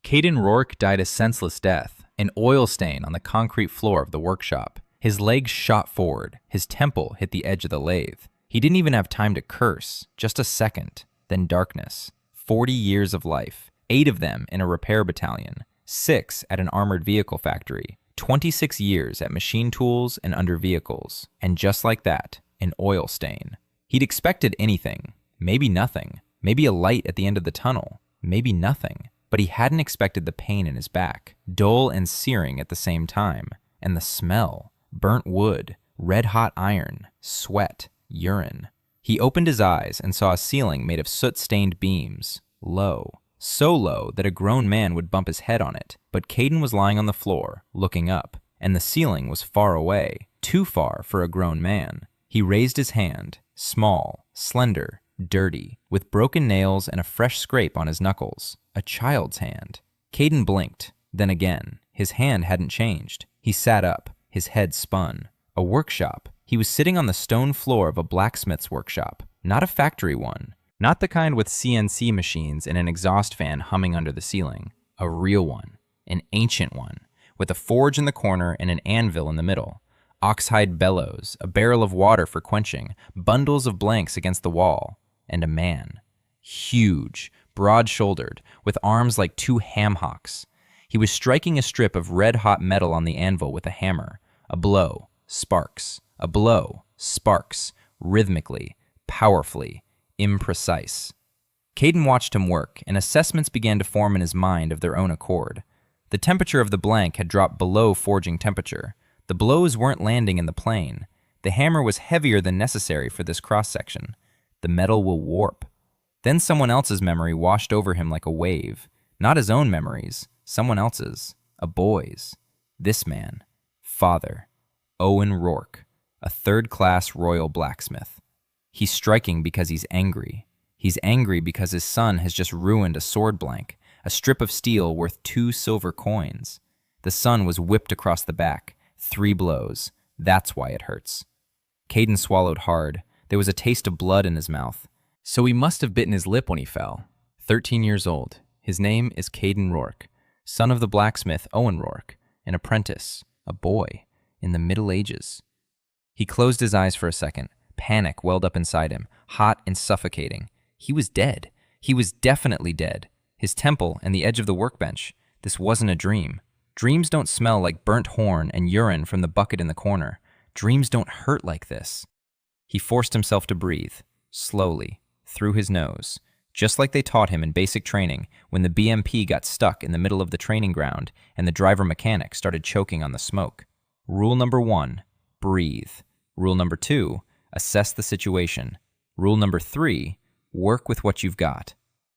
Caden Rourke died a senseless death, an oil stain on the concrete floor of the workshop. His legs shot forward, his temple hit the edge of the lathe. He didn't even have time to curse, just a second, then darkness. 40 years of life, 8 of them in a repair battalion, 6 at an armored vehicle factory, 26 years at machine tools and under vehicles, and just like that, an oil stain. He'd expected anything, maybe nothing, maybe a light at the end of the tunnel, maybe nothing, but he hadn't expected the pain in his back, dull and searing at the same time, and the smell, burnt wood, red-hot iron, sweat, urine. He opened his eyes and saw a ceiling made of soot-stained beams, low, so low that a grown man would bump his head on it, but Caden was lying on the floor, looking up, and the ceiling was far away, too far for a grown man. He raised his hand, small, slender, dirty, with broken nails and a fresh scrape on his knuckles. A child's hand. Caden blinked, then again. His hand hadn't changed. He sat up, his head spun. A workshop. He was sitting on the stone floor of a blacksmith's workshop, not a factory one, not the kind with CNC machines and an exhaust fan humming under the ceiling. A real one, an ancient one, with a forge in the corner and an anvil in the middle. Oxhide bellows, a barrel of water for quenching, bundles of blanks against the wall, and a man. Huge, broad-shouldered, with arms like 2 ham hocks. He was striking a strip of red-hot metal on the anvil with a hammer. A blow, sparks. A blow, sparks, rhythmically, powerfully, imprecise. Caden watched him work, and assessments began to form in his mind of their own accord. The temperature of the blank had dropped below forging temperature. The blows weren't landing in the plane. The hammer was heavier than necessary for this cross-section. The metal will warp. Then someone else's memory washed over him like a wave. Not his own memories, someone else's, a boy's. This man, father, Owen Rourke, a third-class royal blacksmith. He's striking because he's angry. He's angry because his son has just ruined a sword blank, a strip of steel worth 2 silver coins. The son was whipped across the back, 3 blows. That's why it hurts. Caden swallowed hard. There was a taste of blood in his mouth. So he must have bitten his lip when he fell. 13 years old. His name is Caden Rourke, son of the blacksmith Owen Rourke, an apprentice, a boy, in the Middle Ages. He closed his eyes for a second. Panic welled up inside him, hot and suffocating. He was dead. He was definitely dead. His temple and the edge of the workbench. This wasn't a dream. Dreams don't smell like burnt horn and urine from the bucket in the corner. Dreams don't hurt like this. He forced himself to breathe, slowly, through his nose, just like they taught him in basic training when the BMP got stuck in the middle of the training ground and the driver mechanic started choking on the smoke. Rule number 1, breathe. Rule number 2, assess the situation. Rule number 3, work with what you've got.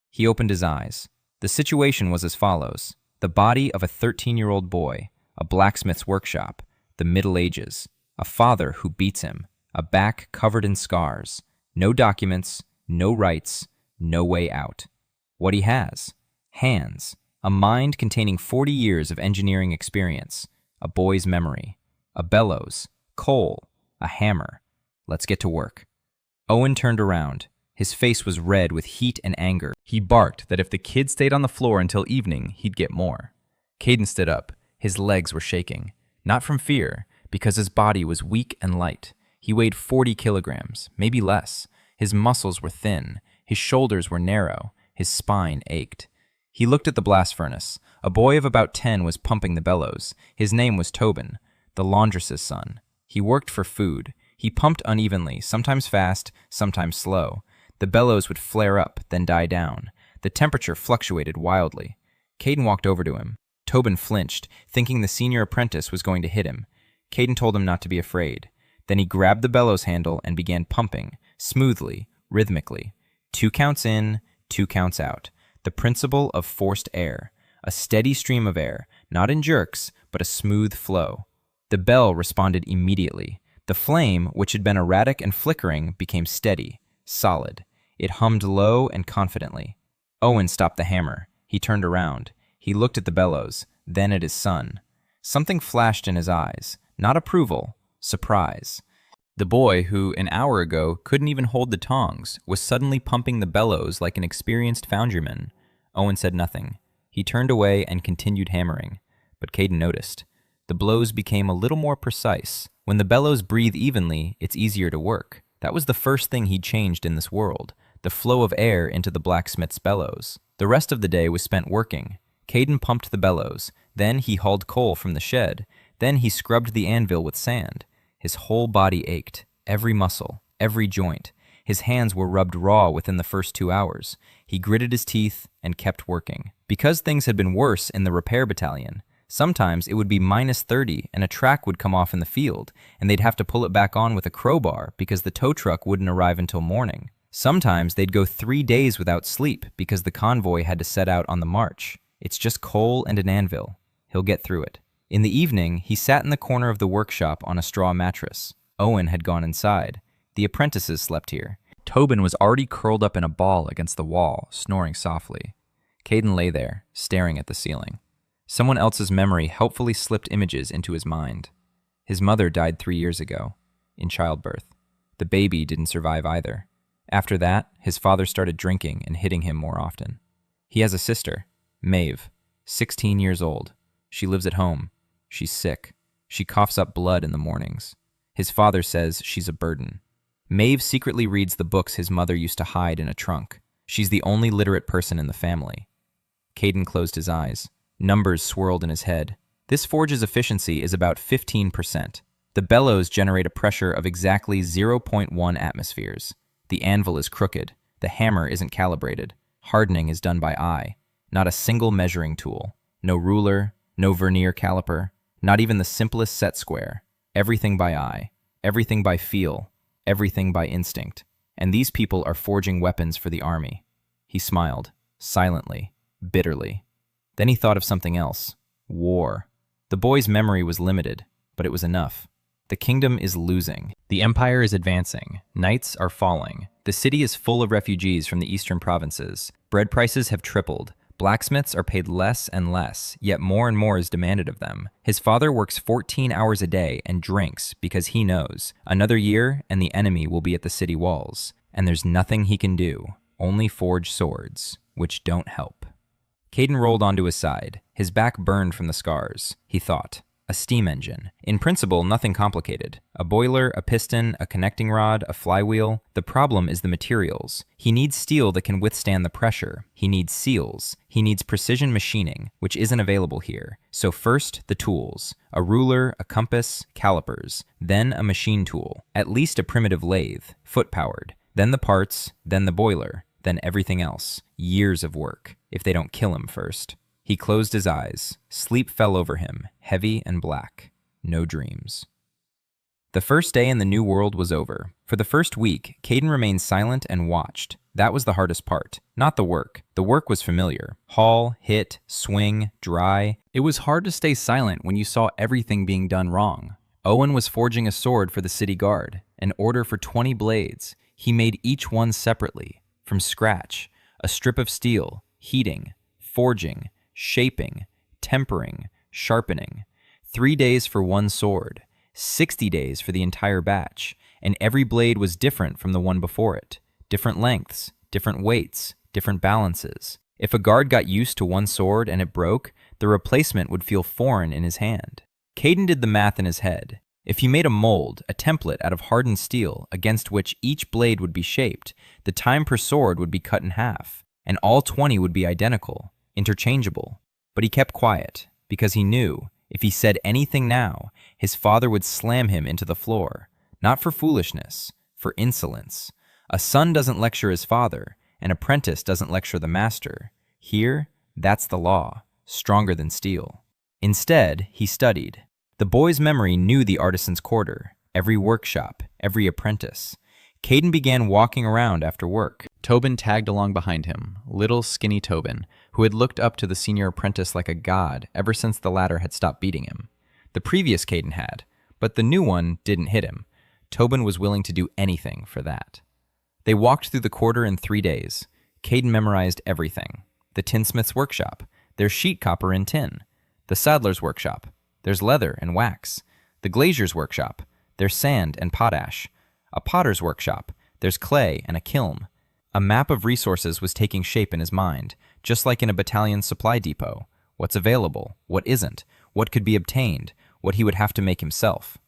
He opened his eyes. The situation was as follows. The body of a 13-year-old boy, a blacksmith's workshop, the Middle Ages, a father who beats him, a back covered in scars, no documents, no rights, no way out. What he has: hands, a mind containing 40 years of engineering experience, a boy's memory, a bellows, coal, a hammer. Let's get to work. Owen turned around. His face was red with heat and anger. He barked that if the kid stayed on the floor until evening, he'd get more. Caden stood up. His legs were shaking. Not from fear, because his body was weak and light. He weighed 40 kilograms, maybe less. His muscles were thin. His shoulders were narrow. His spine ached. He looked at the blast furnace. A boy of about 10 was pumping the bellows. His name was Tobin, the laundress's son. He worked for food. He pumped unevenly, sometimes fast, sometimes slow. The bellows would flare up, then die down. The temperature fluctuated wildly. Caden walked over to him. Tobin flinched, thinking the senior apprentice was going to hit him. Caden told him not to be afraid. Then he grabbed the bellows handle and began pumping, smoothly, rhythmically. 2 counts in, 2 counts out. The principle of forced air. A steady stream of air, not in jerks, but a smooth flow. The bell responded immediately. The flame, which had been erratic and flickering, became steady, solid. It hummed low and confidently. Owen stopped the hammer. He turned around. He looked at the bellows, then at his son. Something flashed in his eyes. Not approval, surprise. The boy, who an hour ago couldn't even hold the tongs, was suddenly pumping the bellows like an experienced foundryman. Owen said nothing. He turned away and continued hammering, but Caden noticed. The blows became a little more precise. When the bellows breathe evenly, it's easier to work. That was the first thing he'd changed in this world, the flow of air into the blacksmith's bellows. The rest of the day was spent working. Caden pumped the bellows, then he hauled coal from the shed, then he scrubbed the anvil with sand. His whole body ached, every muscle, every joint. His hands were rubbed raw within the first 2 hours. He gritted his teeth and kept working. Because things had been worse in the repair battalion, sometimes it would be -30 and a track would come off in the field, and they'd have to pull it back on with a crowbar because the tow truck wouldn't arrive until morning. Sometimes they'd go 3 days without sleep because the convoy had to set out on the march. It's just coal and an anvil. He'll get through it. In the evening, he sat in the corner of the workshop on a straw mattress. Owen had gone inside. The apprentices slept here. Tobin was already curled up in a ball against the wall, snoring softly. Caden lay there, staring at the ceiling. Someone else's memory helpfully slipped images into his mind. His mother died 3 years ago, in childbirth. The baby didn't survive either. After that, his father started drinking and hitting him more often. He has a sister, Maeve, 16 years old. She lives at home. She's sick. She coughs up blood in the mornings. His father says she's a burden. Maeve secretly reads the books his mother used to hide in a trunk. She's the only literate person in the family. Caden closed his eyes. Numbers swirled in his head. This forge's efficiency is about 15%. The bellows generate a pressure of exactly 0.1 atmospheres. The anvil is crooked. The hammer isn't calibrated. Hardening is done by eye. Not a single measuring tool. No ruler, no vernier caliper, not even the simplest set square. Everything by eye. Everything by feel. Everything by instinct. And these people are forging weapons for the army. He smiled, silently, bitterly. Then he thought of something else. War. The boy's memory was limited, but it was enough. The kingdom is losing. The empire is advancing. Knights are falling. The city is full of refugees from the eastern provinces. Bread prices have tripled. Blacksmiths are paid less and less, yet more and more is demanded of them. His father works 14 hours a day and drinks because he knows another year and the enemy will be at the city walls. And there's nothing he can do, only forge swords, which don't help. Caden rolled onto his side. His back burned from the scars. He thought, a steam engine. In principle, nothing complicated. A boiler, a piston, a connecting rod, a flywheel. The problem is the materials. He needs steel that can withstand the pressure. He needs seals. He needs precision machining, which isn't available here. So first, the tools. A ruler, a compass, calipers. Then a machine tool. At least a primitive lathe, foot-powered. Then the parts, then the boiler, then everything else. Years of work, if they don't kill him first. He closed his eyes. Sleep fell over him, heavy and black. No dreams. The first day in the new world was over. For the first week, Caden remained silent and watched. That was the hardest part, not the work. The work was familiar. Haul, hit, swing, dry. It was hard to stay silent when you saw everything being done wrong. Owen was forging a sword for the city guard, an order for 20 blades. He made each one separately, from scratch. A strip of steel, heating, forging, shaping, tempering, sharpening. 3 days for one sword, 60 days for the entire batch, and every blade was different from the one before it. Different lengths, different weights, different balances. If a guard got used to one sword and it broke, the replacement would feel foreign in his hand. Caden did the math in his head. If he made a mold, a template out of hardened steel against which each blade would be shaped, the time per sword would be cut in half, and all 20 would be identical, interchangeable. But he kept quiet, because he knew, if he said anything now, his father would slam him into the floor. Not for foolishness, for insolence. A son doesn't lecture his father, an apprentice doesn't lecture the master. Here, that's the law, stronger than steel. Instead, he studied. The boy's memory knew the artisan's quarter, every workshop, every apprentice. Caden began walking around after work. Tobin tagged along behind him, little skinny Tobin, who had looked up to the senior apprentice like a god ever since the latter had stopped beating him. The previous Caden had, but the new one didn't hit him. Tobin was willing to do anything for that. They walked through the quarter in 3 days. Caden memorized everything. The tinsmith's workshop, there's sheet copper in tin. The saddler's workshop, there's leather and wax. The glazier's workshop, there's sand and potash. A potter's workshop, there's clay and a kiln. A map of resources was taking shape in his mind, just like in a battalion supply depot. What's available, what isn't, what could be obtained, what he would have to make himself.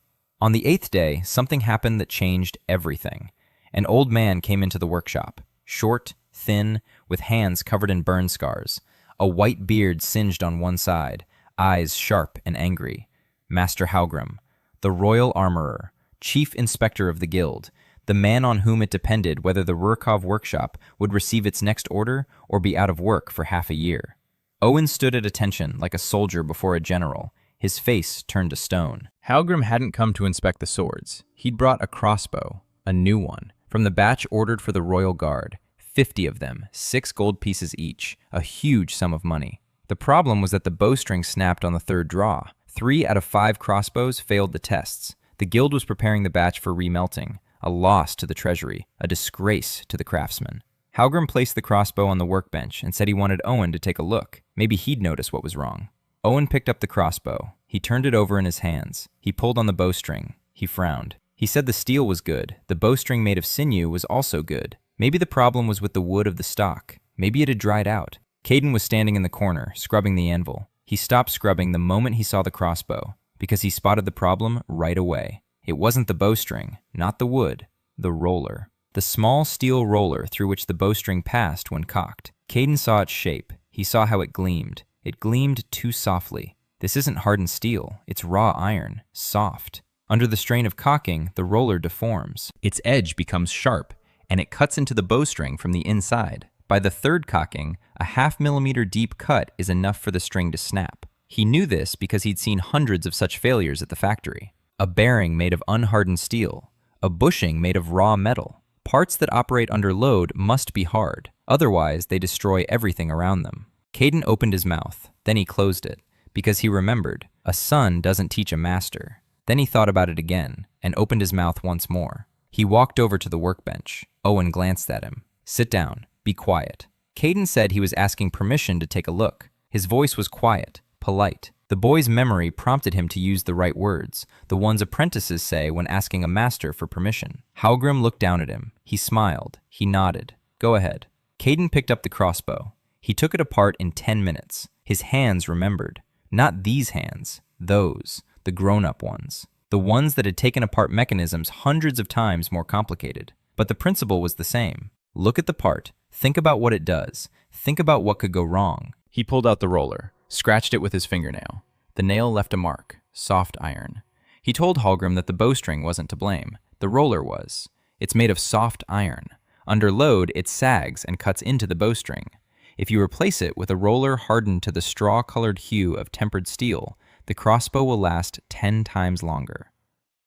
On the 8th day, something happened that changed everything. An old man came into the workshop, short, thin, with hands covered in burn scars, a white beard singed on one side, eyes sharp and angry. Master Haugram, the royal armorer, chief inspector of the guild, the man on whom it depended whether the Rurkov workshop would receive its next order or be out of work for half a year. Owen stood at attention like a soldier before a general, his face turned to stone. Haugram hadn't come to inspect the swords. He'd brought a crossbow, a new one, from the batch ordered for the Royal Guard, 50 of them, 6 gold pieces each, a huge sum of money. The problem was that the bowstring snapped on the 3rd draw. 3 out of 5 crossbows failed the tests. The guild was preparing the batch for remelting, a loss to the treasury, a disgrace to the craftsmen. Haugram placed the crossbow on the workbench and said he wanted Owen to take a look. Maybe he'd notice what was wrong. Owen picked up the crossbow. He turned it over in his hands. He pulled on the bowstring. He frowned. He said the steel was good. The bowstring made of sinew was also good. Maybe the problem was with the wood of the stock. Maybe it had dried out. Caden was standing in the corner, scrubbing the anvil. He stopped scrubbing the moment he saw the crossbow, because he spotted the problem right away. It wasn't the bowstring, not the wood, the roller. The small steel roller through which the bowstring passed when cocked. Caden saw its shape. He saw how it gleamed. It gleamed too softly. This isn't hardened steel. It's raw iron, soft. Under the strain of cocking, the roller deforms. Its edge becomes sharp, and it cuts into the bowstring from the inside. By the 3rd cocking, a 0.5 millimeter deep cut is enough for the string to snap. He knew this because he'd seen hundreds of such failures at the factory. A bearing made of unhardened steel, a bushing made of raw metal. Parts that operate under load must be hard, otherwise they destroy everything around them. Caden opened his mouth, then he closed it, because he remembered, a son doesn't teach a master. Then he thought about it again, and opened his mouth once more. He walked over to the workbench. Owen glanced at him. Sit down, be quiet. Caden said he was asking permission to take a look. His voice was quiet, polite. The boy's memory prompted him to use the right words, the ones apprentices say when asking a master for permission. Haugram looked down at him. He smiled. He nodded. Go ahead. Caden picked up the crossbow. He took it apart in 10 minutes. His hands remembered. Not these hands, those, the grown-up ones. The ones that had taken apart mechanisms hundreds of times more complicated. But the principle was the same. Look at the part. Think about what it does. Think about what could go wrong. He pulled out the roller, scratched it with his fingernail. The nail left a mark, soft iron. He told Haugram that the bowstring wasn't to blame. The roller was. It's made of soft iron. Under load, it sags and cuts into the bowstring. If you replace it with a roller hardened to the straw-colored hue of tempered steel, the crossbow will last 10 times longer.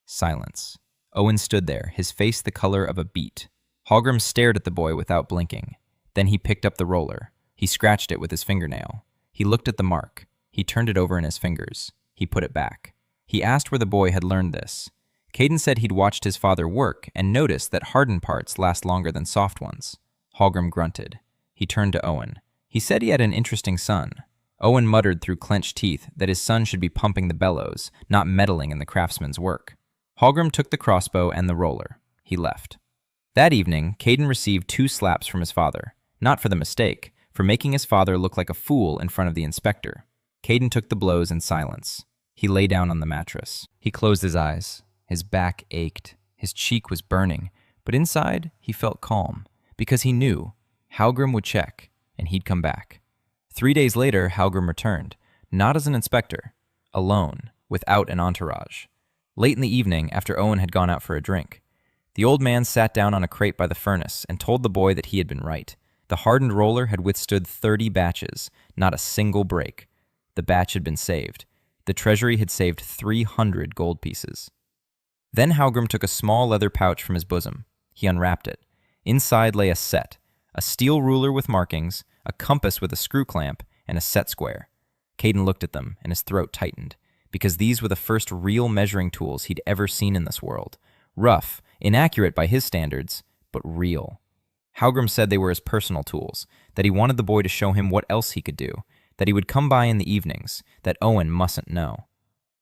Silence. Owen stood there, his face the color of a beet. Haugram stared at the boy without blinking. Then he picked up the roller. He scratched it with his fingernail. He looked at the mark. He turned it over in his fingers. He put it back. He asked where the boy had learned this. Caden said he'd watched his father work and noticed that hardened parts last longer than soft ones. Haugram grunted. He turned to Owen. He said he had an interesting son. Owen muttered through clenched teeth that his son should be pumping the bellows, not meddling in the craftsman's work. Haugram took the crossbow and the roller. He left. That evening, Caden received 2 slaps from his father. Not for the mistake, for making his father look like a fool in front of the inspector. Caden took the blows in silence. He lay down on the mattress. He closed his eyes. His back ached. His cheek was burning. But inside, he felt calm, because he knew Haugram would check, and he'd come back. 3 days later, Haugram returned, not as an inspector, alone, without an entourage. Late in the evening, after Owen had gone out for a drink, the old man sat down on a crate by the furnace and told the boy that he had been right. The hardened roller had withstood 30 batches, not a single break. The batch had been saved. The treasury had saved 300 gold pieces. Then Haugram took a small leather pouch from his bosom. He unwrapped it. Inside lay a set, a steel ruler with markings, a compass with a screw clamp, and a set square. Caden looked at them, and his throat tightened, because these were the first real measuring tools he'd ever seen in this world. Rough, inaccurate by his standards, but real. Haugram said they were his personal tools, that he wanted the boy to show him what else he could do, that he would come by in the evenings, that Owen mustn't know.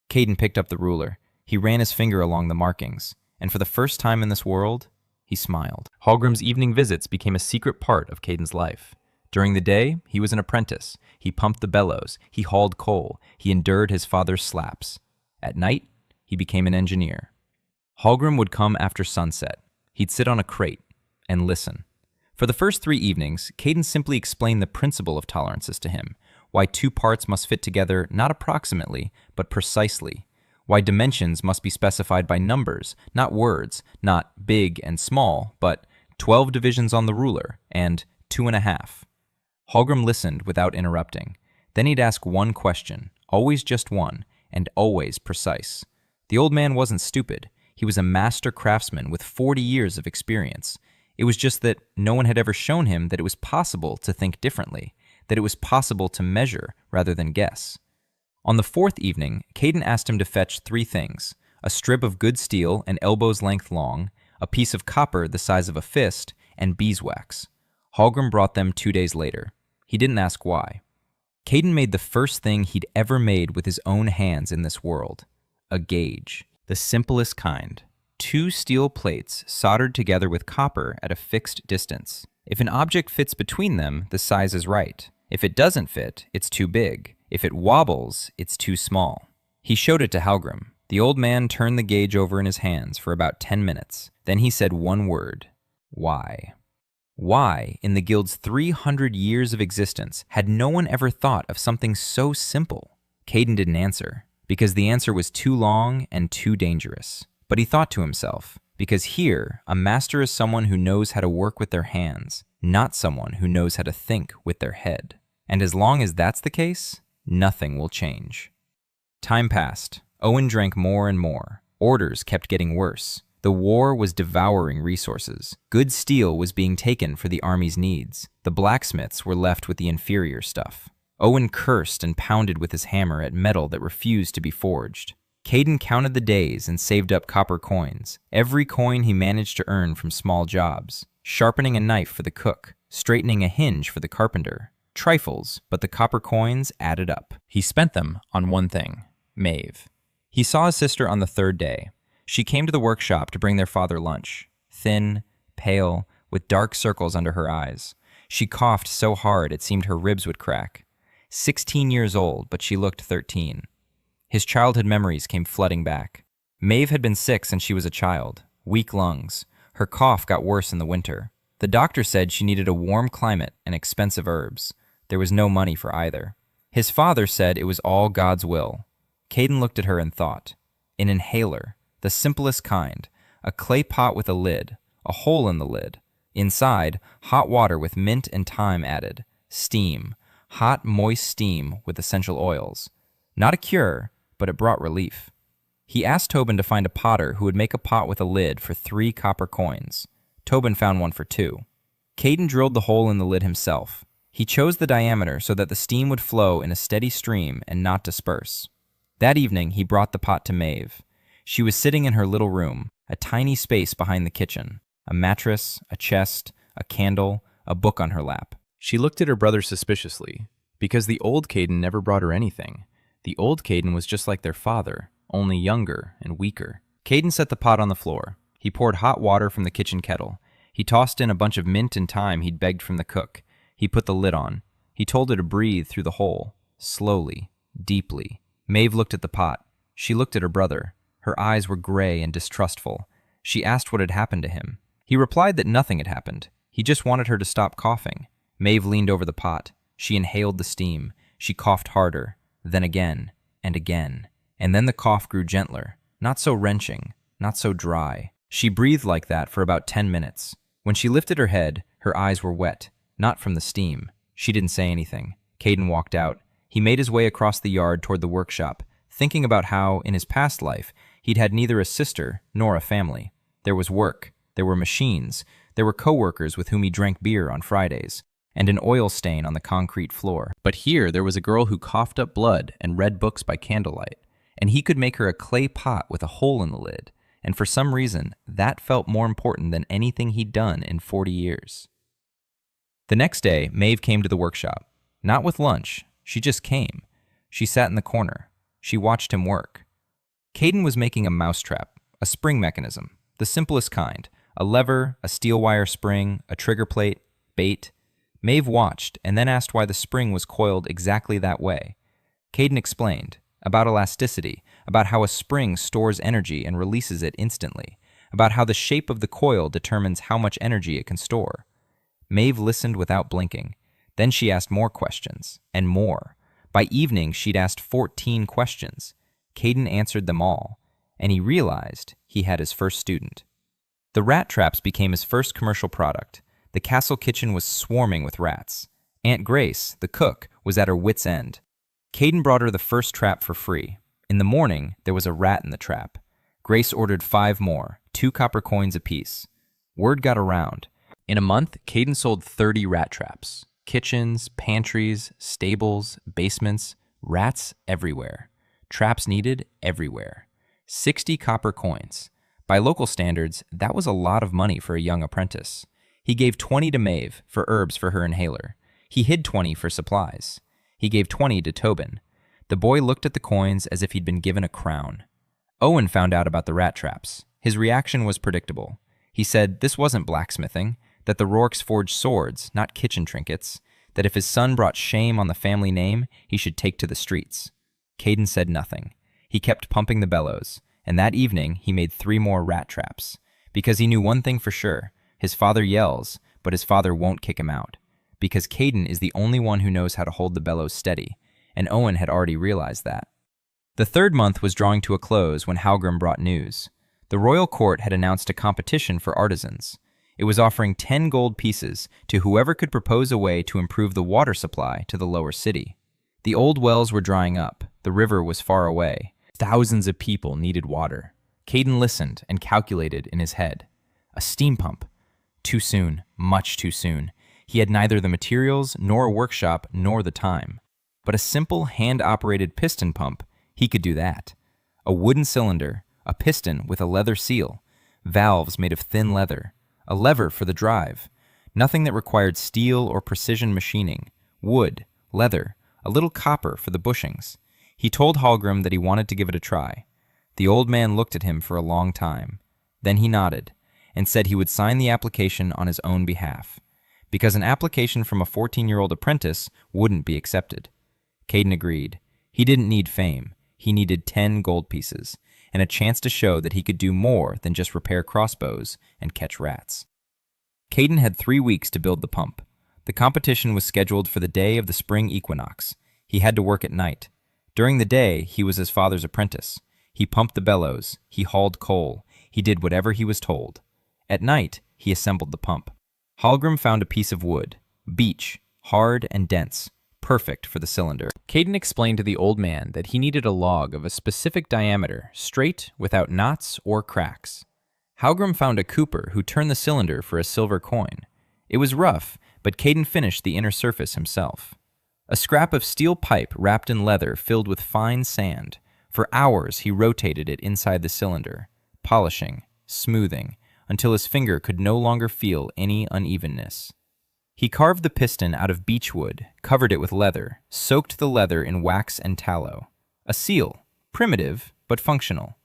Caden picked up the ruler. He ran his finger along the markings, and for the first time in this world, He smiled. Hallgrim's evening visits became a secret part of Caden's life. During the day, he was an apprentice. He pumped the bellows. He hauled coal. He endured his father's slaps. At night, he became an engineer. Hallgrim would come after sunset. He'd sit on a crate and listen. For the first 3 evenings, Caden simply explained the principle of tolerances to him, why 2 parts must fit together not approximately, but precisely, why dimensions must be specified by numbers, not words, not big and small, but 12 divisions on the ruler and 2.5. Hallgrim listened without interrupting. Then he'd ask one question, always just one, and always precise. The old man wasn't stupid. He was a master craftsman with 40 years of experience. It was just that no one had ever shown him that it was possible to think differently, that it was possible to measure rather than guess. On the 4th evening, Caden asked him to fetch 3 things: a strip of good steel an elbow's length long, a piece of copper the size of a fist, and beeswax. Hallgrim brought them 2 days later. He didn't ask why. Caden made the first thing he'd ever made with his own hands in this world: a gauge. The simplest kind. 2 steel plates soldered together with copper at a fixed distance. If an object fits between them, the size is right. If it doesn't fit, it's too big. If it wobbles, it's too small. He showed it to Hallgrim. The old man turned the gauge over in his hands for about 10 minutes. Then he said one word: why? Why, in the guild's 300 years of existence, had no one ever thought of something so simple? Caden didn't answer, because the answer was too long and too dangerous. But he thought to himself, because here, a master is someone who knows how to work with their hands, not someone who knows how to think with their head. And as long as that's the case, nothing will change. Time passed. Owen drank more and more. Orders kept getting worse. The war was devouring resources. Good steel was being taken for the army's needs. The blacksmiths were left with the inferior stuff. Owen cursed and pounded with his hammer at metal that refused to be forged. Caden counted the days and saved up copper coins, every coin he managed to earn from small jobs, sharpening a knife for the cook, straightening a hinge for the carpenter. Trifles, but the copper coins added up. He spent them on one thing: Maeve. He saw his sister on the 3rd day. She came to the workshop to bring their father lunch, thin, pale, with dark circles under her eyes. She coughed so hard it seemed her ribs would crack. 16 years old, but she looked 13. His childhood memories came flooding back. Maeve had been sick since she was a child, weak lungs. Her cough got worse in the winter. The doctor said she needed a warm climate and expensive herbs. There was no money for either. His father said it was all God's will. Caden looked at her and thought. An inhaler, the simplest kind, a clay pot with a lid, a hole in the lid. Inside, hot water with mint and thyme added. Steam, hot, moist steam with essential oils. Not a cure, but it brought relief. He asked Tobin to find a potter who would make a pot with a lid for 3 copper coins. Tobin found one for 2. Caden drilled the hole in the lid himself. He chose the diameter so that the steam would flow in a steady stream and not disperse. That evening, he brought the pot to Maeve. She was sitting in her little room, a tiny space behind the kitchen, a mattress, a chest, a candle, a book on her lap. She looked at her brother suspiciously, because the old Caden never brought her anything. The old Caden was just like their father, only younger and weaker. Caden set the pot on the floor. He poured hot water from the kitchen kettle. He tossed in a bunch of mint and thyme he'd begged from the cook. He put the lid on. He told her to breathe through the hole, slowly, deeply. Maeve looked at the pot. She looked at her brother. Her eyes were gray and distrustful. She asked what had happened to him. He replied that nothing had happened. He just wanted her to stop coughing. Maeve leaned over the pot. She inhaled the steam. She coughed harder, then again, and again. And then the cough grew gentler, not so wrenching, not so dry. She breathed like that for about 10 minutes. When she lifted her head, her eyes were wet, not from the steam. She didn't say anything. Caden walked out. He made his way across the yard toward the workshop, thinking about how, in his past life, he'd had neither a sister nor a family. There was work, there were machines, there were co-workers with whom he drank beer on Fridays, and an oil stain on the concrete floor. But here there was a girl who coughed up blood and read books by candlelight, and he could make her a clay pot with a hole in the lid, and for some reason, that felt more important than anything he'd done in 40 years. The next day, Maeve came to the workshop. Not with lunch. She just came. She sat in the corner. She watched him work. Caden was making a mousetrap, a spring mechanism, the simplest kind, A lever, a steel wire spring, a trigger plate, bait. Maeve watched and then asked why the spring was coiled exactly that way. Caden explained about elasticity, about how a spring stores energy and releases it instantly, about how the shape of the coil determines how much energy it can store. Maeve listened without blinking. Then she asked more questions, and more. By evening, she'd asked 14 questions. Caden answered them all, and he realized he had his first student. The rat traps became his first commercial product. The castle kitchen was swarming with rats. Aunt Grace, the cook, was at her wit's end. Caden brought her the first trap for free. In the morning, there was a rat in the trap. Grace ordered 5 more, 2 copper coins apiece. Word got around. In a month, Caden sold 30 rat traps. Kitchens, pantries, stables, basements, rats everywhere. Traps needed everywhere. 60 copper coins. By local standards, that was a lot of money for a young apprentice. He gave 20 to Maeve for herbs for her inhaler. He hid 20 for supplies. He gave 20 to Tobin. The boy looked at the coins as if he'd been given a crown. Owen found out about the rat traps. His reaction was predictable. He said this wasn't blacksmithing, that the Rourkes forged swords, not kitchen trinkets, that if his son brought shame on the family name, he should take to the streets. Caden said nothing. He kept pumping the bellows, and that evening he made 3 more rat traps, because he knew one thing for sure. His father yells, but his father won't kick him out, because Caden is the only one who knows how to hold the bellows steady, and Owen had already realized that. The 3rd month was drawing to a close when Halgrim brought news. The royal court had announced a competition for artisans. It was offering 10 gold pieces to whoever could propose a way to improve the water supply to the lower city. The old wells were drying up. The river was far away. Thousands of people needed water. Caden listened and calculated in his head. A steam pump. Too soon, much too soon. He had neither the materials, nor a workshop, nor the time. But a simple hand-operated piston pump, he could do that. A wooden cylinder, a piston with a leather seal, valves made of thin leather, a lever for the drive, nothing that required steel or precision machining, wood, leather, a little copper for the bushings. He told Hallgrim that he wanted to give it a try. The old man looked at him for a long time. Then he nodded and said he would sign the application on his own behalf, because an application from a 14-year-old apprentice wouldn't be accepted. Caden agreed. He didn't need fame. He needed 10 gold pieces, and a chance to show that he could do more than just repair crossbows and catch rats. Caden had 3 weeks to build the pump. The competition was scheduled for the day of the spring equinox. He had to work at night. During the day, he was his father's apprentice. He pumped the bellows. He hauled coal. He did whatever he was told. At night, he assembled the pump. Hallgrim found a piece of wood, beech, hard and dense, perfect for the cylinder. Caden explained to the old man that he needed a log of a specific diameter, straight, without knots or cracks. Hallgrim found a cooper who turned the cylinder for a silver coin. It was rough, but Caden finished the inner surface himself. A scrap of steel pipe wrapped in leather filled with fine sand. For hours he rotated it inside the cylinder, polishing, smoothing, until his finger could no longer feel any unevenness. He carved the piston out of beech wood, covered it with leather, soaked the leather in wax and tallow. A seal, primitive but functional.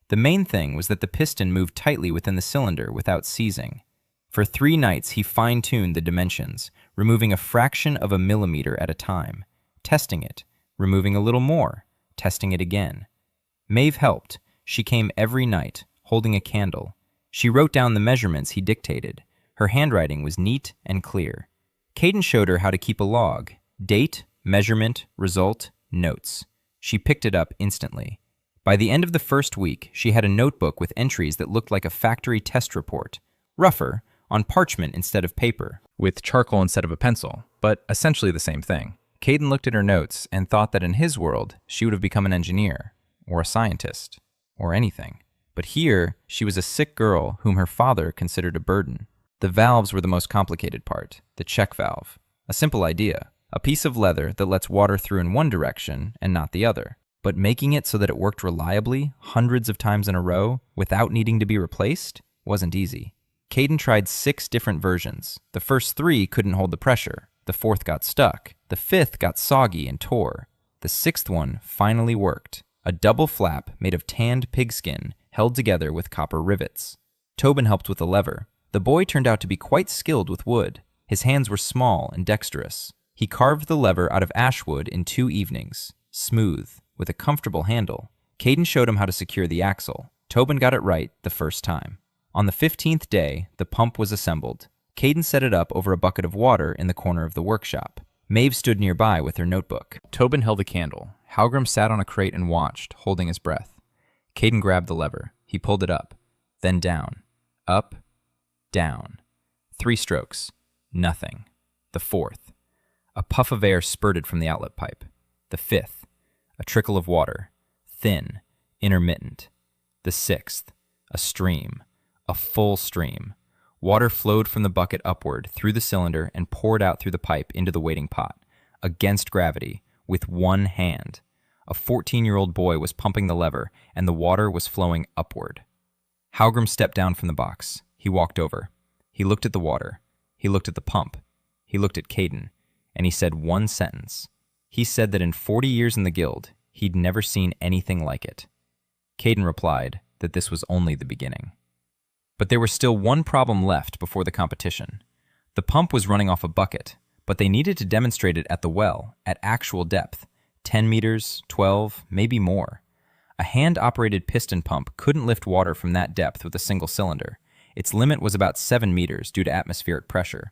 The main thing was that the piston moved tightly within the cylinder without seizing. For 3 nights he fine-tuned the dimensions, removing a fraction of a millimeter at a time, testing it, removing a little more, testing it again. Maeve helped. She came every night, holding a candle. She wrote down the measurements he dictated. Her handwriting was neat and clear. Caden showed her how to keep a log. Date, measurement, result, notes. She picked it up instantly. By the end of the first week, she had a notebook with entries that looked like a factory test report. Rougher, on parchment instead of paper, with charcoal instead of a pencil, but essentially the same thing. Caden looked at her notes and thought that in his world, she would have become an engineer, or a scientist, or anything. But here, she was a sick girl whom her father considered a burden. The valves were the most complicated part, the check valve. A simple idea, a piece of leather that lets water through in one direction and not the other. But making it so that it worked reliably, hundreds of times in a row, without needing to be replaced, wasn't easy. Caden tried 6 different versions. The first 3 couldn't hold the pressure. The 4th got stuck. The 5th got soggy and tore. The 6th one finally worked. A double flap made of tanned pigskin held together with copper rivets. Tobin helped with the lever. The boy turned out to be quite skilled with wood. His hands were small and dexterous. He carved the lever out of ash wood in 2 evenings, smooth, with a comfortable handle. Caden showed him how to secure the axle. Tobin got it right the first time. On the 15th day, the pump was assembled. Caden set it up over a bucket of water in the corner of the workshop. Maeve stood nearby with her notebook. Tobin held a candle. Halgrim sat on a crate and watched, holding his breath. Caden grabbed the lever. He pulled it up, then down, up, down. 3 strokes. Nothing. The 4th. A puff of air spurted from the outlet pipe. The 5th. A trickle of water. Thin, intermittent. The 6th. A stream. A full stream. Water flowed from the bucket upward through the cylinder and poured out through the pipe into the waiting pot, against gravity, with one hand. A 14-year-old boy was pumping the lever, and the water was flowing upward. Halgrim stepped down from the box. He walked over. He looked at the water. He looked at the pump. He looked at Caden, and he said one sentence. He said that in 40 years in the guild, he'd never seen anything like it. Caden replied that this was only the beginning. But there was still one problem left before the competition. The pump was running off a bucket, but they needed to demonstrate it at the well, at actual depth, 10 meters, 12, maybe more. A hand-operated piston pump couldn't lift water from that depth with a single cylinder. Its limit was about 7 meters due to atmospheric pressure.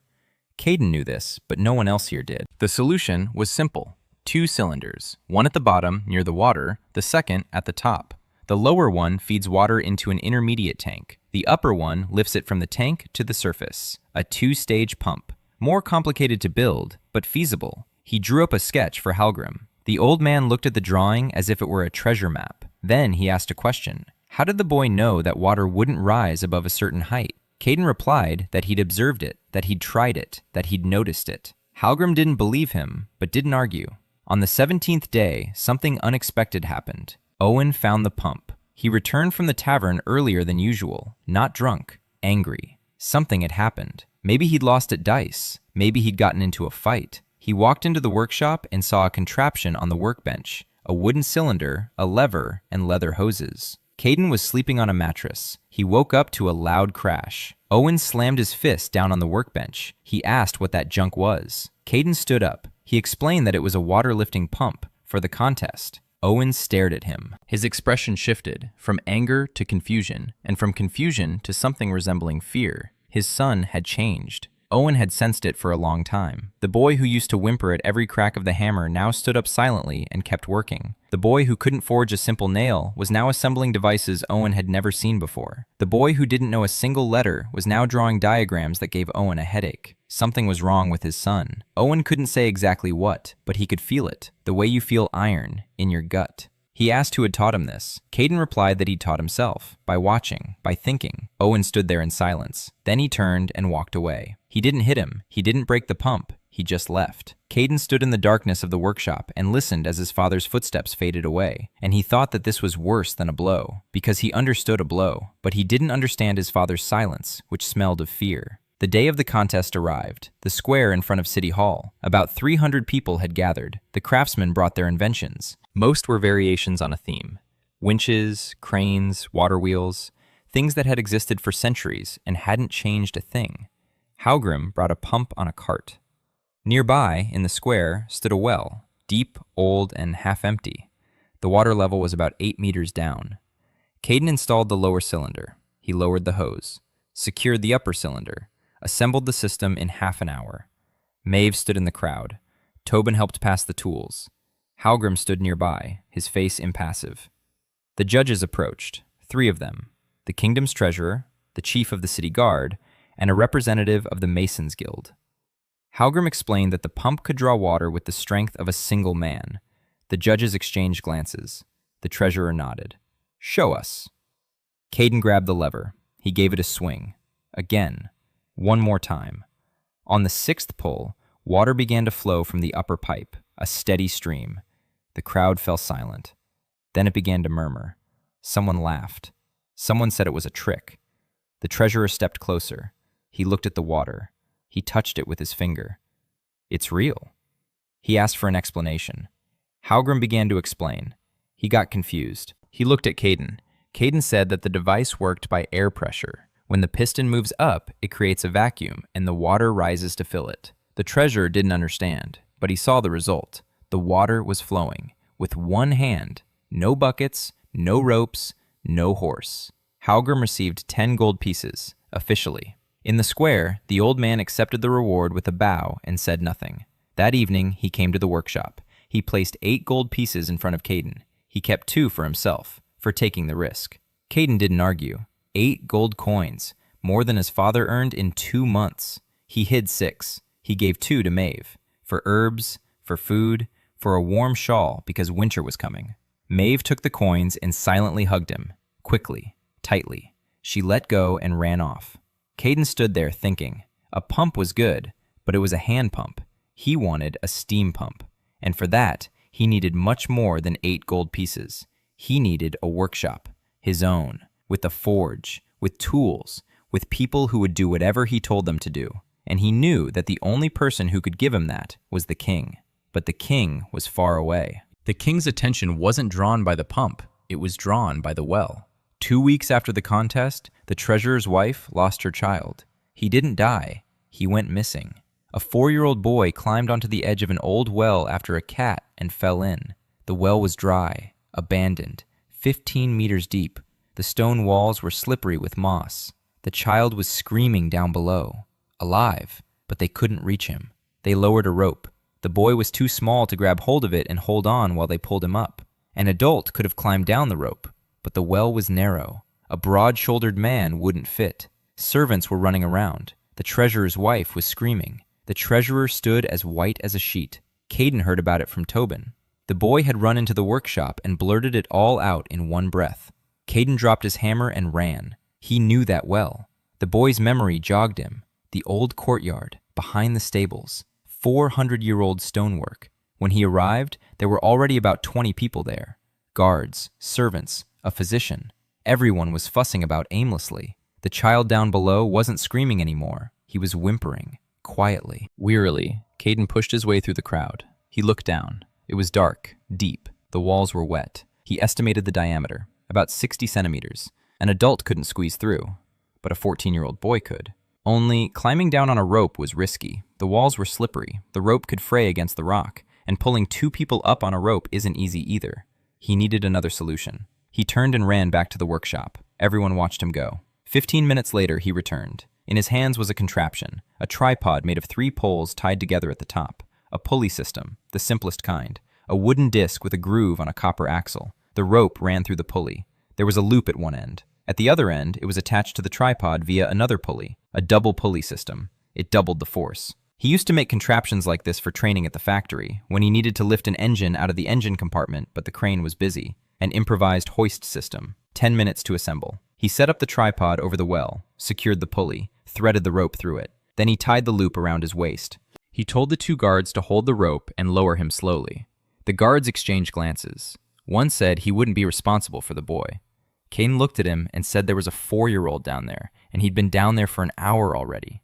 Caden knew this, but no one else here did. The solution was simple. 2 cylinders, one at the bottom near the water, the second at the top. The lower one feeds water into an intermediate tank. The upper one lifts it from the tank to the surface. A 2-stage pump. More complicated to build, but feasible. He drew up a sketch for Halgrim. The old man looked at the drawing as if it were a treasure map. Then he asked a question. How did the boy know that water wouldn't rise above a certain height? Caden replied that he'd observed it, that he'd tried it, that he'd noticed it. Halgrim didn't believe him, but didn't argue. On the 17th day, something unexpected happened. Owen found the pump. He returned from the tavern earlier than usual, not drunk, angry. Something had happened. Maybe he'd lost at dice. Maybe he'd gotten into a fight. He walked into the workshop and saw a contraption on the workbench, a wooden cylinder, a lever, and leather hoses. Caden was sleeping on a mattress. He woke up to a loud crash. Owen slammed his fist down on the workbench. He asked what that junk was. Caden stood up. He explained that it was a water-lifting pump for the contest. Owen stared at him. His expression shifted from anger to confusion, and from confusion to something resembling fear. His son had changed. Owen had sensed it for a long time. The boy who used to whimper at every crack of the hammer now stood up silently and kept working. The boy who couldn't forge a simple nail was now assembling devices Owen had never seen before. The boy who didn't know a single letter was now drawing diagrams that gave Owen a headache. Something was wrong with his son. Owen couldn't say exactly what, but he could feel it, the way you feel iron in your gut. He asked who had taught him this. Caden replied that he'd taught himself, by watching, by thinking. Owen stood there in silence. Then he turned and walked away. He didn't hit him. He didn't break the pump. He just left. Caden stood in the darkness of the workshop and listened as his father's footsteps faded away. And he thought that this was worse than a blow, because he understood a blow, but he didn't understand his father's silence, which smelled of fear. The day of the contest arrived. The square in front of City Hall. About 300 people had gathered. The craftsmen brought their inventions. Most were variations on a theme. Winches, cranes, water wheels, things that had existed for centuries and hadn't changed a thing. Halgrim brought a pump on a cart. Nearby, in the square, stood a well, deep, old, and half-empty. The water level was about 8 meters down. Caden installed the lower cylinder. He lowered the hose, secured the upper cylinder, assembled the system in half an hour. Maeve stood in the crowd. Tobin helped pass the tools. Halgrim stood nearby, his face impassive. The judges approached, 3 of them, the kingdom's treasurer, the chief of the city guard, and a representative of the Masons Guild. Halgrim explained that the pump could draw water with the strength of a single man. The judges exchanged glances. The treasurer nodded. "Show us." Caden grabbed the lever. He gave it a swing. Again. One more time. On the 6th pull, water began to flow from the upper pipe, a steady stream. The crowd fell silent. Then it began to murmur. Someone laughed. Someone said it was a trick. The treasurer stepped closer. He looked at the water. He touched it with his finger. "It's real." He asked for an explanation. Halgrim began to explain. He got confused. He looked at Caden. Caden said that the device worked by air pressure. When the piston moves up, it creates a vacuum, and the water rises to fill it. The treasurer didn't understand, but he saw the result. The water was flowing. With one hand, no buckets, no ropes, no horse. Haugram received 10 gold pieces, officially. In the square, the old man accepted the reward with a bow and said nothing. That evening, he came to the workshop. He placed 8 gold pieces in front of Caden. He kept 2 for himself, for taking the risk. Caden didn't argue. 8 gold coins, more than his father earned in 2 months. He hid 6. He gave 2 to Maeve, for herbs, for food, for a warm shawl because winter was coming. Maeve took the coins and silently hugged him, quickly, tightly. She let go and ran off. Caden stood there thinking. A pump was good, but it was a hand pump. He wanted a steam pump, and for that, he needed much more than 8 gold pieces. He needed a workshop, his own, with a forge, with tools, with people who would do whatever he told them to do. And he knew that the only person who could give him that was the king. But the king was far away. The king's attention wasn't drawn by the pump, it was drawn by the well. 2 weeks after the contest, the treasurer's wife lost her child. He didn't die, he went missing. A 4-year-old boy climbed onto the edge of an old well after a cat and fell in. The well was dry, abandoned, 15 meters deep. The stone walls were slippery with moss. The child was screaming down below, alive, but they couldn't reach him. They lowered a rope. The boy was too small to grab hold of it and hold on while they pulled him up. An adult could have climbed down the rope, but the well was narrow. A broad-shouldered man wouldn't fit. Servants were running around. The treasurer's wife was screaming. The treasurer stood as white as a sheet. Caden heard about it from Tobin. The boy had run into the workshop and blurted it all out in one breath. Caden dropped his hammer and ran. He knew that well. The boy's memory jogged him. The old courtyard, behind the stables, 400-year-old stonework. When he arrived, there were already about 20 people there. Guards, servants, a physician. Everyone was fussing about aimlessly. The child down below wasn't screaming anymore. He was whimpering, quietly. Wearily, Caden pushed his way through the crowd. He looked down. It was dark, deep. The walls were wet. He estimated the diameter, about 60 centimeters. An adult couldn't squeeze through, but a 14-year-old boy could. Only, climbing down on a rope was risky. The walls were slippery. The rope could fray against the rock, and pulling 2 people up on a rope isn't easy either. He needed another solution. He turned and ran back to the workshop. Everyone watched him go. 15 minutes later, he returned. In his hands was a contraption, a tripod made of 3 poles tied together at the top, a pulley system, the simplest kind, a wooden disc with a groove on a copper axle. The rope ran through the pulley. There was a loop at one end. At the other end, it was attached to the tripod via another pulley, a double pulley system. It doubled the force. He used to make contraptions like this for training at the factory, when he needed to lift an engine out of the engine compartment but the crane was busy. An improvised hoist system, 10 minutes to assemble. He set up the tripod over the well, secured the pulley, threaded the rope through it. Then he tied the loop around his waist. He told the 2 guards to hold the rope and lower him slowly. The guards exchanged glances. One said he wouldn't be responsible for the boy. Caden looked at him and said there was a 4-year-old down there, and he'd been down there for an hour already.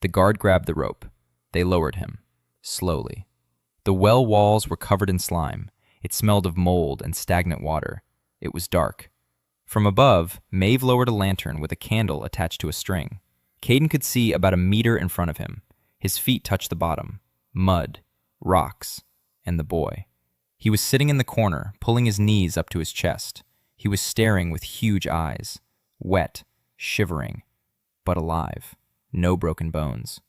The guard grabbed the rope. They lowered him, slowly. The well walls were covered in slime. It smelled of mold and stagnant water. It was dark. From above, Maeve lowered a lantern with a candle attached to a string. Caden could see about a meter in front of him. His feet touched the bottom. Mud, rocks, and the boy. He was sitting in the corner, pulling his knees up to his chest. He was staring with huge eyes, wet, shivering, but alive. No broken bones.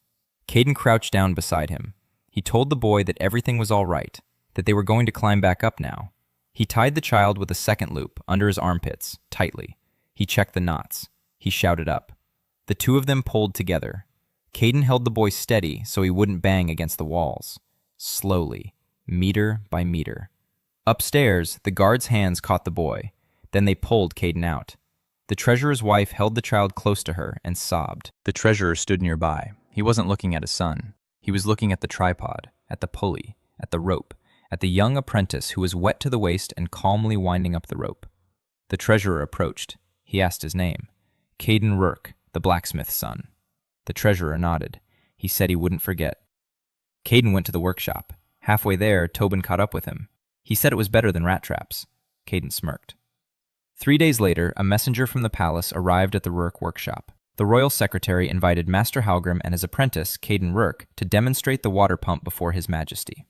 Caden crouched down beside him. He told the boy that everything was all right, that they were going to climb back up now. He tied the child with a second loop under his armpits, tightly. He checked the knots. He shouted up. The 2 of them pulled together. Caden held the boy steady so he wouldn't bang against the walls. Slowly, meter by meter. Upstairs, the guard's hands caught the boy. Then they pulled Caden out. The treasurer's wife held the child close to her and sobbed. The treasurer stood nearby. He wasn't looking at his son. He was looking at the tripod, at the pulley, at the rope, at the young apprentice who was wet to the waist and calmly winding up the rope. The treasurer approached. He asked his name. Caden Rourke, the blacksmith's son. The treasurer nodded. He said he wouldn't forget. Caden went to the workshop. Halfway there, Tobin caught up with him. He said it was better than rat traps. Caden smirked. 3 days later, a messenger from the palace arrived at the Rourke workshop. The royal secretary invited Master Halgrim and his apprentice, Caden Rourke, to demonstrate the water pump before his majesty.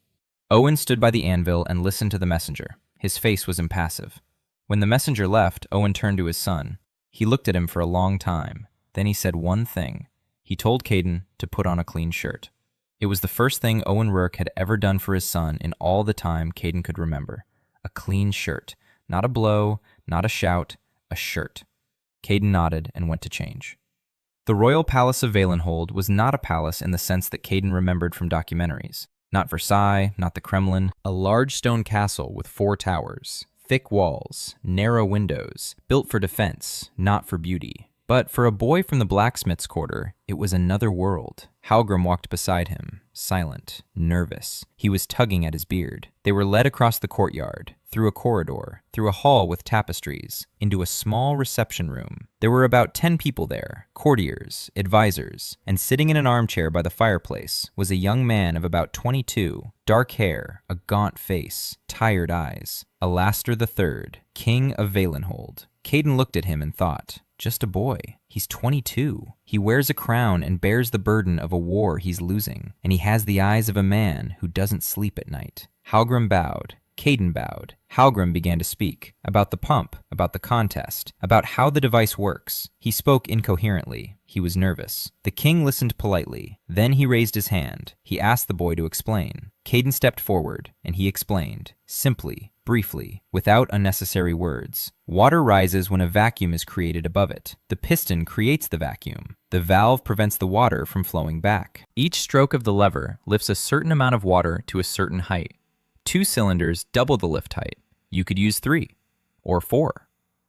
Owen stood by the anvil and listened to the messenger. His face was impassive. When the messenger left, Owen turned to his son. He looked at him for a long time. Then he said one thing. He told Caden to put on a clean shirt. It was the first thing Owen Rourke had ever done for his son in all the time Caden could remember. A clean shirt. Not a blow, not a shout, a shirt. Caden nodded and went to change. The royal palace of Valenhold was not a palace in the sense that Caden remembered from documentaries. Not Versailles, not the Kremlin. A large stone castle with 4 towers, thick walls, narrow windows, built for defense, not for beauty. But for a boy from the blacksmith's quarter, it was another world. Halgrim walked beside him, silent, nervous. He was tugging at his beard. They were led across the courtyard, through a corridor, through a hall with tapestries, into a small reception room. There were about 10 people there, courtiers, advisors, and sitting in an armchair by the fireplace was a young man of about 22, dark hair, a gaunt face, tired eyes. Alastair III, King of Valenhold. Caden looked at him and thought, just a boy. He's 22. He wears a crown and bears the burden of a war he's losing, and he has the eyes of a man who doesn't sleep at night. Halgrim bowed. Caden bowed. Halgrim began to speak about the pump, about the contest, about how the device works. He spoke incoherently. He was nervous. The king listened politely. Then he raised his hand. He asked the boy to explain. Caden stepped forward, and he explained, simply, briefly, without unnecessary words. Water rises when a vacuum is created above it. The piston creates the vacuum. The valve prevents the water from flowing back. Each stroke of the lever lifts a certain amount of water to a certain height. 2 cylinders double the lift height. You could use 3 or 4.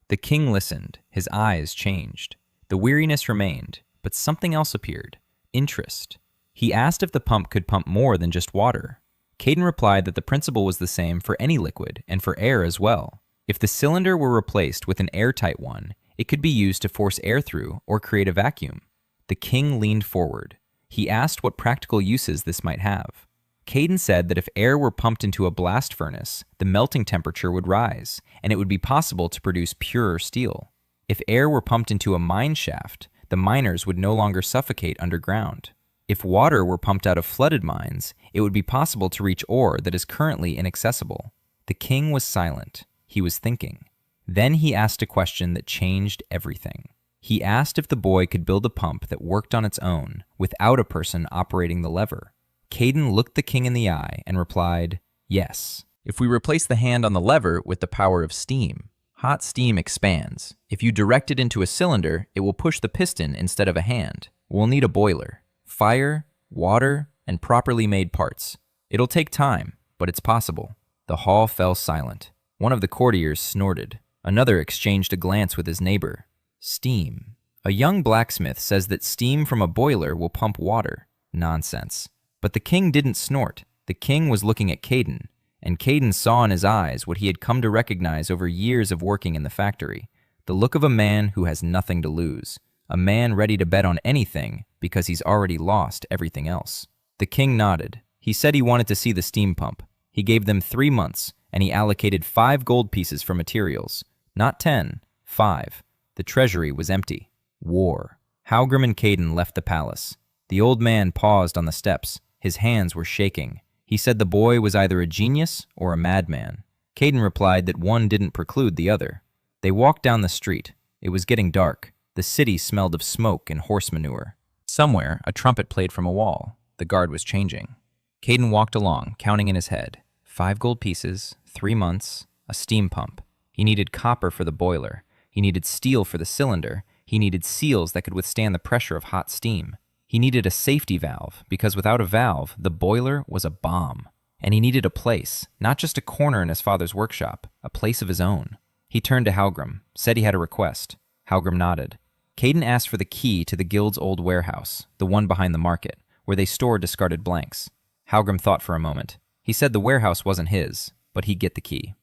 The king listened. His eyes changed. The weariness remained, but something else appeared. Interest. He asked if the pump could pump more than just water. Caden replied that the principle was the same for any liquid and for air as well. If the cylinder were replaced with an airtight one, it could be used to force air through or create a vacuum. The king leaned forward. He asked what practical uses this might have. Caden said that if air were pumped into a blast furnace, the melting temperature would rise, and it would be possible to produce purer steel. If air were pumped into a mine shaft, the miners would no longer suffocate underground. If water were pumped out of flooded mines, it would be possible to reach ore that is currently inaccessible. The king was silent. He was thinking. Then he asked a question that changed everything. He asked if the boy could build a pump that worked on its own, without a person operating the lever. Caden looked the king in the eye and replied, yes. If we replace the hand on the lever with the power of steam, hot steam expands. If you direct it into a cylinder, it will push the piston instead of a hand. We'll need a boiler, fire, water, and properly made parts. It'll take time, but it's possible. The hall fell silent. One of the courtiers snorted. Another exchanged a glance with his neighbor. Steam. A young blacksmith says that steam from a boiler will pump water. Nonsense. But the king didn't snort. The king was looking at Caden, and Caden saw in his eyes what he had come to recognize over years of working in the factory, the look of a man who has nothing to lose, a man ready to bet on anything because he's already lost everything else. The king nodded. He said he wanted to see the steam pump. He gave them 3 months, and he allocated 5 gold pieces for materials. Not 10, 5. The treasury was empty. War. Halgrim and Caden left the palace. The old man paused on the steps. His hands were shaking. He said the boy was either a genius or a madman. Caden replied that one didn't preclude the other. They walked down the street. It was getting dark. The city smelled of smoke and horse manure. Somewhere, a trumpet played from a wall. The guard was changing. Caden walked along, counting in his head. 5 gold pieces, 3 months, a steam pump. He needed copper for the boiler. He needed steel for the cylinder. He needed seals that could withstand the pressure of hot steam. He needed a safety valve, because without a valve, the boiler was a bomb. And he needed a place, not just a corner in his father's workshop, a place of his own. He turned to Halgrim, said he had a request. Halgrim nodded. Caden asked for the key to the guild's old warehouse, the one behind the market, where they stored discarded blanks. Halgrim thought for a moment. He said the warehouse wasn't his, but he'd get the key.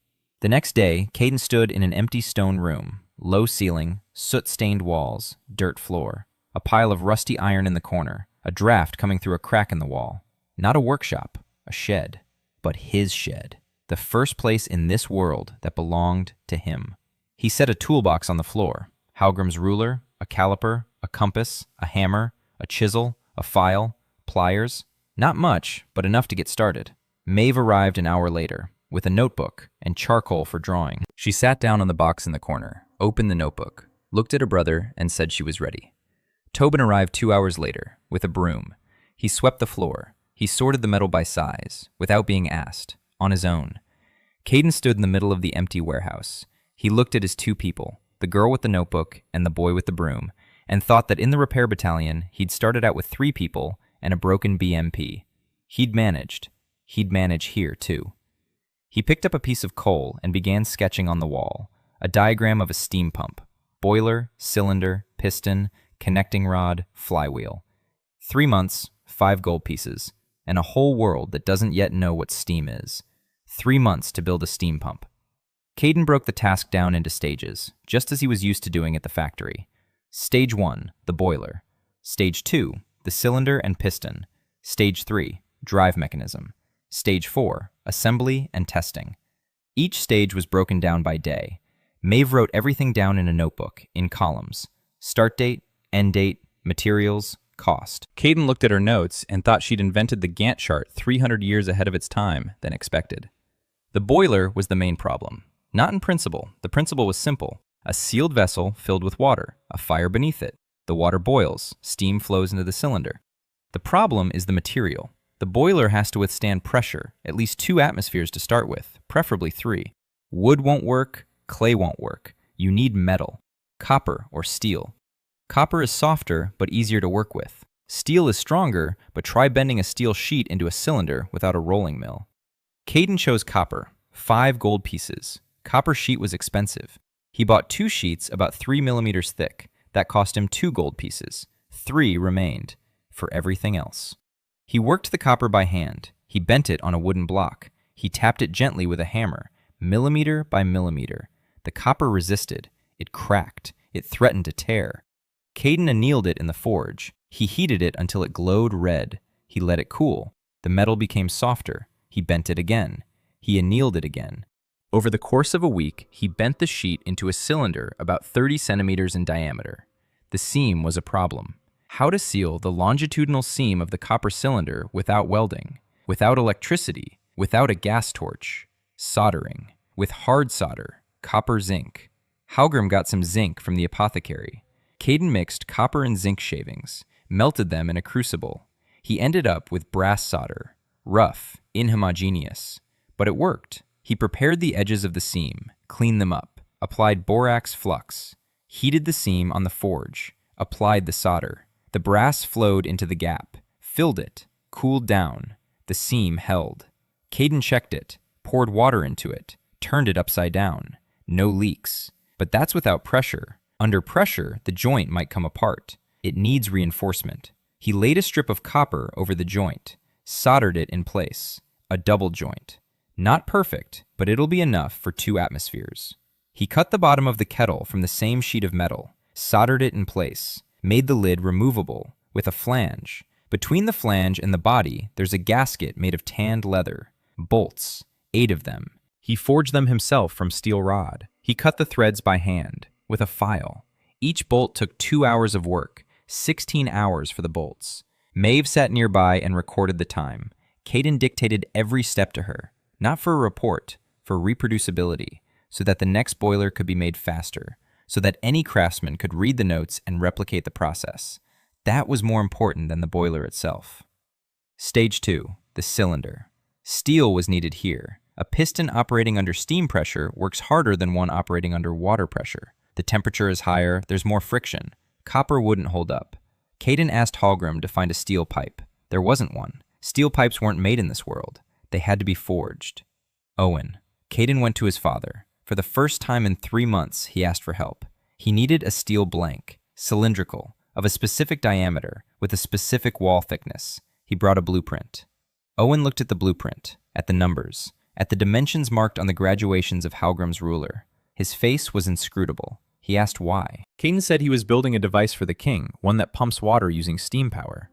The next day, Caden stood in an empty stone room, low ceiling, soot-stained walls, dirt floor. A pile of rusty iron in the corner, a draft coming through a crack in the wall. Not a workshop, a shed, but his shed. The first place in this world that belonged to him. He set a toolbox on the floor. Halgrim's ruler, a caliper, a compass, a hammer, a chisel, a file, pliers. Not much, but enough to get started. Maeve arrived an hour later, with a notebook and charcoal for drawing. She sat down on the box in the corner, opened the notebook, looked at her brother, and said she was ready. Tobin arrived 2 hours later, with a broom. He swept the floor. He sorted the metal by size, without being asked, on his own. Caden stood in the middle of the empty warehouse. He looked at his two people, the girl with the notebook and the boy with the broom, and thought that in the repair battalion, he'd started out with 3 people and a broken BMP. He'd managed. He'd manage here, too. He picked up a piece of coal and began sketching on the wall, a diagram of a steam pump, boiler, cylinder, piston, connecting rod, flywheel. 3 months, 5 gold pieces, and a whole world that doesn't yet know what steam is. 3 months to build a steam pump. Caden broke the task down into stages, just as he was used to doing at the factory. Stage 1, the boiler. Stage 2, the cylinder and piston. Stage 3, drive mechanism. Stage 4, assembly and testing. Each stage was broken down by day. Maeve wrote everything down in a notebook, in columns. Start date, end date, materials, cost. Caden looked at her notes and thought she'd invented the Gantt chart 300 years ahead of its time than expected. The boiler was the main problem. Not in principle. The principle was simple. A sealed vessel filled with water, a fire beneath it. The water boils, steam flows into the cylinder. The problem is the material. The boiler has to withstand pressure, at least 2 atmospheres to start with, preferably 3. Wood won't work, clay won't work. You need metal, copper or steel. Copper is softer, but easier to work with. Steel is stronger, but try bending a steel sheet into a cylinder without a rolling mill. Caden chose copper, 5 gold pieces. Copper sheet was expensive. He bought 2 sheets about 3 millimeters thick. That cost him 2 gold pieces. 3 remained, for everything else. He worked the copper by hand. He bent it on a wooden block. He tapped it gently with a hammer, millimeter by millimeter. The copper resisted. It cracked. It threatened to tear. Caden annealed it in the forge. He heated it until it glowed red. He let it cool. The metal became softer. He bent it again. He annealed it again. Over the course of a week, he bent the sheet into a cylinder about 30 centimeters in diameter. The seam was a problem. How to seal the longitudinal seam of the copper cylinder without welding, without electricity, without a gas torch, soldering, with hard solder, copper zinc. Halgrim got some zinc from the apothecary. Caden mixed copper and zinc shavings, melted them in a crucible. He ended up with brass solder, rough, inhomogeneous, but it worked. He prepared the edges of the seam, cleaned them up, applied borax flux, heated the seam on the forge, applied the solder. The brass flowed into the gap, filled it, cooled down. The seam held. Caden checked it, poured water into it, turned it upside down. No leaks. But that's without pressure. Under pressure, the joint might come apart. It needs reinforcement. He laid a strip of copper over the joint, soldered it in place. A double joint. Not perfect, but it'll be enough for 2 atmospheres. He cut the bottom of the kettle from the same sheet of metal, soldered it in place, made the lid removable with a flange. Between the flange and the body, there's a gasket made of tanned leather. Bolts, 8 of them. He forged them himself from steel rod. He cut the threads by hand, with a file. Each bolt took 2 hours of work, 16 hours for the bolts. Maeve sat nearby and recorded the time. Caden dictated every step to her. Not for a report, for reproducibility, so that the next boiler could be made faster, so that any craftsman could read the notes and replicate the process. That was more important than the boiler itself. Stage 2, the cylinder. Steel was needed here. A piston operating under steam pressure works harder than one operating under water pressure. The temperature is higher, there's more friction. Copper wouldn't hold up. Caden asked Halgrim to find a steel pipe. There wasn't one. Steel pipes weren't made in this world. They had to be forged. Owen. Caden went to his father. For the first time in 3 months, he asked for help. He needed a steel blank, cylindrical, of a specific diameter, with a specific wall thickness. He brought a blueprint. Owen looked at the blueprint, at the numbers, at the dimensions marked on the graduations of Halgrim's ruler. His face was inscrutable. He asked why. Caden said he was building a device for the king, one that pumps water using steam power.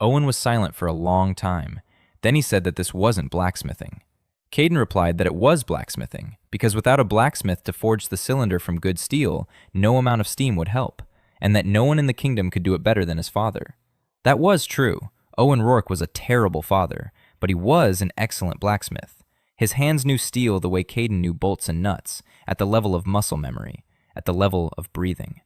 Owen was silent for a long time. Then he said that this wasn't blacksmithing. Caden replied that it was blacksmithing, because without a blacksmith to forge the cylinder from good steel, no amount of steam would help. and that no one in the kingdom could do it better than his father. That was true. Owen Rourke was a terrible father, but he was an excellent blacksmith. His hands knew steel the way Caden knew bolts and nuts, at the level of muscle memory, at the level of breathing.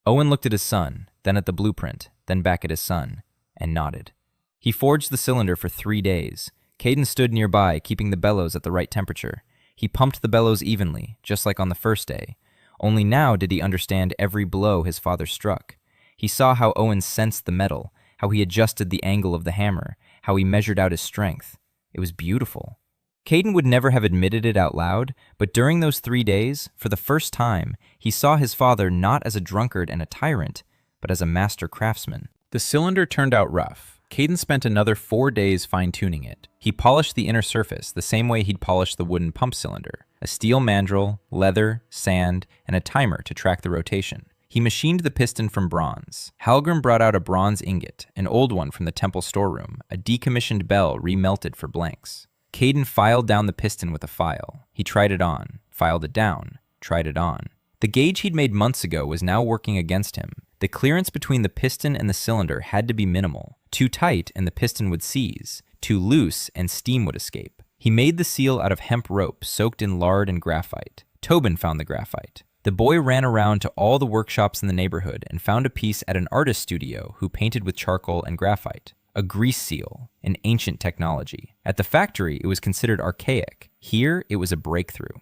Owen looked at his son, then at the blueprint, then back at his son, and nodded. He forged the cylinder for 3 days. Caden stood nearby, keeping the bellows at the right temperature. He pumped the bellows evenly, just like on the first day. Only now did he understand every blow his father struck. He saw how Owen sensed the metal, how he adjusted the angle of the hammer, how he measured out his strength. It was beautiful. Caden would never have admitted it out loud, but during those 3 days, for the first time, he saw his father not as a drunkard and a tyrant, but as a master craftsman. The cylinder turned out rough. Caden spent another 4 days fine-tuning it. He polished the inner surface the same way he'd polished the wooden pump cylinder. A steel mandrel, leather, sand, and a timer to track the rotation. He machined the piston from bronze. Halgrim brought out a bronze ingot, an old one from the temple storeroom, a decommissioned bell remelted for blanks. Caden filed down the piston with a file. He tried it on, filed it down, tried it on. The gauge he'd made months ago was now working against him. The clearance between the piston and the cylinder had to be minimal. Too tight and the piston would seize. Too loose and steam would escape. He made the seal out of hemp rope soaked in lard and graphite. Tobin found the graphite. The boy ran around to all the workshops in the neighborhood and found a piece at an artist studio who painted with charcoal and graphite. A grease seal, an ancient technology. At the factory, it was considered archaic. Here, it was a breakthrough.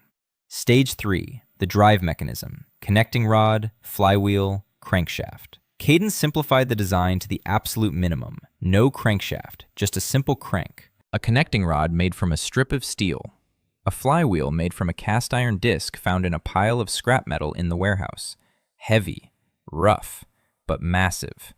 Stage 3, the drive mechanism. Connecting rod, flywheel, crankshaft. Caden simplified the design to the absolute minimum. No crankshaft, just a simple crank. A connecting rod made from a strip of steel. A flywheel made from a cast iron disc found in a pile of scrap metal in the warehouse. Heavy, rough, but massive.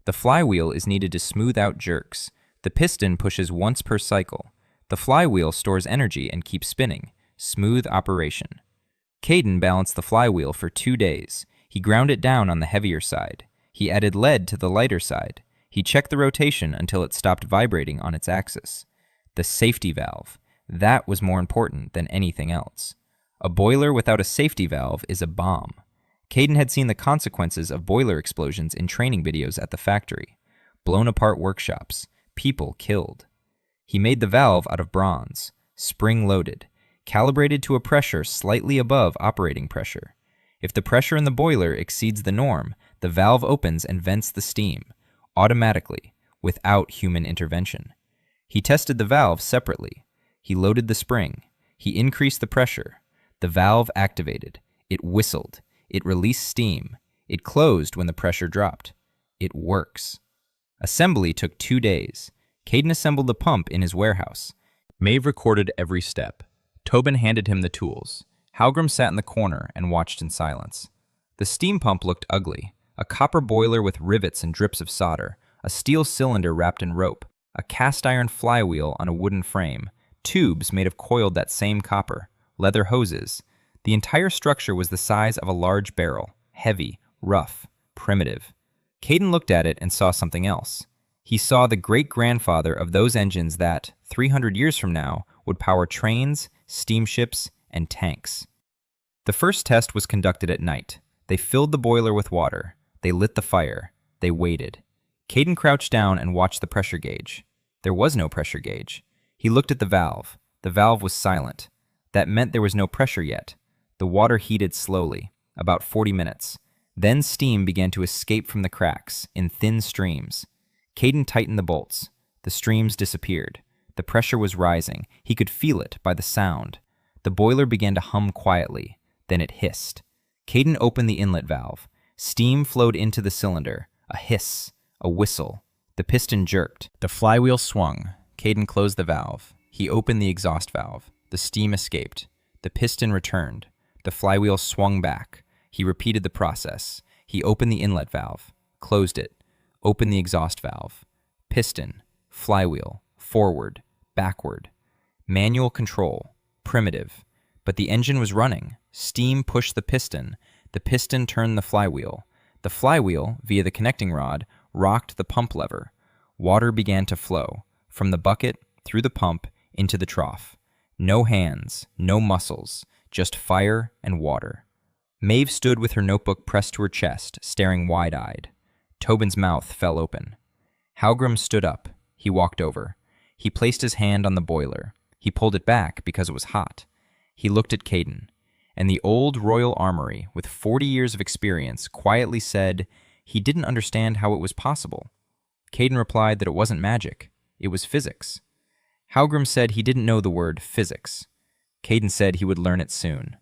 The flywheel is needed to smooth out jerks. The piston pushes once per cycle. The flywheel stores energy and keeps spinning. Smooth operation. Caden balanced the flywheel for 2 days. He ground it down on the heavier side. He added lead to the lighter side. He checked the rotation until it stopped vibrating on its axis. The safety valve. That was more important than anything else. A boiler without a safety valve is a bomb. Caden had seen the consequences of boiler explosions in training videos at the factory. Blown apart workshops. People killed. He made the valve out of bronze, spring-loaded, calibrated to a pressure slightly above operating pressure. If the pressure in the boiler exceeds the norm, the valve opens and vents the steam, automatically, without human intervention. He tested the valve separately. He loaded the spring. He increased the pressure. The valve activated. It whistled. It released steam. It closed when the pressure dropped. It works. Assembly took 2 days. Caden assembled the pump in his warehouse. Maeve recorded every step. Tobin handed him the tools. Halgrim sat in the corner and watched in silence. The steam pump looked ugly. A copper boiler with rivets and drips of solder. A steel cylinder wrapped in rope. A cast iron flywheel on a wooden frame. Tubes made of coiled that same copper. Leather hoses. The entire structure was the size of a large barrel, heavy, rough, primitive. Caden looked at it and saw something else. He saw the great-grandfather of those engines that, 300 years from now, would power trains, steamships, and tanks. The first test was conducted at night. They filled the boiler with water. They lit the fire. They waited. Caden crouched down and watched the pressure gauge. There was no pressure gauge. He looked at the valve. The valve was silent. That meant there was no pressure yet. The water heated slowly, about 40 minutes. Then steam began to escape from the cracks, in thin streams. Caden tightened the bolts. The streams disappeared. The pressure was rising. He could feel it by the sound. The boiler began to hum quietly. Then it hissed. Caden opened the inlet valve. Steam flowed into the cylinder. A hiss. A whistle. The piston jerked. The flywheel swung. Caden closed the valve. He opened the exhaust valve. The steam escaped. The piston returned. The flywheel swung back. He repeated the process. He opened the inlet valve, closed it, opened the exhaust valve. Piston, flywheel, forward, backward. Manual control, primitive. But the engine was running. Steam pushed the piston. The piston turned the flywheel. The flywheel, via the connecting rod, rocked the pump lever. Water began to flow, from the bucket, through the pump, into the trough. No hands, no muscles. Just fire and water. Maeve stood with her notebook pressed to her chest, staring wide-eyed. Tobin's mouth fell open. Halgrim stood up. He walked over. He placed his hand on the boiler. He pulled it back because it was hot. He looked at Caden, and the old royal armory, with 40 years of experience, quietly said he didn't understand how it was possible. Caden replied that it wasn't magic. It was physics. Halgrim said he didn't know the word physics. Caden said he would learn it soon.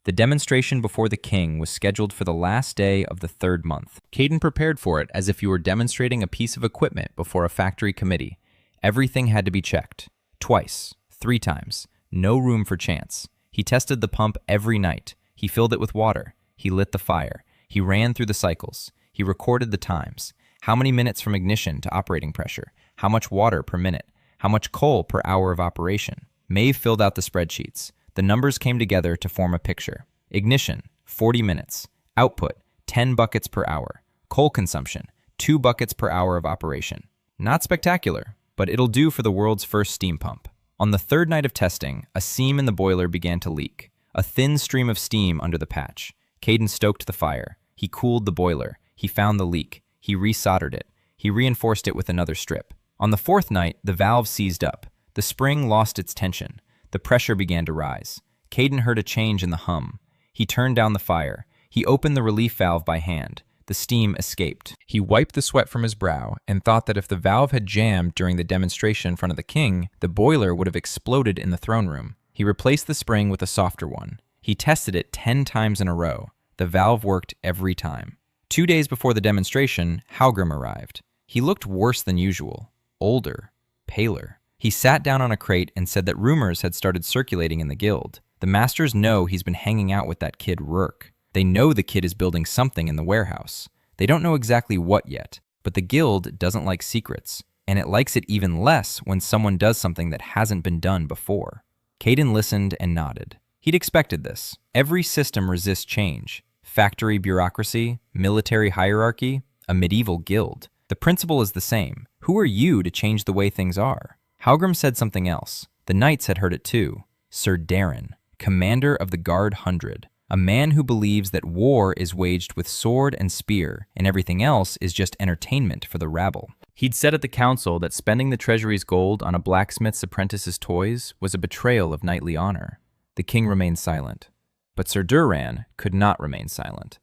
The demonstration before the king was scheduled for the last day of the 3rd month. Caden prepared for it as if you were demonstrating a piece of equipment before a factory committee. Everything had to be checked. Twice. 3 times. No room for chance. He tested the pump every night. He filled it with water. He lit the fire. He ran through the cycles. He recorded the times. How many minutes from ignition to operating pressure? How much water per minute? How much coal per hour of operation? Maeve filled out the spreadsheets. The numbers came together to form a picture. Ignition, 40 minutes. Output, 10 buckets per hour. Coal consumption, 2 buckets per hour of operation. Not spectacular, but it'll do for the world's first steam pump. On the 3rd night of testing, a seam in the boiler began to leak. A thin stream of steam under the patch. Caden stoked the fire. He cooled the boiler. He found the leak. He resoldered it. He reinforced it with another strip. On the 4th night, the valve seized up. The spring lost its tension. The pressure began to rise. Caden heard a change in the hum. He turned down the fire. He opened the relief valve by hand. The steam escaped. He wiped the sweat from his brow and thought that if the valve had jammed during the demonstration in front of the king, the boiler would have exploded in the throne room. He replaced the spring with a softer one. He tested it 10 times in a row. The valve worked every time. 2 days before the demonstration, Halgrim arrived. He looked worse than usual. Older. Paler. He sat down on a crate and said that rumors had started circulating in the guild. The masters know he's been hanging out with that kid Rourke. They know the kid is building something in the warehouse. They don't know exactly what yet, but the guild doesn't like secrets, and it likes it even less when someone does something that hasn't been done before. Caden listened and nodded. He'd expected this. Every system resists change. Factory bureaucracy, military hierarchy, a medieval guild. The principle is the same. Who are you to change the way things are? Halgrim said something else. The knights had heard it too. Sir Darren, commander of the Guard 100. A man who believes that war is waged with sword and spear, and everything else is just entertainment for the rabble. He'd said at the council that spending the treasury's gold on a blacksmith's apprentice's toys was a betrayal of knightly honor. The king remained silent. But Sir Duran could not remain silent.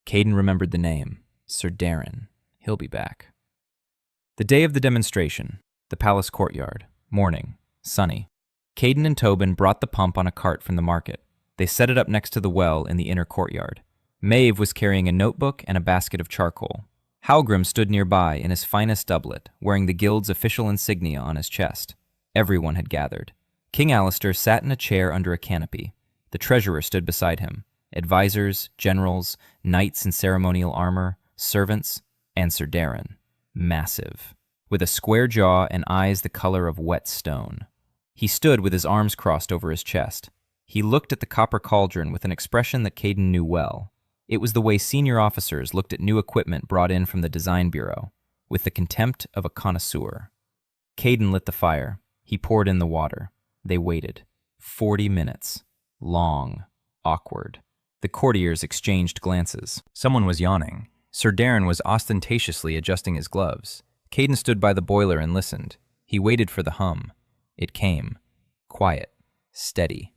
Caden remembered the name. Sir Darren. He'll be back. The day of the demonstration. The palace courtyard. Morning. Sunny. Caden and Tobin brought the pump on a cart from the market. They set it up next to the well in the inner courtyard. Maeve was carrying a notebook and a basket of charcoal. Halgrim stood nearby in his finest doublet, wearing the guild's official insignia on his chest. Everyone had gathered. King Alistair sat in a chair under a canopy. The treasurer stood beside him. Advisors, generals, knights in ceremonial armor, servants, and Sir Darren. Massive, with a square jaw and eyes the color of wet stone. He stood with his arms crossed over his chest. He looked at the copper cauldron with an expression that Caden knew well. It was the way senior officers looked at new equipment brought in from the design bureau, with the contempt of a connoisseur. Caden lit the fire. He poured in the water. They waited. 40 minutes. Long. Awkward. The courtiers exchanged glances. Someone was yawning. Sir Darren was ostentatiously adjusting his gloves. Caden stood by the boiler and listened. He waited for the hum. It came. Quiet. Steady.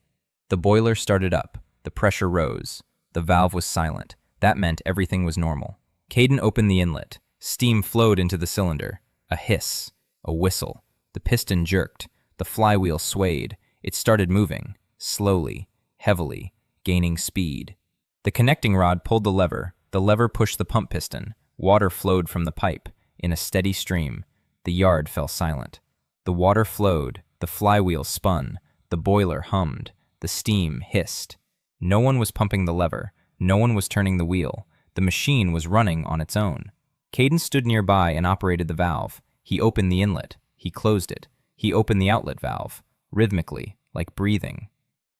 The boiler started up. The pressure rose. The valve was silent. That meant everything was normal. Caden opened the inlet. Steam flowed into the cylinder. A hiss. A whistle. The piston jerked. The flywheel swayed. It started moving. Slowly. Heavily. Gaining speed. The connecting rod pulled the lever. The lever pushed the pump piston. Water flowed from the pipe. In a steady stream. The yard fell silent. The water flowed. The flywheel spun. The boiler hummed. The steam hissed. No one was pumping the lever. No one was turning the wheel. The machine was running on its own. Caden stood nearby and operated the valve. He opened the inlet. He closed it. He opened the outlet valve. Rhythmically, like breathing.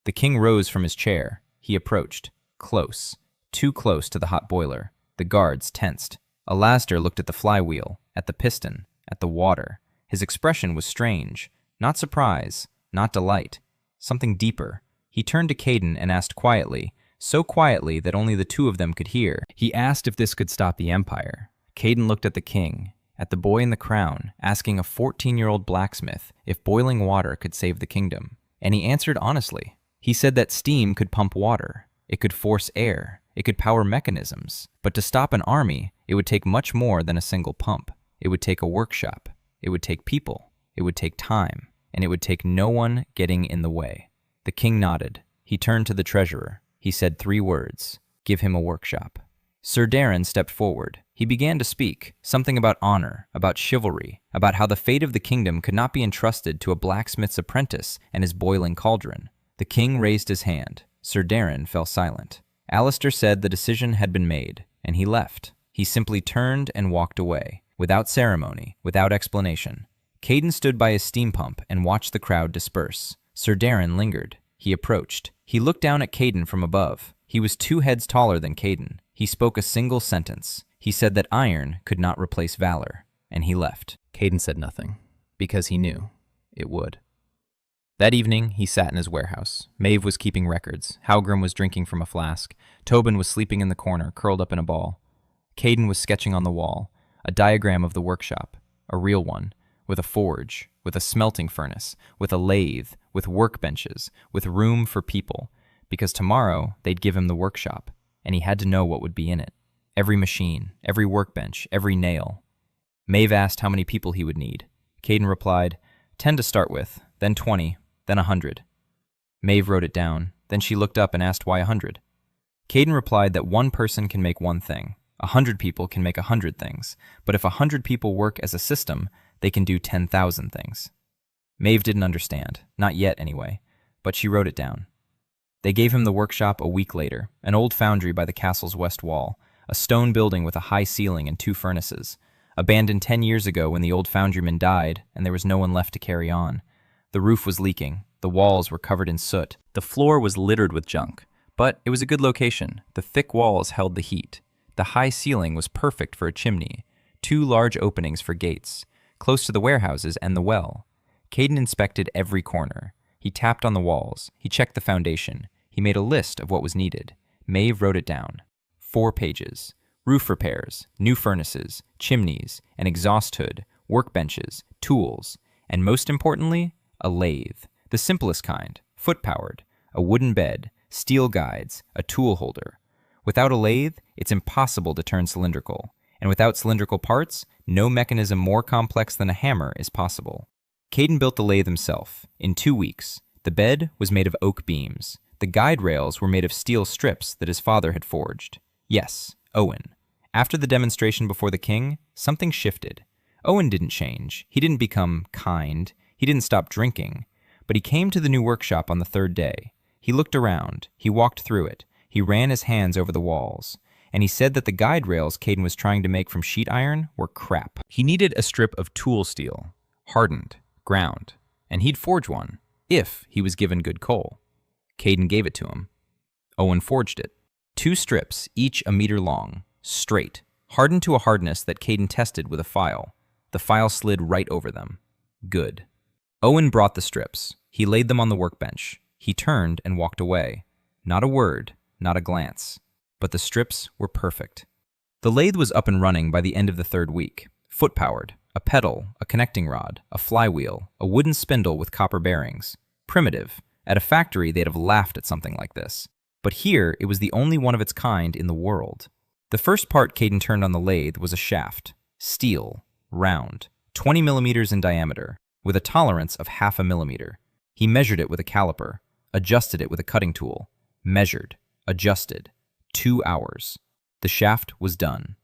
The king rose from his chair. He approached. Close. Too close to the hot boiler. The guards tensed. Alasdair looked at the flywheel, at the piston, at the water. His expression was strange. Not surprise. Not delight. Something deeper. He turned to Caden and asked quietly, so quietly that only the two of them could hear. He asked if this could stop the empire. Caden looked at the king, at the boy in the crown, asking a 14-year-old blacksmith if boiling water could save the kingdom. And he answered honestly. He said that steam could pump water, it could force air, it could power mechanisms. But to stop an army, it would take much more than a single pump. It would take a workshop, it would take people, it would take time, and it would take no one getting in the way. The king nodded. He turned to the treasurer. He said 3 words, "Give him a workshop." Sir Darren stepped forward. He began to speak, something about honor, about chivalry, about how the fate of the kingdom could not be entrusted to a blacksmith's apprentice and his boiling cauldron. The king raised his hand. Sir Darren fell silent. Alistair said the decision had been made, and he left. He simply turned and walked away, without ceremony, without explanation. Caden stood by his steam pump and watched the crowd disperse. Sir Darren lingered. He approached. He looked down at Caden from above. He was 2 heads taller than Caden. He spoke a single sentence. He said that iron could not replace valor, and he left. Caden said nothing, because he knew it would. That evening, he sat in his warehouse. Maeve was keeping records. Halgrim was drinking from a flask. Tobin was sleeping in the corner, curled up in a ball. Caden was sketching on the wall, a diagram of the workshop, a real one, with a forge, with a smelting furnace, with a lathe, with workbenches, with room for people, because tomorrow they'd give him the workshop, and he had to know what would be in it. Every machine, every workbench, every nail. Maeve asked how many people he would need. Caden replied, 10 to start with, then 20, then 100. Maeve wrote it down. Then she looked up and asked why 100. Caden replied that 1 person can make 1 thing. 100 people can make 100 things. But if 100 people work as a system, they can do 10,000 things. Maeve didn't understand, not yet anyway, but she wrote it down. They gave him the workshop a week later, an old foundry by the castle's west wall, a stone building with a high ceiling and 2 furnaces, abandoned 10 years ago when the old foundryman died and there was no one left to carry on. The roof was leaking, the walls were covered in soot, the floor was littered with junk, but it was a good location. The thick walls held the heat. The high ceiling was perfect for a chimney, 2 large openings for gates, close to the warehouses and the well. Caden inspected every corner. He tapped on the walls. He checked the foundation. He made a list of what was needed. Maeve wrote it down. 4 pages. Roof repairs, new furnaces, chimneys, an exhaust hood, workbenches, tools, and most importantly, a lathe. The simplest kind, foot-powered, a wooden bed, steel guides, a tool holder. Without a lathe, it's impossible to turn cylindrical. And without cylindrical parts, no mechanism more complex than a hammer is possible. Caden built the lathe himself, in 2 weeks. The bed was made of oak beams. The guide rails were made of steel strips that his father had forged. Yes, Owen. After the demonstration before the king, something shifted. Owen didn't change. He didn't become kind. He didn't stop drinking. But he came to the new workshop on the 3rd day. He looked around. He walked through it. He ran his hands over the walls. And he said that the guide rails Caden was trying to make from sheet iron were crap. He needed a strip of tool steel, hardened, ground, and he'd forge one, if he was given good coal. Caden gave it to him. Owen forged it. 2 strips, each a meter long, straight, hardened to a hardness that Caden tested with a file. The file slid right over them. Good. Owen brought the strips. He laid them on the workbench. He turned and walked away. Not a word, not a glance. But the strips were perfect. The lathe was up and running by the end of the 3rd week. Foot-powered, a pedal, a connecting rod, a flywheel, a wooden spindle with copper bearings. Primitive. At a factory, they'd have laughed at something like this. But here, it was the only one of its kind in the world. The first part Caden turned on the lathe was a shaft. Steel. Round. 20 millimeters in diameter, with a tolerance of 0.5 millimeter. He measured it with a caliper, adjusted it with a cutting tool, measured, adjusted. 2 hours. The shaft was done.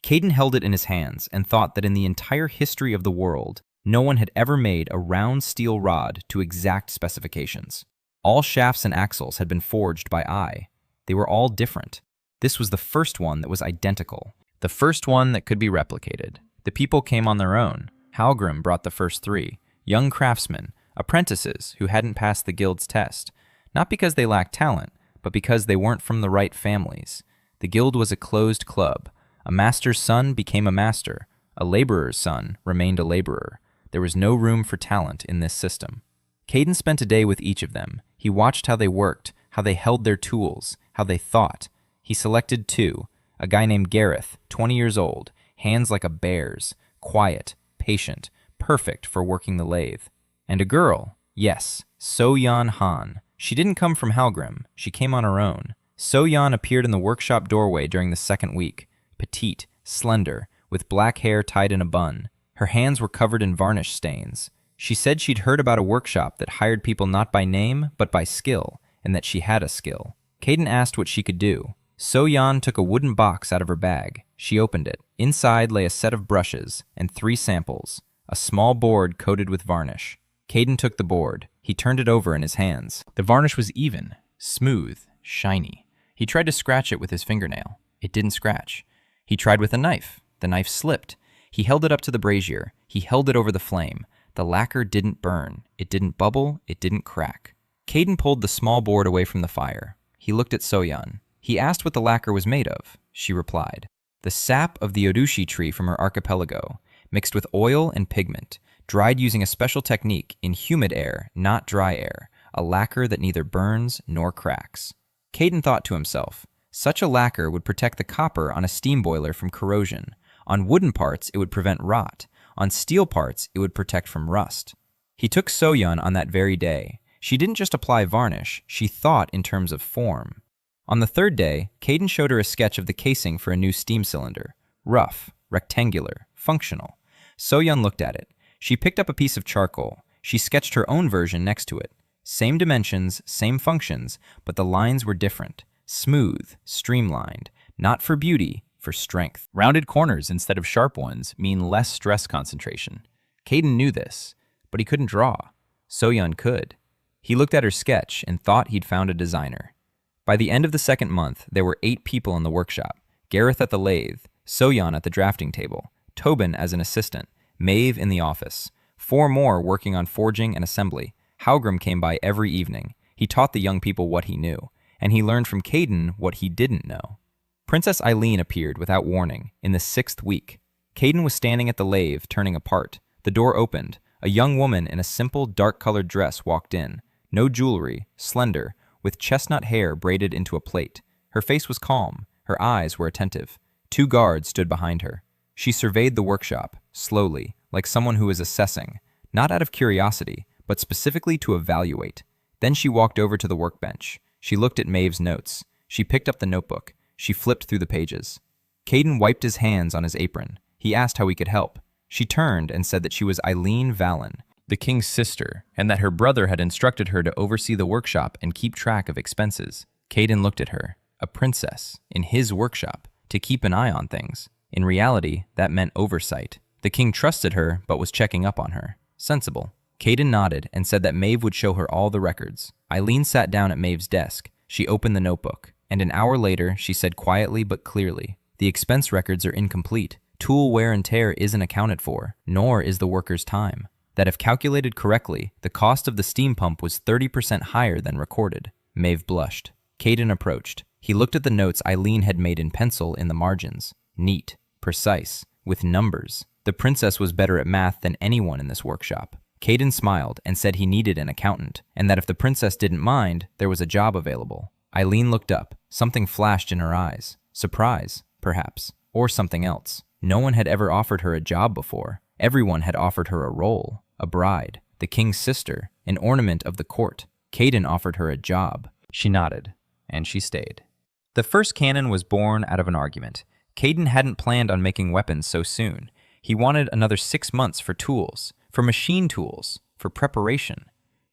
Caden held it in his hands and thought that in the entire history of the world, no one had ever made a round steel rod to exact specifications. All shafts and axles had been forged by eye. They were all different. This was the first one that was identical. The first one that could be replicated. The people came on their own. Halgrim brought the first 3. Young craftsmen, apprentices who hadn't passed the guild's test. Not because they lacked talent, but because they weren't from the right families. The guild was a closed club. A master's son became a master. A laborer's son remained a laborer. There was no room for talent in this system. Caden spent a day with each of them. He watched how they worked, how they held their tools, how they thought. He selected two, a guy named Gareth, 20 years old, hands like a bear's, quiet, patient, perfect for working the lathe. And a girl, yes, So-Yan Han. She didn't come from Halgrim, she came on her own. So-Yan appeared in the workshop doorway during the second week, petite, slender, with black hair tied in a bun. Her hands were covered in varnish stains. She said she'd heard about a workshop that hired people not by name, but by skill, and that she had a skill. Caden asked what she could do. So-Yan took a wooden box out of her bag. She opened it. Inside lay a set of brushes and 3 samples, a small board coated with varnish. Caden took the board. He turned it over in his hands. The varnish was even, smooth, shiny. He tried to scratch it with his fingernail. It didn't scratch. He tried with a knife. The knife slipped. He held it up to the brazier. He held it over the flame. The lacquer didn't burn. It didn't bubble. It didn't crack. Caden pulled the small board away from the fire. He looked at So-Yan. He asked what the lacquer was made of. She replied, "The sap of the odushi tree from her archipelago, mixed with oil and pigment, dried using a special technique in humid air, not dry air, a lacquer that neither burns nor cracks." Caden thought to himself, such a lacquer would protect the copper on a steam boiler from corrosion. On wooden parts, it would prevent rot. On steel parts, it would protect from rust. He took So-Yan on that very day. She didn't just apply varnish, she thought in terms of form. On the third day, Caden showed her a sketch of the casing for a new steam cylinder. Rough, rectangular, functional. So-Yan looked at it. She picked up a piece of charcoal. She sketched her own version next to it. Same dimensions, same functions, but the lines were different. Smooth, streamlined, not for beauty, for strength. Rounded corners instead of sharp ones mean less stress concentration. Caden knew this, but he couldn't draw. So-Yan could. He looked at her sketch and thought he'd found a designer. By the end of the second month, there were 8 people in the workshop. Gareth at the lathe, So-Yan at the drafting table, Tobin as an assistant, Maeve in the office, 4 more working on forging and assembly. Halgrim came by every evening. He taught the young people what he knew, and he learned from Caden what he didn't know. Princess Eileen appeared without warning in the 6th week. Caden was standing at the lathe, turning a part. The door opened. A young woman in a simple, dark-colored dress walked in. No jewelry, slender, with chestnut hair braided into a plait. Her face was calm. Her eyes were attentive. 2 guards stood behind her. She surveyed the workshop, slowly, like someone who is assessing, not out of curiosity, but specifically to evaluate. Then she walked over to the workbench. She looked at Maeve's notes. She picked up the notebook. She flipped through the pages. Caden wiped his hands on his apron. He asked how he could help. She turned and said that she was Eileen Valen, the king's sister, and that her brother had instructed her to oversee the workshop and keep track of expenses. Caden looked at her, a princess, in his workshop, to keep an eye on things. In reality, that meant oversight. The king trusted her, but was checking up on her. Sensible. Caden nodded and said that Maeve would show her all the records. Eileen sat down at Maeve's desk. She opened the notebook, and an hour later, she said quietly but clearly, "The expense records are incomplete. Tool wear and tear isn't accounted for, nor is the worker's time. That if calculated correctly, the cost of the steam pump was 30% higher than recorded." Maeve blushed. Caden approached. He looked at the notes Eileen had made in pencil in the margins. Neat, precise, with numbers. The princess was better at math than anyone in this workshop. Caden smiled and said he needed an accountant, and that if the princess didn't mind, there was a job available. Eileen looked up. Something flashed in her eyes. Surprise, perhaps, or something else. No one had ever offered her a job before. Everyone had offered her a role, a bride, the king's sister, an ornament of the court. Caden offered her a job. She nodded, and she stayed. The first cannon was born out of an argument. Caden hadn't planned on making weapons so soon. He wanted another 6 months for tools, for machine tools, for preparation.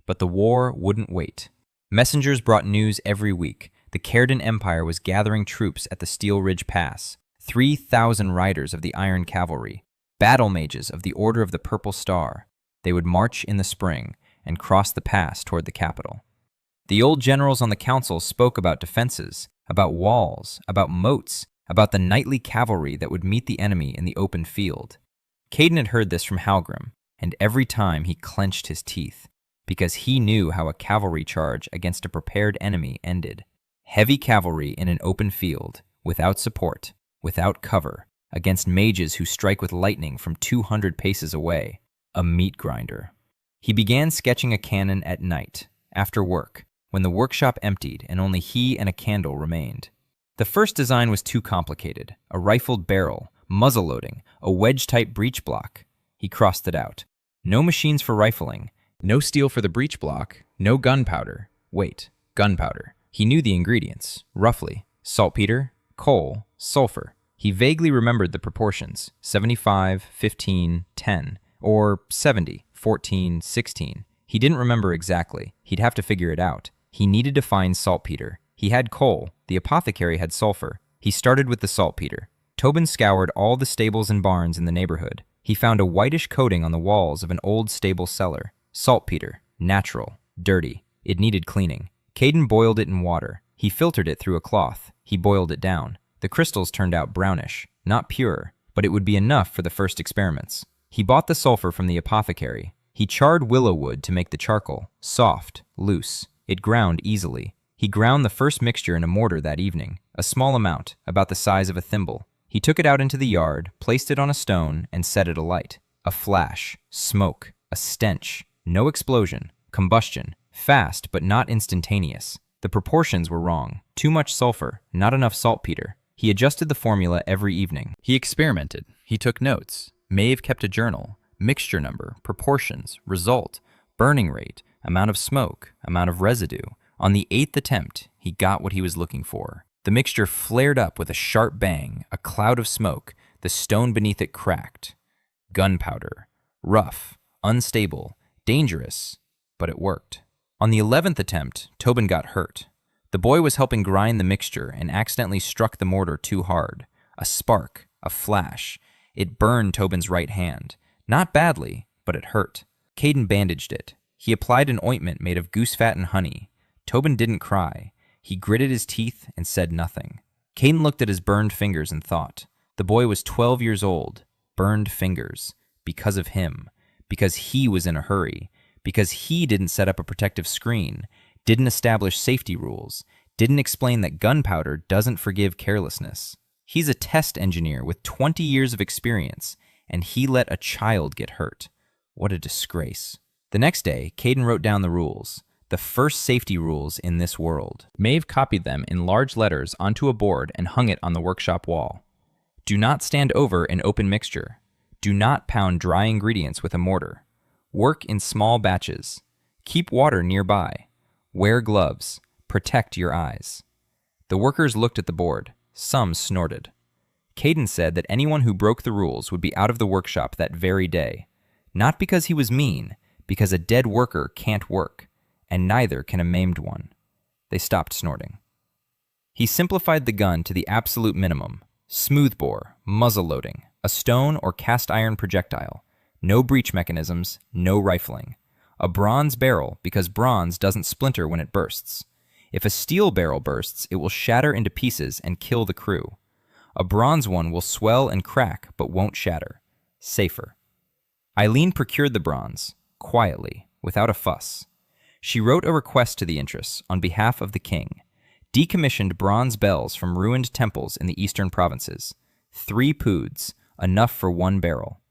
But the war wouldn't wait. Messengers brought news every week. The Caerden Empire was gathering troops at the Steel Ridge Pass. 3,000 riders of the Iron Cavalry, battle mages of the Order of the Purple Star. They would march in the spring and cross the pass toward the capital. The old generals on the council spoke about defenses, about walls, about moats, about the knightly cavalry that would meet the enemy in the open field. Caden had heard this from Halgrim, and every time he clenched his teeth, because he knew how a cavalry charge against a prepared enemy ended. Heavy cavalry in an open field, without support, without cover, against mages who strike with lightning from 200 paces away. A meat grinder. He began sketching a cannon at night, after work. when the workshop emptied and only he and a candle remained. The first design was too complicated, a rifled barrel, muzzle loading, a wedge-type breech block. He crossed it out. No machines for rifling, no steel for the breech block, no gunpowder. Wait, gunpowder. He knew the ingredients, roughly. Saltpeter, coal, sulfur. He vaguely remembered the proportions, 75, 15, 10, or 70, 14, 16. He didn't remember exactly. He'd have to figure it out. He needed to find saltpeter. He had coal. The apothecary had sulfur. He started with the saltpeter. Tobin scoured all the stables and barns in the neighborhood. He found a whitish coating on the walls of an old stable cellar. Saltpeter. Natural. Dirty. It needed cleaning. Caden boiled it in water. He filtered it through a cloth. He boiled it down. The crystals turned out brownish. Not pure, but it would be enough for the first experiments. He bought the sulfur from the apothecary. He charred willow wood to make the charcoal. Soft. Loose. It ground easily. He ground the first mixture in a mortar that evening, a small amount, about the size of a thimble. He took it out into the yard, placed it on a stone, and set it alight. A flash, smoke, a stench, no explosion, combustion, fast but not instantaneous. The proportions were wrong. Too much sulfur, not enough saltpeter. He adjusted the formula every evening. He experimented. He took notes. Maeve kept a journal. Mixture number, proportions, result, burning rate, amount of smoke, amount of residue. On the 8th attempt, he got what he was looking for. The mixture flared up with a sharp bang, a cloud of smoke. The stone beneath it cracked. Gunpowder. Rough, unstable, dangerous, but it worked. On the 11th attempt, Tobin got hurt. The boy was helping grind the mixture and accidentally struck the mortar too hard. A spark, a flash. It burned Tobin's right hand. Not badly, but it hurt. Caden bandaged it. He applied an ointment made of goose fat and honey. Tobin didn't cry. He gritted his teeth and said nothing. Caden looked at his burned fingers and thought. The boy was 12 years old. Burned fingers. Because of him. Because he was in a hurry. Because he didn't set up a protective screen. Didn't establish safety rules. Didn't explain that gunpowder doesn't forgive carelessness. He's a test engineer with 20 years of experience, and he let a child get hurt. What a disgrace. The next day, Caden wrote down the rules. The first safety rules in this world. Maeve copied them in large letters onto a board and hung it on the workshop wall. Do not stand over an open mixture. Do not pound dry ingredients with a mortar. Work in small batches. Keep water nearby. Wear gloves. Protect your eyes. The workers looked at the board. Some snorted. Caden said that anyone who broke the rules would be out of the workshop that very day. Not because he was mean, because a dead worker can't work. And neither can a maimed one. They stopped snorting. He simplified the gun to the absolute minimum. Smoothbore, muzzle loading, a stone or cast iron projectile. No breech mechanisms, no rifling. A bronze barrel because bronze doesn't splinter when it bursts. If a steel barrel bursts, it will shatter into pieces and kill the crew. A bronze one will swell and crack but won't shatter. Safer. Eileen procured the bronze, quietly, without a fuss. She wrote a request to the interests on behalf of the king, decommissioned bronze bells from ruined temples in the eastern provinces, 3 poods, enough for 1 barrel.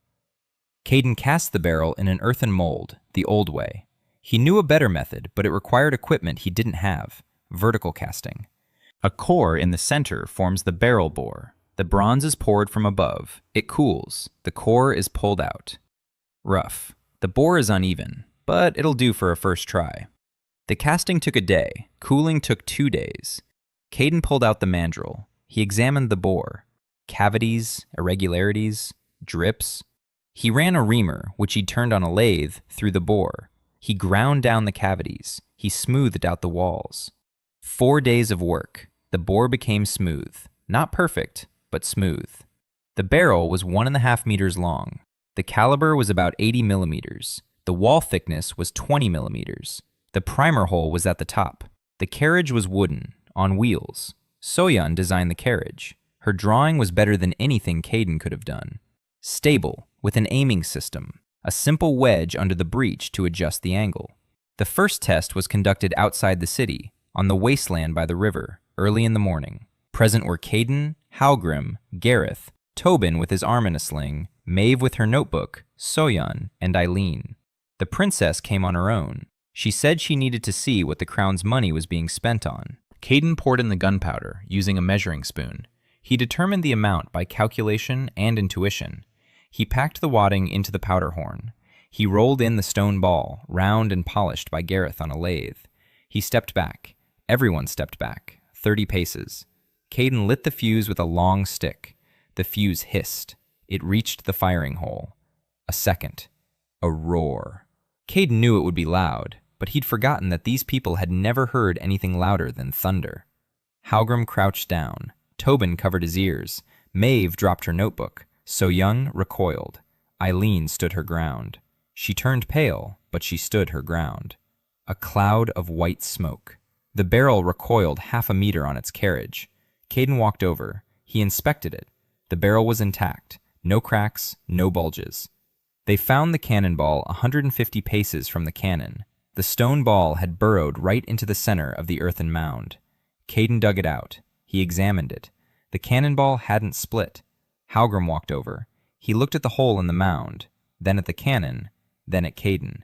Caden cast the barrel in an earthen mold, the old way. He knew a better method, but it required equipment he didn't have, vertical casting. A core in the center forms the barrel bore. The bronze is poured from above. It cools. The core is pulled out. Rough. The bore is uneven, but it'll do for a first try. The casting took a day. Cooling took 2 days. Caden pulled out the mandrel. He examined the bore. Cavities, irregularities, drips. He ran a reamer, which he turned on a lathe, through the bore. He ground down the cavities. He smoothed out the walls. 4 days of work. The bore became smooth. Not perfect, but smooth. The barrel was 1.5 meters long. The caliber was about 80 millimeters. The wall thickness was 20 millimeters. The primer hole was at the top. The carriage was wooden, on wheels. Soyeon designed the carriage. Her drawing was better than anything Caden could have done. Stable, with an aiming system. A simple wedge under the breech to adjust the angle. The first test was conducted outside the city, on the wasteland by the river, early in the morning. Present were Caden, Halgrim, Gareth, Tobin with his arm in a sling, Maeve with her notebook, Soyeon, and Eileen. The princess came on her own. She said she needed to see what the crown's money was being spent on. Caden poured in the gunpowder using a measuring spoon. He determined the amount by calculation and intuition. He packed the wadding into the powder horn. He rolled in the stone ball, round and polished by Gareth on a lathe. He stepped back. Everyone stepped back, 30 paces. Caden lit the fuse with a long stick. The fuse hissed. It reached the firing hole. A second. A roar. Caden knew it would be loud, but he'd forgotten that these people had never heard anything louder than thunder. Halgrim crouched down. Tobin covered his ears. Maeve dropped her notebook. So Young recoiled. Eileen stood her ground. She turned pale, but she stood her ground. A cloud of white smoke. The barrel recoiled half a meter on its carriage. Caden walked over. He inspected it. The barrel was intact. No cracks, no bulges. They found the cannonball 150 paces from the cannon. The stone ball had burrowed right into the center of the earthen mound. Caden dug it out. He examined it. The cannonball hadn't split. Halgrim walked over. He looked at the hole in the mound, then at the cannon, then at Caden.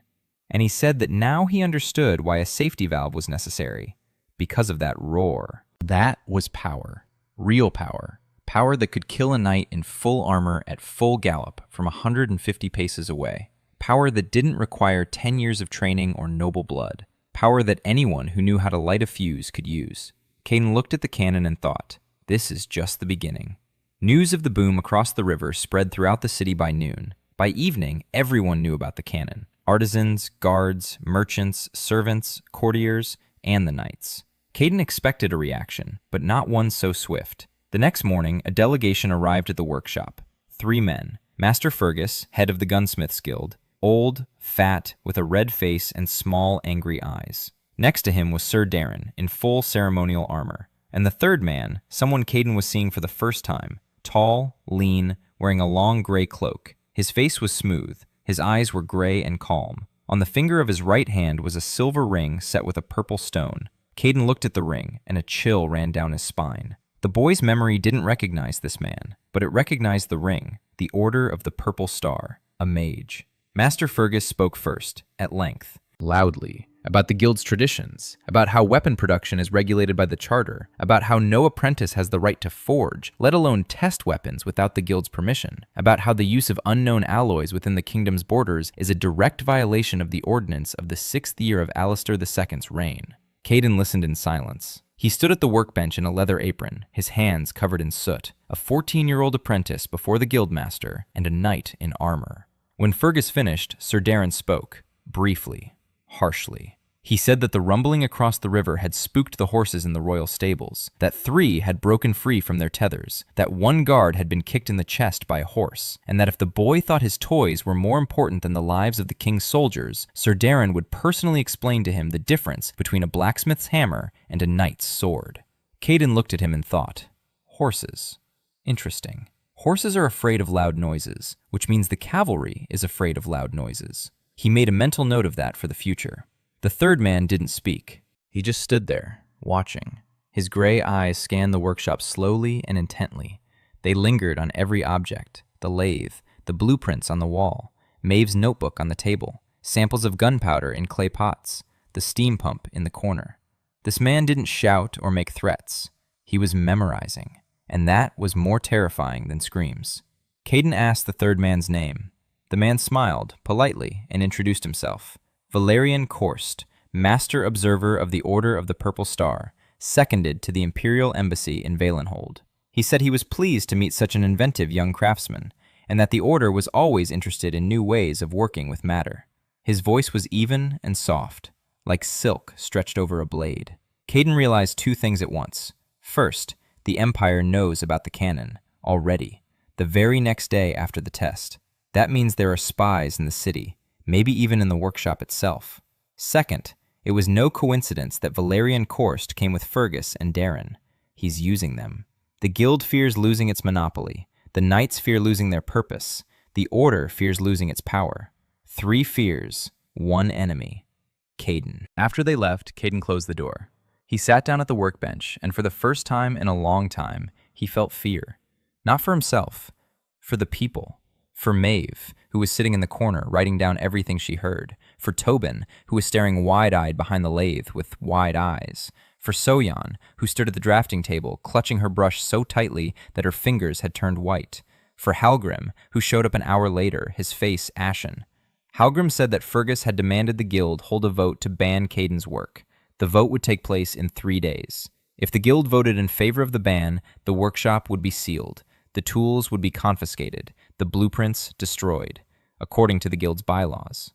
And he said that now he understood why a safety valve was necessary. Because of that roar. That was power. Real power. Power that could kill a knight in full armor at full gallop from 150 paces away. Power that didn't require 10 years of training or noble blood. Power that anyone who knew how to light a fuse could use. Caden looked at the cannon and thought, this is just the beginning. News of the boom across the river spread throughout the city by noon. By evening, everyone knew about the cannon. Artisans, guards, merchants, servants, courtiers, and the knights. Caden expected a reaction, but not one so swift. The next morning, a delegation arrived at the workshop. 3 men. Master Fergus, head of the gunsmith's guild, old, fat, with a red face and small, angry eyes. Next to him was Sir Darren, in full ceremonial armor. And the third man, someone Caden was seeing for the first time, tall, lean, wearing a long gray cloak. His face was smooth. His eyes were gray and calm. On the finger of his right hand was a silver ring set with a purple stone. Caden looked at the ring, and a chill ran down his spine. The boy's memory didn't recognize this man, but it recognized the ring, the Order of the Purple Star, a mage. Master Fergus spoke first, at length, loudly, about the guild's traditions, about how weapon production is regulated by the charter, about how no apprentice has the right to forge, let alone test weapons without the guild's permission, about how the use of unknown alloys within the kingdom's borders is a direct violation of the ordinance of the 6th year of Alistair II's reign. Caden listened in silence. He stood at the workbench in a leather apron, his hands covered in soot, a 14-year-old apprentice before the guildmaster, and a knight in armor. When Fergus finished, Sir Darren spoke, briefly, harshly. He said that the rumbling across the river had spooked the horses in the royal stables, that 3 had broken free from their tethers, that 1 guard had been kicked in the chest by a horse, and that if the boy thought his toys were more important than the lives of the king's soldiers, Sir Darren would personally explain to him the difference between a blacksmith's hammer and a knight's sword. Caden looked at him and thought, horses. Interesting. Horses are afraid of loud noises, which means the cavalry is afraid of loud noises. He made a mental note of that for the future. The third man didn't speak. He just stood there, watching. His gray eyes scanned the workshop slowly and intently. They lingered on every object, the lathe, the blueprints on the wall, Maeve's notebook on the table, samples of gunpowder in clay pots, the steam pump in the corner. This man didn't shout or make threats. He was memorizing, and that was more terrifying than screams. Caden asked the third man's name. The man smiled, politely, and introduced himself. Valerian Korst, Master Observer of the Order of the Purple Star, seconded to the Imperial Embassy in Valenhold. He said he was pleased to meet such an inventive young craftsman, and that the Order was always interested in new ways of working with matter. His voice was even and soft, like silk stretched over a blade. Caden realized 2 things at once. First, the Empire knows about the cannon, already, the very next day after the test. That means there are spies in the city, maybe even in the workshop itself. Second, it was no coincidence that Valerian Korst came with Fergus and Darren. He's using them. The guild fears losing its monopoly. The knights fear losing their purpose. The order fears losing its power. 3 fears, 1 enemy. Caden. After they left, Caden closed the door. He sat down at the workbench, and for the first time in a long time, he felt fear. Not for himself, for the people, For Maeve, who was sitting in the corner writing down everything she heard. For Tobin, who was staring wide-eyed behind the lathe with wide eyes. For Soyan, who stood at the drafting table, clutching her brush so tightly that her fingers had turned white. For Halgrim, who showed up an hour later, his face ashen. Halgrim said that Fergus had demanded the guild hold a vote to ban Caden's work. The vote would take place in 3 days. If the guild voted in favor of the ban, the workshop would be sealed. The tools would be confiscated, the blueprints destroyed, according to the guild's bylaws.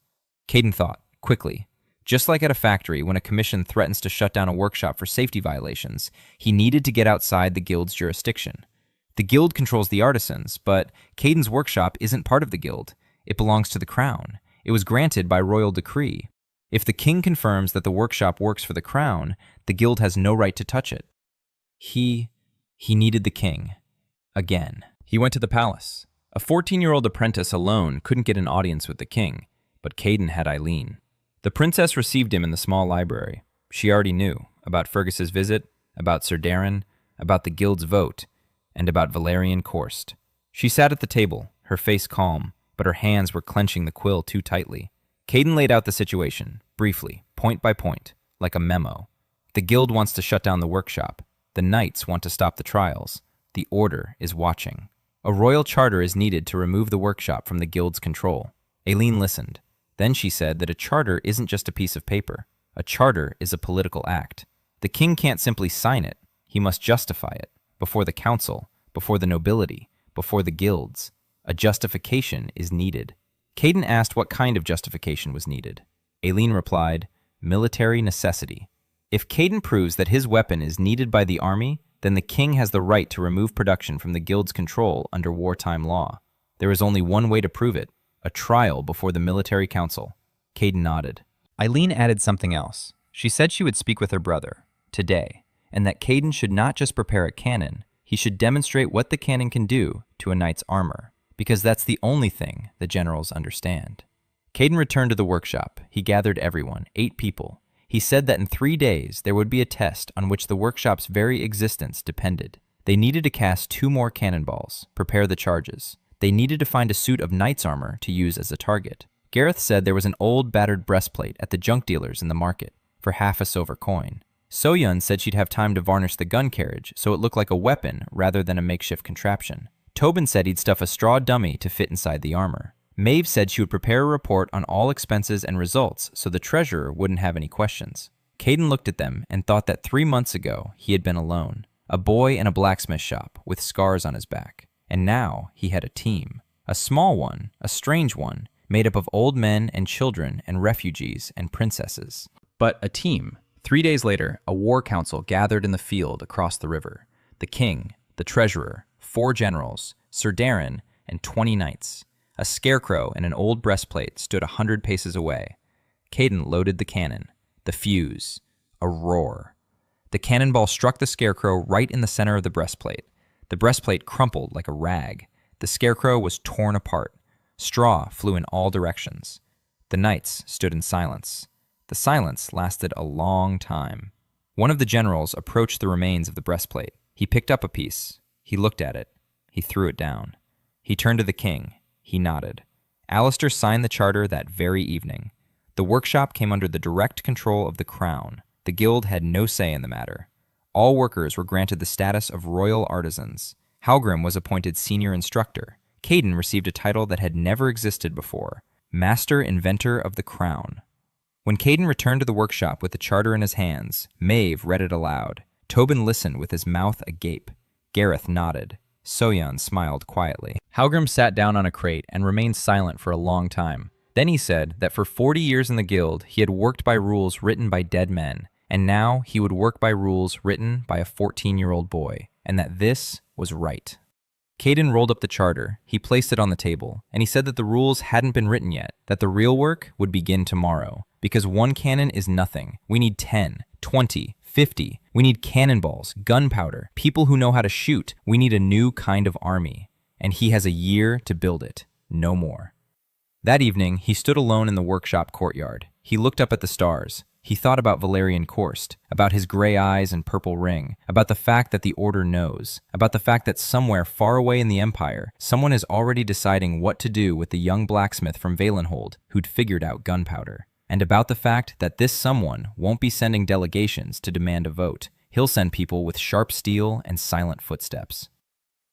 Caden thought, quickly. Just like at a factory, when a commission threatens to shut down a workshop for safety violations, he needed to get outside the guild's jurisdiction. The guild controls the artisans, but Caden's workshop isn't part of the guild. It belongs to the crown. It was granted by royal decree. If the king confirms that the workshop works for the crown, the guild has no right to touch it. He needed the king. Again. He went to the palace. A 14-year-old apprentice alone couldn't get an audience with the king, but Caden had Eileen. The princess received him in the small library. She already knew about Fergus's visit, about Sir Darren, about the guild's vote, and about Valerian Korst. She sat at the table, her face calm, but her hands were clenching the quill too tightly. Caden laid out the situation, briefly, point by point, like a memo. The guild wants to shut down the workshop. The knights want to stop the trials. The order is watching. A royal charter is needed to remove the workshop from the guild's control. Aileen listened. Then she said that a charter isn't just a piece of paper. A charter is a political act. The king can't simply sign it. He must justify it. Before the council, before the nobility, before the guilds. A justification is needed. Caden asked what kind of justification was needed. Aileen replied, military necessity. If Caden proves that his weapon is needed by the army, then the king has the right to remove production from the guild's control under wartime law. There is only one way to prove it, a trial before the military council. Caden nodded. Eileen added something else. She said she would speak with her brother, today, and that Caden should not just prepare a cannon, he should demonstrate what the cannon can do to a knight's armor, because that's the only thing the generals understand. Caden returned to the workshop. He gathered everyone, 8 people. He said that in 3 days there would be a test on which the workshop's very existence depended. They needed to cast 2 more cannonballs, prepare the charges. They needed to find a suit of knight's armor to use as a target. Gareth said there was an old battered breastplate at the junk dealer's in the market for half a silver coin. Soyun said she'd have time to varnish the gun carriage so it looked like a weapon rather than a makeshift contraption. Tobin said he'd stuff a straw dummy to fit inside the armor. Maeve said she would prepare a report on all expenses and results so the treasurer wouldn't have any questions. Caden looked at them and thought that 3 months ago he had been alone, a boy in a blacksmith shop with scars on his back. And now he had a team, a small one, a strange one, made up of old men and children and refugees and princesses. But a team. 3 days later, a war council gathered in the field across the river. The king, the treasurer, 4 generals, Sir Darren, and 20 knights. A scarecrow in an old breastplate stood 100 paces away. Caden loaded the cannon. The fuse. A roar. The cannonball struck the scarecrow right in the center of the breastplate. The breastplate crumpled like a rag. The scarecrow was torn apart. Straw flew in all directions. The knights stood in silence. The silence lasted a long time. One of the generals approached the remains of the breastplate. He picked up a piece. He looked at it. He threw it down. He turned to the king. He nodded. Alistair signed the charter that very evening. The workshop came under the direct control of the crown. The guild had no say in the matter. All workers were granted the status of royal artisans. Halgrim was appointed senior instructor. Caden received a title that had never existed before, Master Inventor of the Crown. When Caden returned to the workshop with the charter in his hands, Maeve read it aloud. Tobin listened with his mouth agape. Gareth nodded. Soyan smiled quietly. Halgrim sat down on a crate and remained silent for a long time. Then he said that for 40 years in the guild, he had worked by rules written by dead men, and now he would work by rules written by a 14-year-old boy, and that this was right. Caden rolled up the charter, he placed it on the table, and he said that the rules hadn't been written yet, that the real work would begin tomorrow. Because 1 cannon is nothing. We need 10, 20, 50. We need cannonballs, gunpowder, people who know how to shoot. We need a new kind of army. And he has a year to build it, no more. That evening, he stood alone in the workshop courtyard. He looked up at the stars. He thought about Valerian Korst, about his gray eyes and purple ring, about the fact that the Order knows, about the fact that somewhere far away in the Empire, someone is already deciding what to do with the young blacksmith from Valenhold who'd figured out gunpowder, and about the fact that this someone won't be sending delegations to demand a vote. He'll send people with sharp steel and silent footsteps.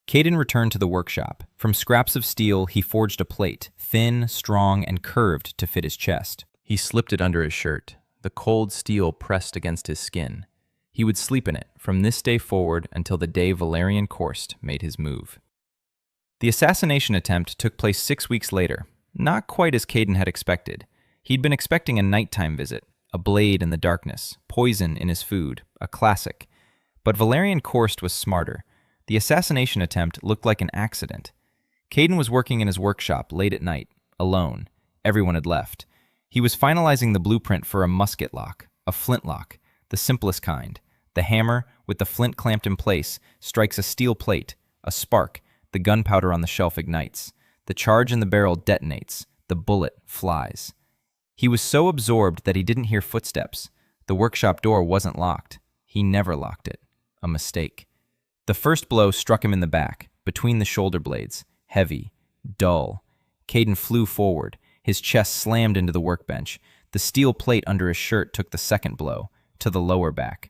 Caden returned to the workshop. From scraps of steel, he forged a plate, thin, strong, and curved to fit his chest. He slipped it under his shirt. The cold steel pressed against his skin. He would sleep in it from this day forward until the day Valerian Korst made his move. The assassination attempt took place 6 weeks later, not quite as Caden had expected. He'd been expecting a nighttime visit, a blade in the darkness, poison in his food, a classic. But Valerian Korst was smarter. The assassination attempt looked like an accident. Caden was working in his workshop late at night, alone. Everyone had left. He was finalizing the blueprint for a musket lock, a flintlock, the simplest kind. The hammer, with the flint clamped in place, strikes a steel plate, a spark, the gunpowder on the shelf ignites. The charge in the barrel detonates, the bullet flies. He was so absorbed that he didn't hear footsteps. The workshop door wasn't locked. He never locked it. A mistake. The first blow struck him in the back, between the shoulder blades, heavy, dull. Caden flew forward. His chest slammed into the workbench. The steel plate under his shirt took the second blow, to the lower back.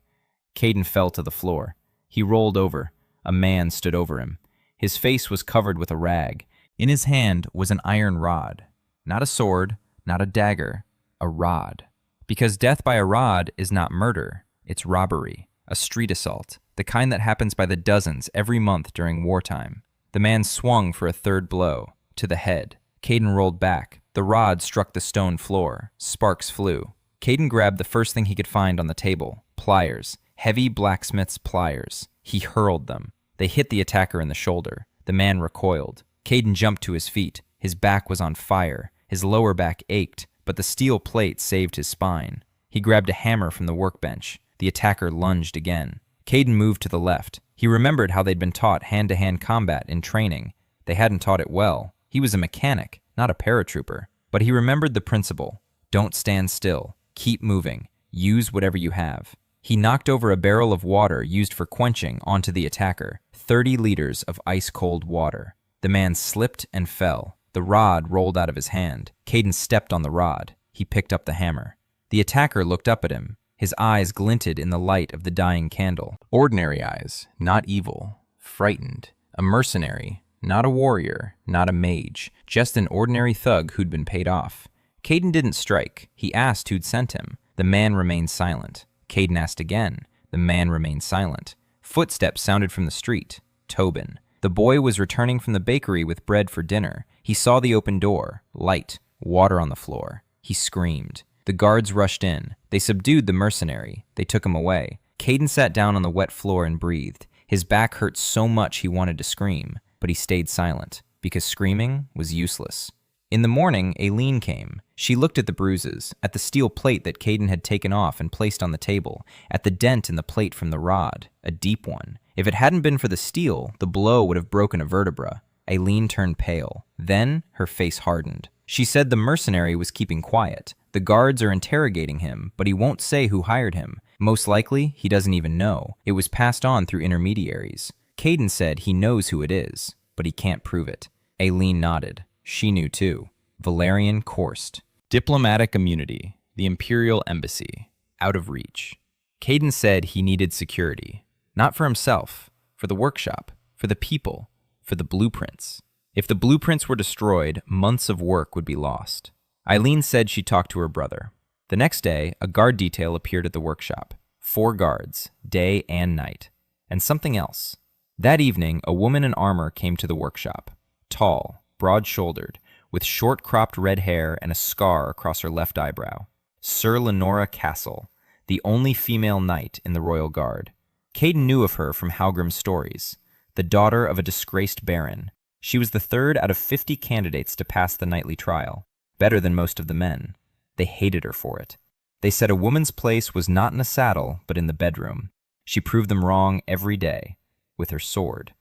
Caden fell to the floor. He rolled over. A man stood over him. His face was covered with a rag. In his hand was an iron rod. Not a sword, not a dagger, a rod. Because death by a rod is not murder, it's robbery, a street assault, the kind that happens by the dozens every month during wartime. The man swung for a third blow, to the head. Caden rolled back. The rod struck the stone floor. Sparks flew. Caden grabbed the first thing he could find on the table, pliers, heavy blacksmith's pliers. He hurled them. They hit the attacker in the shoulder. The man recoiled. Caden jumped to his feet. His back was on fire. His lower back ached, but the steel plate saved his spine. He grabbed a hammer from the workbench. The attacker lunged again. Caden moved to the left. He remembered how they'd been taught hand-to-hand combat in training. They hadn't taught it well. He was a mechanic, not a paratrooper. But he remembered the principle. Don't stand still. Keep moving. Use whatever you have. He knocked over a barrel of water used for quenching onto the attacker. 30 liters of ice-cold water. The man slipped and fell. The rod rolled out of his hand. Caden stepped on the rod. He picked up the hammer. The attacker looked up at him. His eyes glinted in the light of the dying candle. Ordinary eyes, not evil. Frightened. A mercenary. Not a warrior, not a mage, just an ordinary thug who'd been paid off. Caden didn't strike. He asked who'd sent him. The man remained silent. Caden asked again. The man remained silent. Footsteps sounded from the street. Tobin. The boy was returning from the bakery with bread for dinner. He saw the open door, light, water on the floor. He screamed. The guards rushed in. They subdued the mercenary. They took him away. Caden sat down on the wet floor and breathed. His back hurt so much he wanted to scream. But he stayed silent, because screaming was useless. In the morning, Aileen came. She looked at the bruises, at the steel plate that Caden had taken off and placed on the table, at the dent in the plate from the rod, a deep one. If it hadn't been for the steel, the blow would have broken a vertebra. Aileen turned pale. Then her face hardened. She said the mercenary was keeping quiet. The guards are interrogating him, but he won't say who hired him. Most likely, he doesn't even know. It was passed on through intermediaries. Caden said he knows who it is, but he can't prove it. Aileen nodded. She knew too. Valerian Korst. Diplomatic immunity. The Imperial Embassy. Out of reach. Caden said he needed security. Not for himself. For the workshop. For the people. For the blueprints. If the blueprints were destroyed, months of work would be lost. Aileen said she talked to her brother. The next day, a guard detail appeared at the workshop. 4 guards, day and night. And something else. That evening, a woman in armor came to the workshop. Tall, broad-shouldered, with short-cropped red hair and a scar across her left eyebrow. Sir Lenora Castle, the only female knight in the Royal Guard. Caden knew of her from Halgrim's stories. The daughter of a disgraced baron. She was the 3rd out of 50 candidates to pass the knightly trial. Better than most of the men. They hated her for it. They said a woman's place was not in a saddle, but in the bedroom. She proved them wrong every day. With her sword.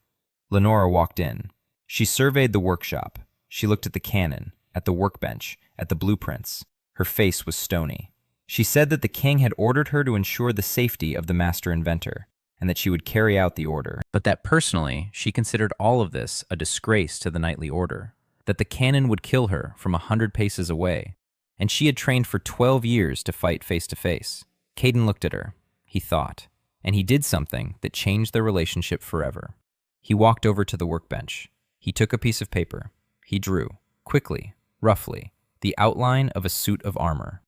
Lenora walked in. She surveyed the workshop. She looked at the cannon, at the workbench, at the blueprints. Her face was stony. She said that the king had ordered her to ensure the safety of the master inventor, and that she would carry out the order, but that personally she considered all of this a disgrace to the knightly order, that the cannon would kill her from 100 paces away, and she had trained for 12 years to fight face to face. Caden looked at her, he thought, and he did something that changed their relationship forever. He walked over to the workbench. He took a piece of paper. He drew, quickly, roughly, the outline of a suit of armor.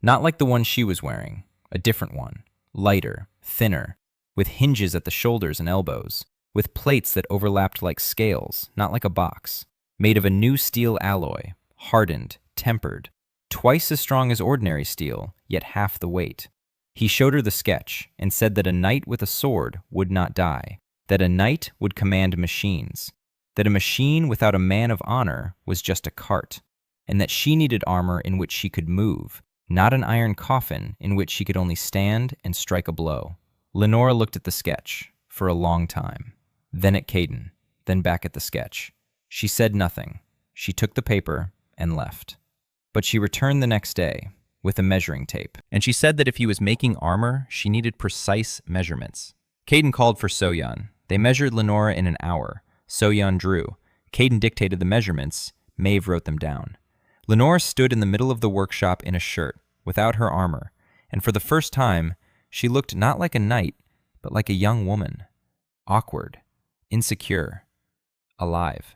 Not like the one she was wearing, a different one, lighter, thinner, with hinges at the shoulders and elbows, with plates that overlapped like scales, not like a box, made of a new steel alloy, hardened, tempered, twice as strong as ordinary steel, yet half the weight. He showed her the sketch and said that a knight with a sword would not die, that a knight would command machines, that a machine without a man of honor was just a cart, and that she needed armor in which she could move, not an iron coffin in which she could only stand and strike a blow. Lenora looked at the sketch for a long time, then at Caden, then back at the sketch. She said nothing. She took the paper and left. But she returned the next day with a measuring tape, and she said that if he was making armor, she needed precise measurements. Caden called for Soyan. They measured Lenora in an hour. Soyan drew. Caden dictated the measurements. Maeve wrote them down. Lenora stood in the middle of the workshop in a shirt, without her armor, and for the first time, she looked not like a knight, but like a young woman. Awkward, insecure, alive.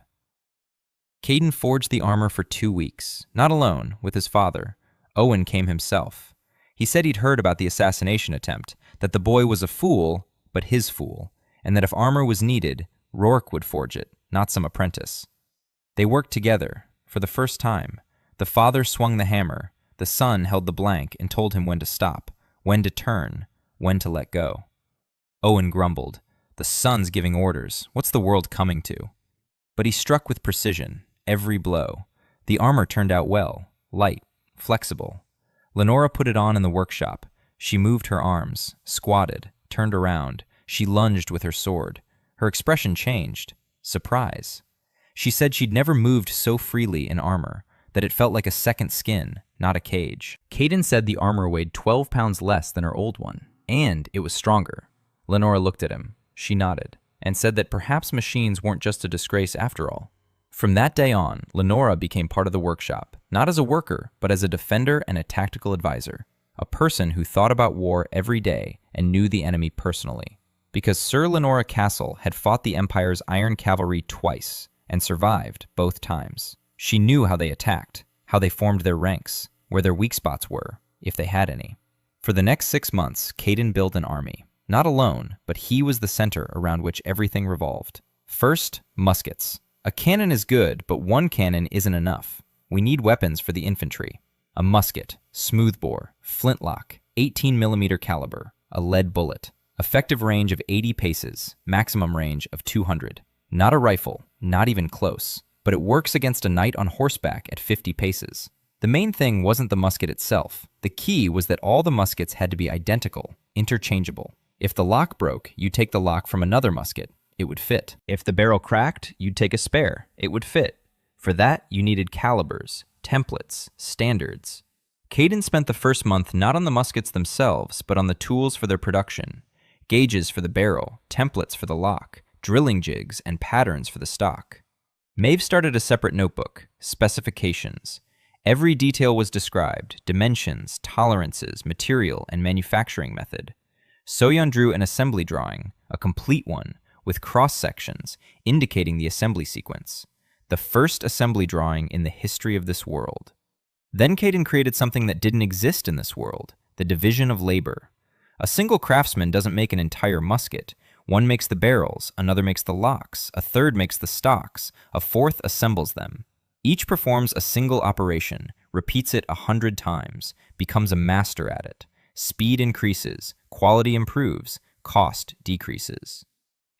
Caden forged the armor for 2 weeks, not alone, with his father. Owen came himself. He said he'd heard about the assassination attempt, that the boy was a fool, but his fool, and that if armor was needed, Rourke would forge it, not some apprentice. They worked together, for the first time. The father swung the hammer, the son held the blank and told him when to stop, when to turn, when to let go. Owen grumbled. The son's giving orders. What's the world coming to? But he struck with precision, every blow. The armor turned out well, light, flexible. Lenora put it on in the workshop. She moved her arms, squatted, turned around. She lunged with her sword. Her expression changed. Surprise. She said she'd never moved so freely in armor, that it felt like a second skin, not a cage. Caden said the armor weighed 12 pounds less than her old one, and it was stronger. Lenora looked at him. She nodded, and said that perhaps machines weren't just a disgrace after all. From that day on, Lenora became part of the workshop, not as a worker, but as a defender and a tactical advisor, a person who thought about war every day and knew the enemy personally. Because Sir Lenora Castle had fought the Empire's iron cavalry twice, and survived both times. She knew how they attacked, how they formed their ranks, where their weak spots were, if they had any. For the next 6 months, Caden built an army. Not alone, but he was the center around which everything revolved. First, muskets. A cannon is good, but one cannon isn't enough. We need weapons for the infantry. A musket, smoothbore, flintlock, 18mm caliber, a lead bullet. Effective range of 80 paces, maximum range of 200. Not a rifle, not even close, but it works against a knight on horseback at 50 paces. The main thing wasn't the musket itself. The key was that all the muskets had to be identical, interchangeable. If the lock broke, you'd take the lock from another musket. It would fit. If the barrel cracked, you'd take a spare. It would fit. For that, you needed calibers, templates, standards. Caden spent the first month not on the muskets themselves, but on the tools for their production. Gauges for the barrel, templates for the lock, drilling jigs, and patterns for the stock. Maeve started a separate notebook, specifications. Every detail was described, dimensions, tolerances, material, and manufacturing method. Soyeon drew an assembly drawing, a complete one, with cross-sections, indicating the assembly sequence. The first assembly drawing in the history of this world. Then Caden created something that didn't exist in this world, the division of labor. A single craftsman doesn't make an entire musket. One makes the barrels, another makes the locks, a third makes the stocks, a fourth assembles them. Each performs a single operation, repeats it 100 times, becomes a master at it. Speed increases, quality improves, cost decreases.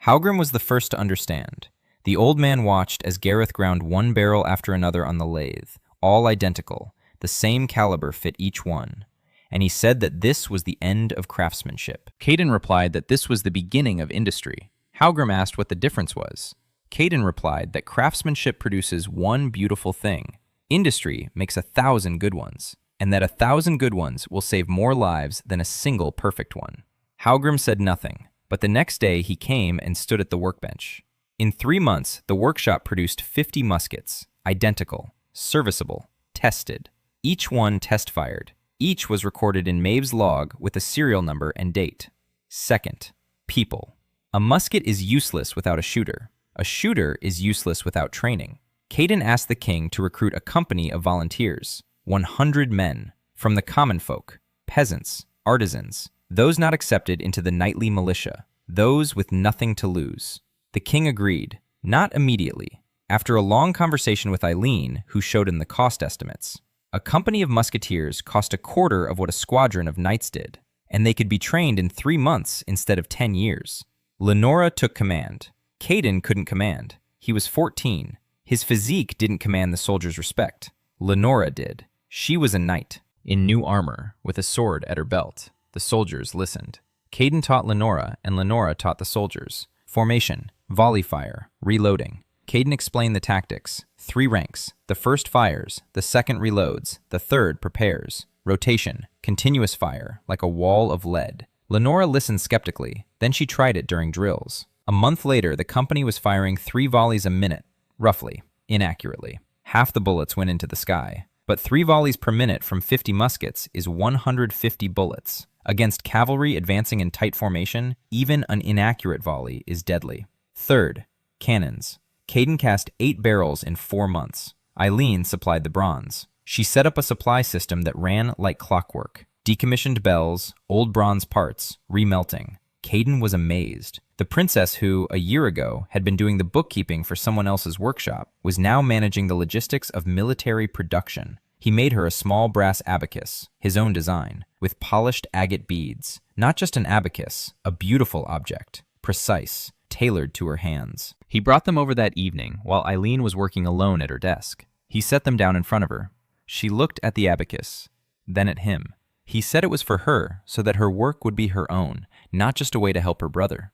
Haugrim was the first to understand. The old man watched as Gareth ground one barrel after another on the lathe, all identical, the same caliber fit each one. And he said that this was the end of craftsmanship. Caden replied that this was the beginning of industry. Haugrim asked what the difference was. Caden replied that craftsmanship produces one beautiful thing. Industry makes 1,000 good ones. and that 1,000 good ones will save more lives than a single perfect one. Haugrym said nothing, but the next day he came and stood at the workbench. In 3 months, the workshop produced 50 muskets, identical, serviceable, tested. Each one test-fired. Each was recorded in Maeve's log with a serial number and date. Second, people. A musket is useless without a shooter. A shooter is useless without training. Caden asked the king to recruit a company of volunteers, 100 men, from the common folk, peasants, artisans, those not accepted into the knightly militia, those with nothing to lose. The king agreed, not immediately, after a long conversation with Eileen, who showed him the cost estimates. A company of musketeers cost a quarter of what a squadron of knights did, and they could be trained in 3 months instead of 10 years. Lenora took command. Caden couldn't command. He was 14. His physique didn't command the soldiers' respect. Lenora did. She was a knight. In new armor, with a sword at her belt, the soldiers listened. Caden taught Lenora, and Lenora taught the soldiers. Formation, volley fire, reloading. Caden explained the tactics. 3 ranks. The first fires, the second reloads, the third prepares. Rotation, continuous fire, like a wall of lead. Lenora listened skeptically, then she tried it during drills. A month later, the company was firing 3 volleys a minute, roughly, inaccurately. Half the bullets went into the sky. But 3 volleys per minute from 50 muskets is 150 bullets. Against cavalry advancing in tight formation, even an inaccurate volley is deadly. Third, cannons. Caden cast 8 barrels in 4 months. Eileen supplied the bronze. She set up a supply system that ran like clockwork. Decommissioned bells, old bronze parts, remelting. Caden was amazed. The princess who, a year ago, had been doing the bookkeeping for someone else's workshop, was now managing the logistics of military production. He made her a small brass abacus, his own design, with polished agate beads. Not just an abacus, a beautiful object, precise, tailored to her hands. He brought them over that evening while Eileen was working alone at her desk. He set them down in front of her. She looked at the abacus, then at him. He said it was for her, so that her work would be her own, not just a way to help her brother.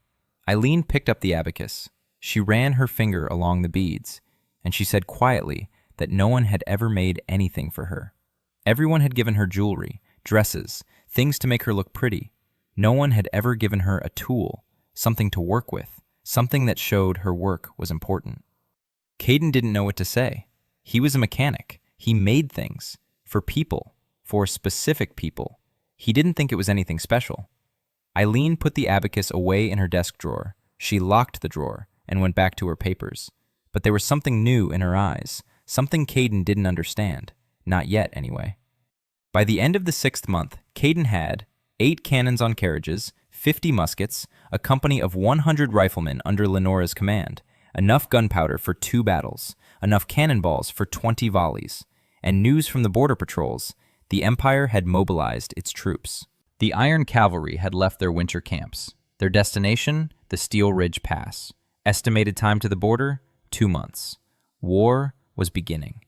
Eileen picked up the abacus. She ran her finger along the beads, and she said quietly that no one had ever made anything for her. Everyone had given her jewelry, dresses, things to make her look pretty. No one had ever given her a tool, something to work with, something that showed her work was important. Caden didn't know what to say. He was a mechanic. He made things for people, for specific people. He didn't think it was anything special. Eileen put the abacus away in her desk drawer. She locked the drawer and went back to her papers. But there was something new in her eyes, something Caden didn't understand. Not yet, anyway. By the end of the 6th month, Caden had 8 cannons on carriages, 50 muskets, a company of 100 riflemen under Lenora's command, enough gunpowder for 2 battles, enough cannonballs for 20 volleys, and news from the border patrols. The Empire had mobilized its troops. The Iron Cavalry had left their winter camps. Their destination, the Steel Ridge Pass. Estimated time to the border, 2 months. War was beginning.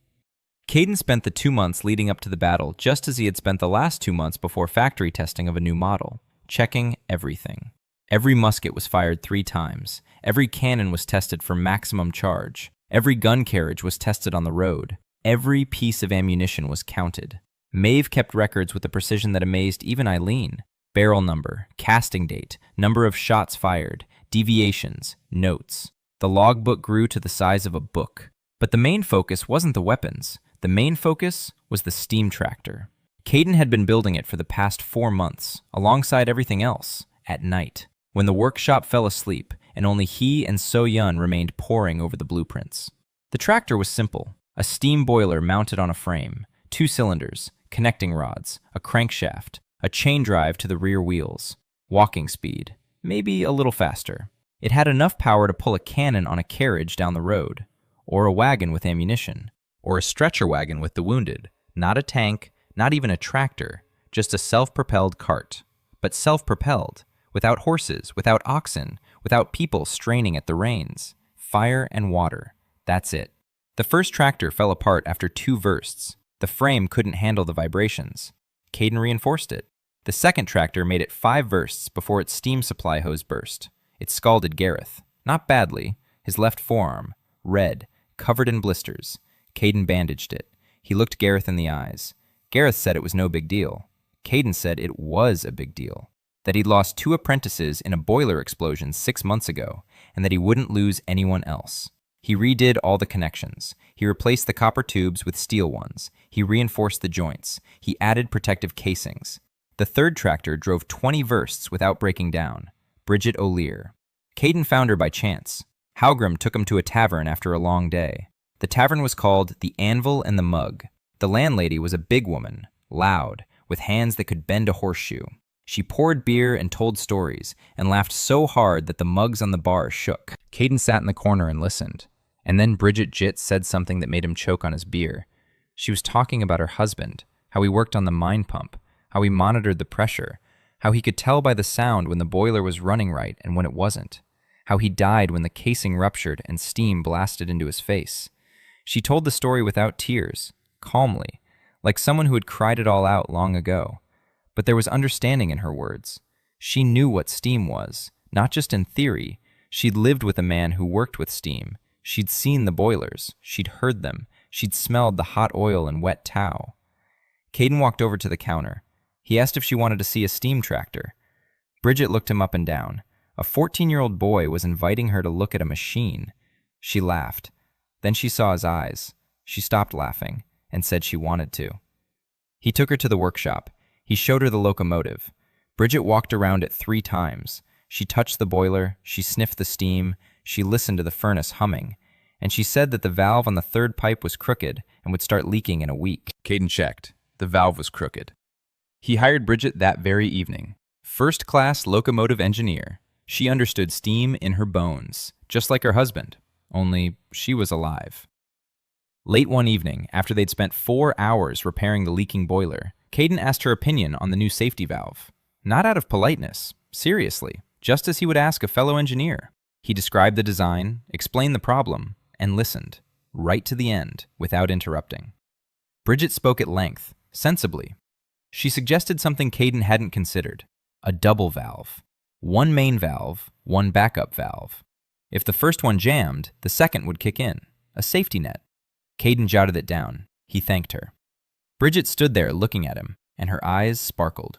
Caden spent the 2 months leading up to the battle just as he had spent the last 2 months before factory testing of a new model, checking everything. Every musket was fired 3 times. Every cannon was tested for maximum charge. Every gun carriage was tested on the road. Every piece of ammunition was counted. Maeve kept records with a precision that amazed even Eileen. Barrel number, casting date, number of shots fired, deviations, notes. The logbook grew to the size of a book. But the main focus wasn't the weapons. The main focus was the steam tractor. Caden had been building it for the past 4 months, alongside everything else, at night, when the workshop fell asleep and only he and So Yun remained poring over the blueprints. The tractor was simple, a steam boiler mounted on a frame, 2 cylinders, connecting rods, a crankshaft, a chain drive to the rear wheels, walking speed, maybe a little faster. It had enough power to pull a cannon on a carriage down the road, or a wagon with ammunition, or a stretcher wagon with the wounded. Not a tank, not even a tractor, just a self-propelled cart. But self-propelled, without horses, without oxen, without people straining at the reins. Fire and water, that's it. The first tractor fell apart after 2 versts. The frame couldn't handle the vibrations. Caden reinforced it. The second tractor made it 5 versts before its steam supply hose burst. It scalded Gareth. Not badly. His left forearm, red, covered in blisters. Caden bandaged it. He looked Gareth in the eyes. Gareth said it was no big deal. Caden said it was a big deal, that he'd lost 2 apprentices in a boiler explosion 6 months ago, and that he wouldn't lose anyone else. He redid all the connections. He replaced the copper tubes with steel ones. He reinforced the joints. He added protective casings. The third tractor drove 20 versts without breaking down. Bridget O'Lear. Caden found her by chance. Haughram took him to a tavern after a long day. The tavern was called the Anvil and the Mug. The landlady was a big woman, loud, with hands that could bend a horseshoe. She poured beer and told stories, and laughed so hard that the mugs on the bar shook. Caden sat in the corner and listened. And then Bridget Jitt said something that made him choke on his beer. She was talking about her husband, how he worked on the mine pump, how he monitored the pressure, how he could tell by the sound when the boiler was running right and when it wasn't, how he died when the casing ruptured and steam blasted into his face. She told the story without tears, calmly, like someone who had cried it all out long ago. But there was understanding in her words. She knew what steam was, not just in theory. She'd lived with a man who worked with steam. She'd seen the boilers. She'd heard them. She'd smelled the hot oil and wet tow. Caden walked over to the counter. He asked if she wanted to see a steam tractor. Bridget looked him up and down. A 14-year-old boy was inviting her to look at a machine. She laughed. Then she saw his eyes. She stopped laughing and said she wanted to. He took her to the workshop. He showed her the locomotive. Bridget walked around it 3 times. She touched the boiler. She sniffed the steam. She listened to the furnace humming. And she said that the valve on the 3rd pipe was crooked and would start leaking in a week. Caden checked. The valve was crooked. He hired Bridget that very evening. First-class locomotive engineer. She understood steam in her bones, just like her husband, only she was alive. Late one evening, after they'd spent 4 hours repairing the leaking boiler, Caden asked her opinion on the new safety valve. Not out of politeness, seriously, just as he would ask a fellow engineer. He described the design, explained the problem, and listened, right to the end, without interrupting. Bridget spoke at length, sensibly. She suggested something Caden hadn't considered, a double valve. 1 main valve, 1 backup valve. If the first one jammed, the second would kick in, a safety net. Caden jotted it down. He thanked her. Bridget stood there looking at him, and her eyes sparkled.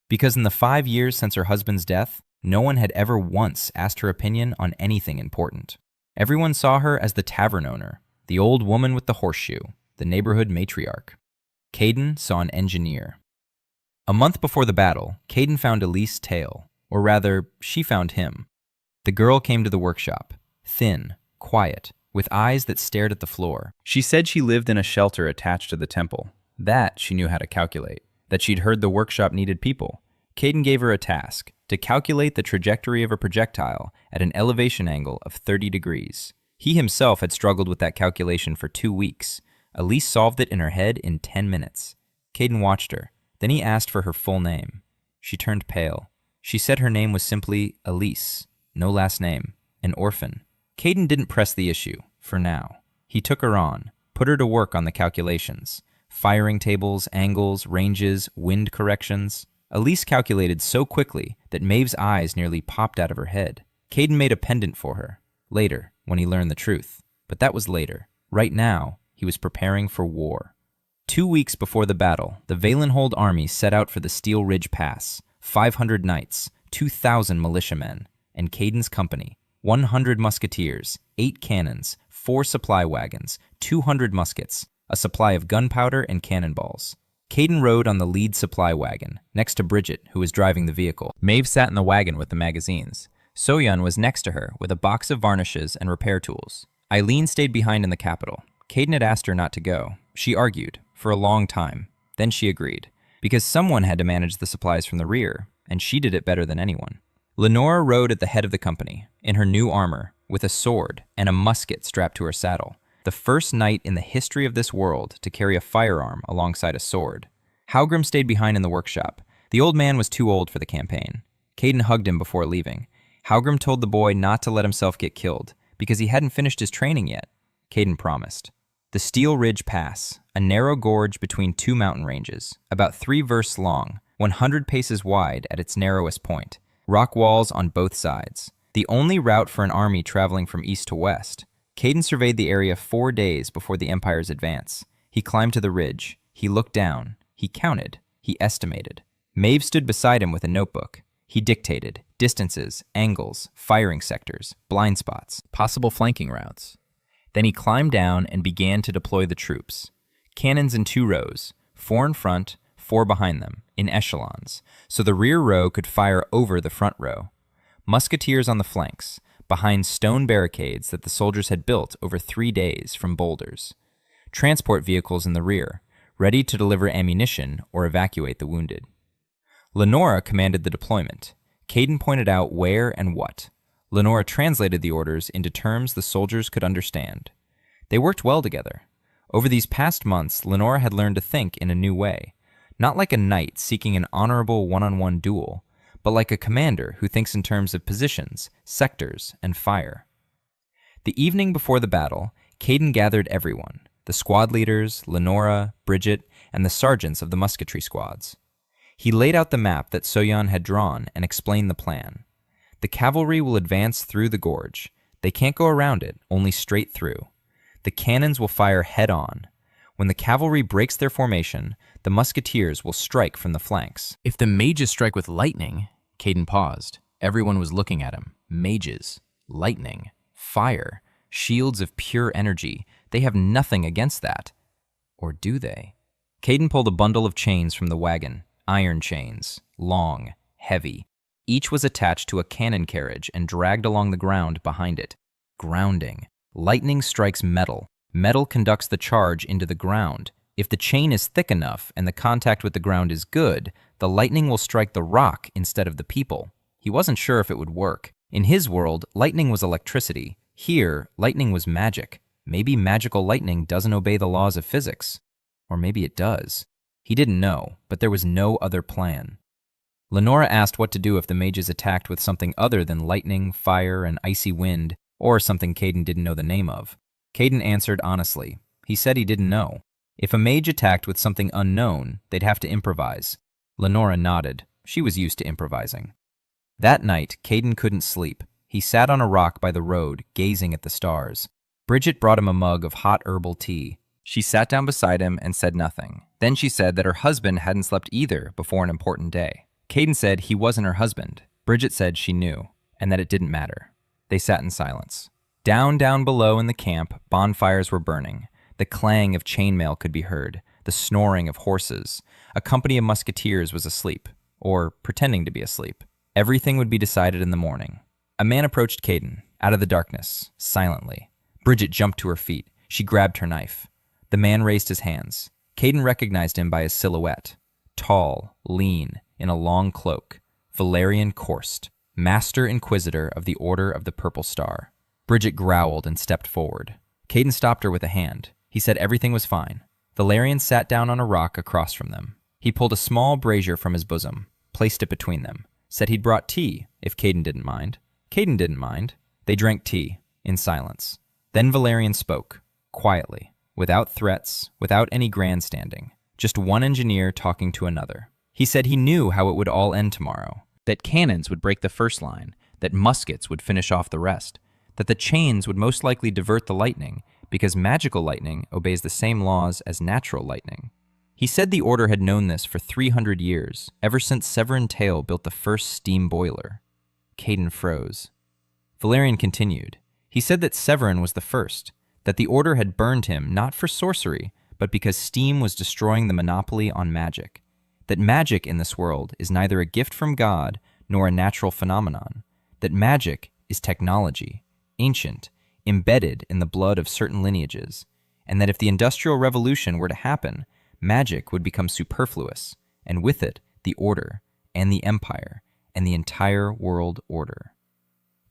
Because in the 5 years since her husband's death, no one had ever once asked her opinion on anything important. Everyone saw her as the tavern owner, the old woman with the horseshoe, the neighborhood matriarch. Caden saw an engineer. A month before the battle, Caden found Elise Tale, or rather, she found him. The girl came to the workshop, thin, quiet, with eyes that stared at the floor. She said she lived in a shelter attached to the temple. That she knew how to calculate, that she'd heard the workshop needed people. Caden gave her a task, to calculate the trajectory of a projectile at an elevation angle of 30 degrees. He himself had struggled with that calculation for 2 weeks. Elise solved it in her head in 10 minutes. Caden watched her. Then he asked for her full name. She turned pale. She said her name was simply Elise, no last name, an orphan. Caden didn't press the issue, for now. He took her on, put her to work on the calculations. Firing tables, angles, ranges, wind corrections. Elise calculated so quickly that Maeve's eyes nearly popped out of her head. Caden made a pendant for her, later, when he learned the truth. But that was later. Right now, he was preparing for war. 2 weeks before the battle, the Valenhold army set out for the Steel Ridge Pass. 500 knights, 2,000 militiamen, and Caden's company. 100 musketeers, 8 cannons, 4 supply wagons, 200 muskets, a supply of gunpowder and cannonballs. Caden rode on the lead supply wagon, next to Bridget, who was driving the vehicle. Maeve sat in the wagon with the magazines. Soyeon was next to her with a box of varnishes and repair tools. Eileen stayed behind in the capital. Caden had asked her not to go. She argued, for a long time. Then she agreed, because someone had to manage the supplies from the rear, and she did it better than anyone. Lenora rode at the head of the company, in her new armor, with a sword and a musket strapped to her saddle. The first knight in the history of this world to carry a firearm alongside a sword. Haughram stayed behind in the workshop. The old man was too old for the campaign. Caden hugged him before leaving. Haughram told the boy not to let himself get killed, because he hadn't finished his training yet. Caden promised. The Steel Ridge Pass, a narrow gorge between 2 mountain ranges, about 3 versts long, 100 paces wide at its narrowest point. Rock walls on both sides. The only route for an army traveling from east to west. Caden surveyed the area 4 days before the Empire's advance. He climbed to the ridge. He looked down. He counted. He estimated. Maeve stood beside him with a notebook. He dictated distances, angles, firing sectors, blind spots, possible flanking routes. Then he climbed down and began to deploy the troops. Cannons in 2 rows, 4 in front, 4 behind them, in echelons, so the rear row could fire over the front row. Musketeers on the flanks, behind stone barricades that the soldiers had built over 3 days from boulders. Transport vehicles in the rear, ready to deliver ammunition or evacuate the wounded. Lenora commanded the deployment. Caden pointed out where and what. Lenora translated the orders into terms the soldiers could understand. They worked well together. Over these past months, Lenora had learned to think in a new way, not like a knight seeking an honorable one-on-one duel, but like a commander who thinks in terms of positions, sectors, and fire. The evening before the battle, Caden gathered everyone, the squad leaders, Lenora, Bridget, and the sergeants of the musketry squads. He laid out the map that Soyan had drawn and explained the plan. The cavalry will advance through the gorge. They can't go around it, only straight through. The cannons will fire head-on. When the cavalry breaks their formation, the musketeers will strike from the flanks. If the mages strike with lightning, Caden paused. Everyone was looking at him. Mages, lightning, fire, shields of pure energy. They have nothing against that. Or do they? Caden pulled a bundle of chains from the wagon. Iron chains, long, heavy. Each was attached to a cannon carriage and dragged along the ground behind it. Grounding. Lightning strikes metal. Metal conducts the charge into the ground. If the chain is thick enough and the contact with the ground is good, the lightning will strike the rock instead of the people. He wasn't sure if it would work. In his world, lightning was electricity. Here, lightning was magic. Maybe magical lightning doesn't obey the laws of physics. Or maybe it does. He didn't know, but there was no other plan. Lenora asked what to do if the mages attacked with something other than lightning, fire, and icy wind, or something Caden didn't know the name of. Caden answered honestly. He said he didn't know. If a mage attacked with something unknown, they'd have to improvise. Lenora nodded. She was used to improvising. That night, Caden couldn't sleep. He sat on a rock by the road, gazing at the stars. Bridget brought him a mug of hot herbal tea. She sat down beside him and said nothing. Then she said that her husband hadn't slept either before an important day. Caden said he wasn't her husband. Bridget said she knew, and that it didn't matter. They sat in silence. Down below in the camp, bonfires were burning. The clang of chainmail could be heard, the snoring of horses. A company of musketeers was asleep, or pretending to be asleep. Everything would be decided in the morning. A man approached Caden, out of the darkness, silently. Bridget jumped to her feet. She grabbed her knife. The man raised his hands. Caden recognized him by his silhouette. Tall, lean, in a long cloak. Valerian Korst, Master Inquisitor of the Order of the Purple Star. Bridget growled and stepped forward. Caden stopped her with a hand. He said everything was fine. Valerian sat down on a rock across from them. He pulled a small brazier from his bosom, placed it between them, said he'd brought tea, if Caden didn't mind. Caden didn't mind. They drank tea, in silence. Then Valerian spoke, quietly, without threats, without any grandstanding. Just one engineer talking to another. He said he knew how it would all end tomorrow. That cannons would break the first line, that muskets would finish off the rest, that the chains would most likely divert the lightning, because magical lightning obeys the same laws as natural lightning. He said the Order had known this for 300 years, ever since Severin Tail built the first steam boiler. Caden froze. Valerian continued. He said that Severin was the first, that the Order had burned him not for sorcery, but because steam was destroying the monopoly on magic. That magic in this world is neither a gift from God nor a natural phenomenon. That magic is technology, ancient, embedded in the blood of certain lineages, and that if the Industrial Revolution were to happen, magic would become superfluous, and with it, the Order, and the Empire, and the entire world order.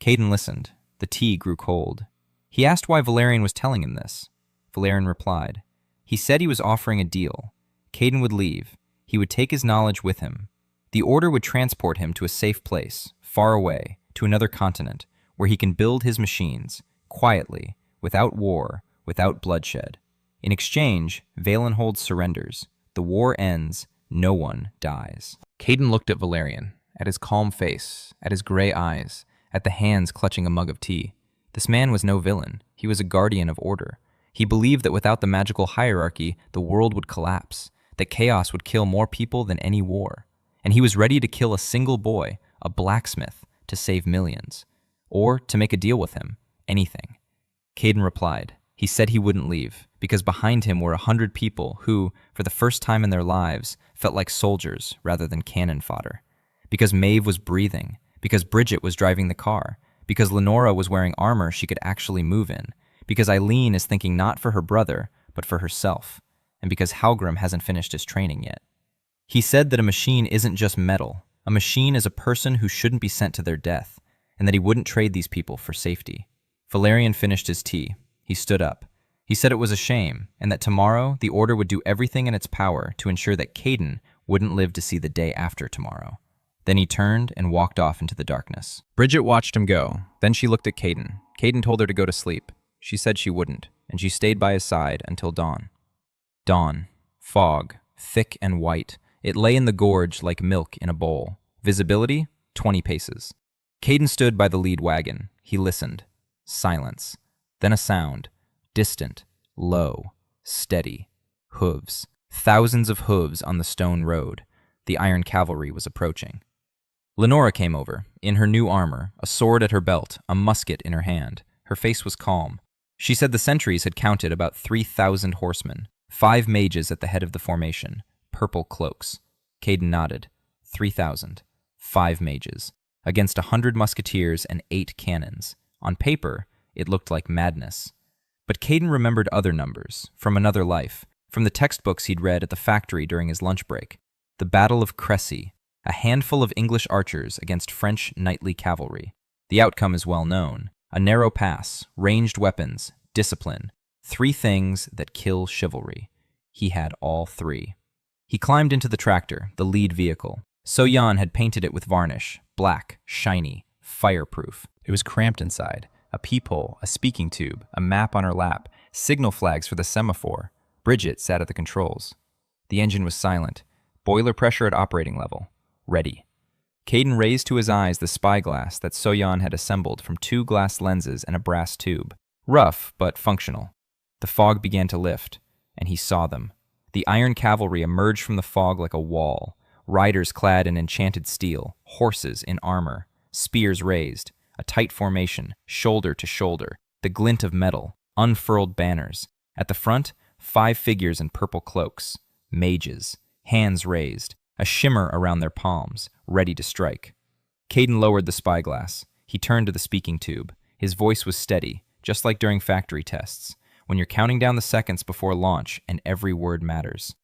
Caden listened. The tea grew cold. He asked why Valerian was telling him this. Valerian replied. He said he was offering a deal. Caden would leave. He would take his knowledge with him. The Order would transport him to a safe place, far away, to another continent, where he can build his machines, quietly, without war, without bloodshed. In exchange, Valenhold surrenders. The war ends. No one dies. Caden looked at Valerian, at his calm face, at his gray eyes, at the hands clutching a mug of tea. This man was no villain. He was a guardian of order. He believed that without the magical hierarchy, the world would collapse, that chaos would kill more people than any war, and he was ready to kill a single boy, a blacksmith, to save millions, or to make a deal with him, anything. Caden replied. He said he wouldn't leave, because behind him were 100 people who, for the first time in their lives, felt like soldiers rather than cannon fodder. Because Maeve was breathing, because Bridget was driving the car, because Lenora was wearing armor she could actually move in, because Eileen is thinking not for her brother, but for herself, and because Halgrim hasn't finished his training yet. He said that a machine isn't just metal. A machine is a person who shouldn't be sent to their death, and that he wouldn't trade these people for safety. Valerian finished his tea. He stood up. He said it was a shame, and that tomorrow the Order would do everything in its power to ensure that Caden wouldn't live to see the day after tomorrow. Then he turned and walked off into the darkness. Bridget watched him go. Then she looked at Caden. Caden told her to go to sleep. She said she wouldn't, and she stayed by his side until dawn. Dawn. Fog. Thick and white. It lay in the gorge like milk in a bowl. Visibility? 20 paces. Caden stood by the lead wagon. He listened. Silence. Then a sound. Distant. Low. Steady. Hooves. Thousands of hooves on the stone road. The iron cavalry was approaching. Lenora came over, in her new armor, a sword at her belt, a musket in her hand. Her face was calm. She said the sentries had counted about 3,000 horsemen, 5 mages at the head of the formation, purple cloaks. Caden nodded. 3,000. 5 mages. Against 100 musketeers and 8 cannons. On paper, it looked like madness. But Caden remembered other numbers, from another life, from the textbooks he'd read at the factory during his lunch break. The Battle of Cressy, a handful of English archers against French knightly cavalry. The outcome is well known. A narrow pass, ranged weapons, discipline. 3 things that kill chivalry. He had all 3. He climbed into the tractor, the lead vehicle. So-Yan had painted it with varnish, black, shiny, fireproof. It was cramped inside. A peephole, a speaking tube, a map on her lap, signal flags for the semaphore. Bridget sat at the controls. The engine was silent. Boiler pressure at operating level. Ready. Caden raised to his eyes the spyglass that So-Yan had assembled from 2 glass lenses and a brass tube. Rough, but functional. The fog began to lift, and he saw them. The iron cavalry emerged from the fog like a wall. Riders clad in enchanted steel, horses in armor, spears raised, a tight formation, shoulder to shoulder, the glint of metal, unfurled banners. At the front, 5 figures in purple cloaks, mages, hands raised, a shimmer around their palms, ready to strike. Caden lowered the spyglass. He turned to the speaking tube. His voice was steady, just like during factory tests, when you're counting down the seconds before launch and every word matters.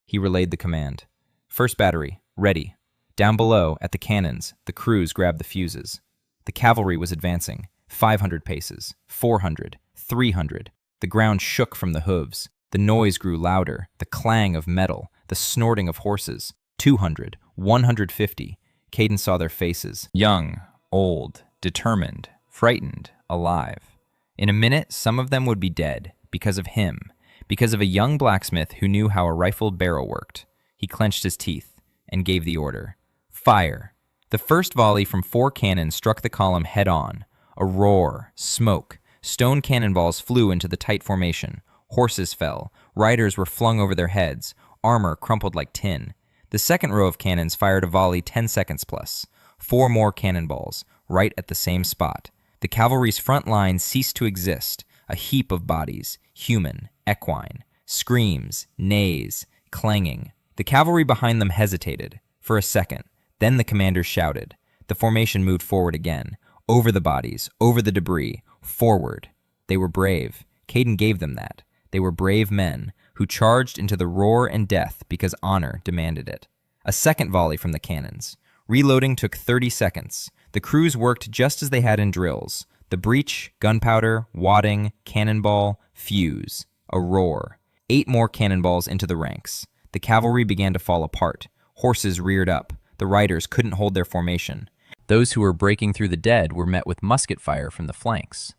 He relayed the command. First battery, ready. Down below, at the cannons, the crews grabbed the fuses. The cavalry was advancing, 500 paces, 400, 300. The ground shook from the hooves. The noise grew louder, the clang of metal, the snorting of horses. 200, 150. Caden saw their faces. Young, old, determined, frightened, alive. In a minute, some of them would be dead, because of him, because of a young blacksmith who knew how a rifled barrel worked. He clenched his teeth and gave the order. Fire! The first volley from 4 cannons struck the column head-on. A roar, smoke, stone cannonballs flew into the tight formation. Horses fell. Riders were flung over their heads. Armor crumpled like tin. The second row of cannons fired a volley 10 seconds plus. 4 more cannonballs, right at the same spot. The cavalry's front line ceased to exist, a heap of bodies, human, equine, screams, neighs, clanging. The cavalry behind them hesitated, for a second. Then the commander shouted. The formation moved forward again, over the bodies, over the debris, forward. They were brave. Caden gave them that. They were brave men who charged into the roar and death because honor demanded it. A second volley from the cannons. Reloading took 30 seconds. The crews worked just as they had in drills. The breech, gunpowder, wadding, cannonball, fuse. A roar. 8 more cannonballs into the ranks. The cavalry began to fall apart. Horses reared up. The riders couldn't hold their formation. Those who were breaking through the dead were met with musket fire from the flanks.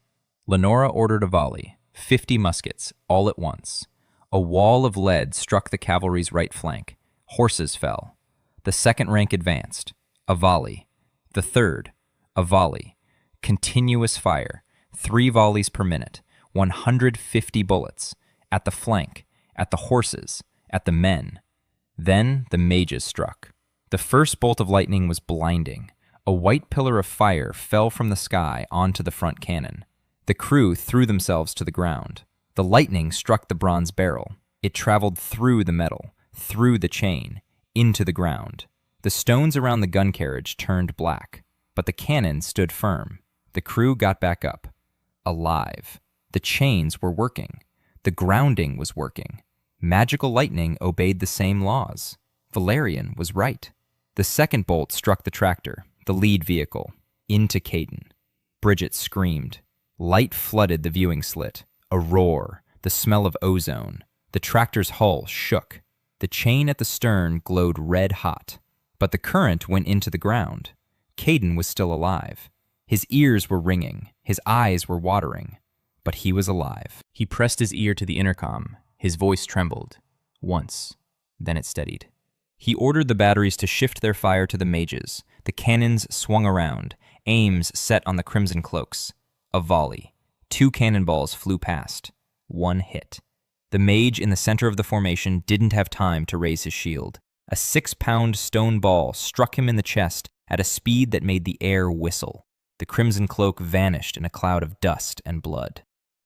Lenora ordered a volley. 50 muskets, all at once. A wall of lead struck the cavalry's right flank. Horses fell. The second rank advanced. A volley. The third. A volley. Continuous fire. 3 volleys per minute. 150 bullets. At the flank. At the horses. At the men. Then the mages struck. The first bolt of lightning was blinding. A white pillar of fire fell from the sky onto the front cannon. The crew threw themselves to the ground. The lightning struck the bronze barrel. It traveled through the metal, through the chain, into the ground. The stones around the gun carriage turned black, but the cannon stood firm. The crew got back up. Alive. The chains were working. The grounding was working. Magical lightning obeyed the same laws. Valerian was right. The second bolt struck the tractor, the lead vehicle, into Caden. Bridget screamed. Light flooded the viewing slit. A roar, the smell of ozone. The tractor's hull shook. The chain at the stern glowed red hot. But the current went into the ground. Caden was still alive. His ears were ringing. His eyes were watering. But he was alive. He pressed his ear to the intercom. His voice trembled. Once. Then it steadied. He ordered the batteries to shift their fire to the mages. The cannons swung around, aims set on the crimson cloaks. A volley. 2 cannonballs flew past. 1 hit. The mage in the center of the formation didn't have time to raise his shield. A 6-pound stone ball struck him in the chest at a speed that made the air whistle. The crimson cloak vanished in a cloud of dust and blood.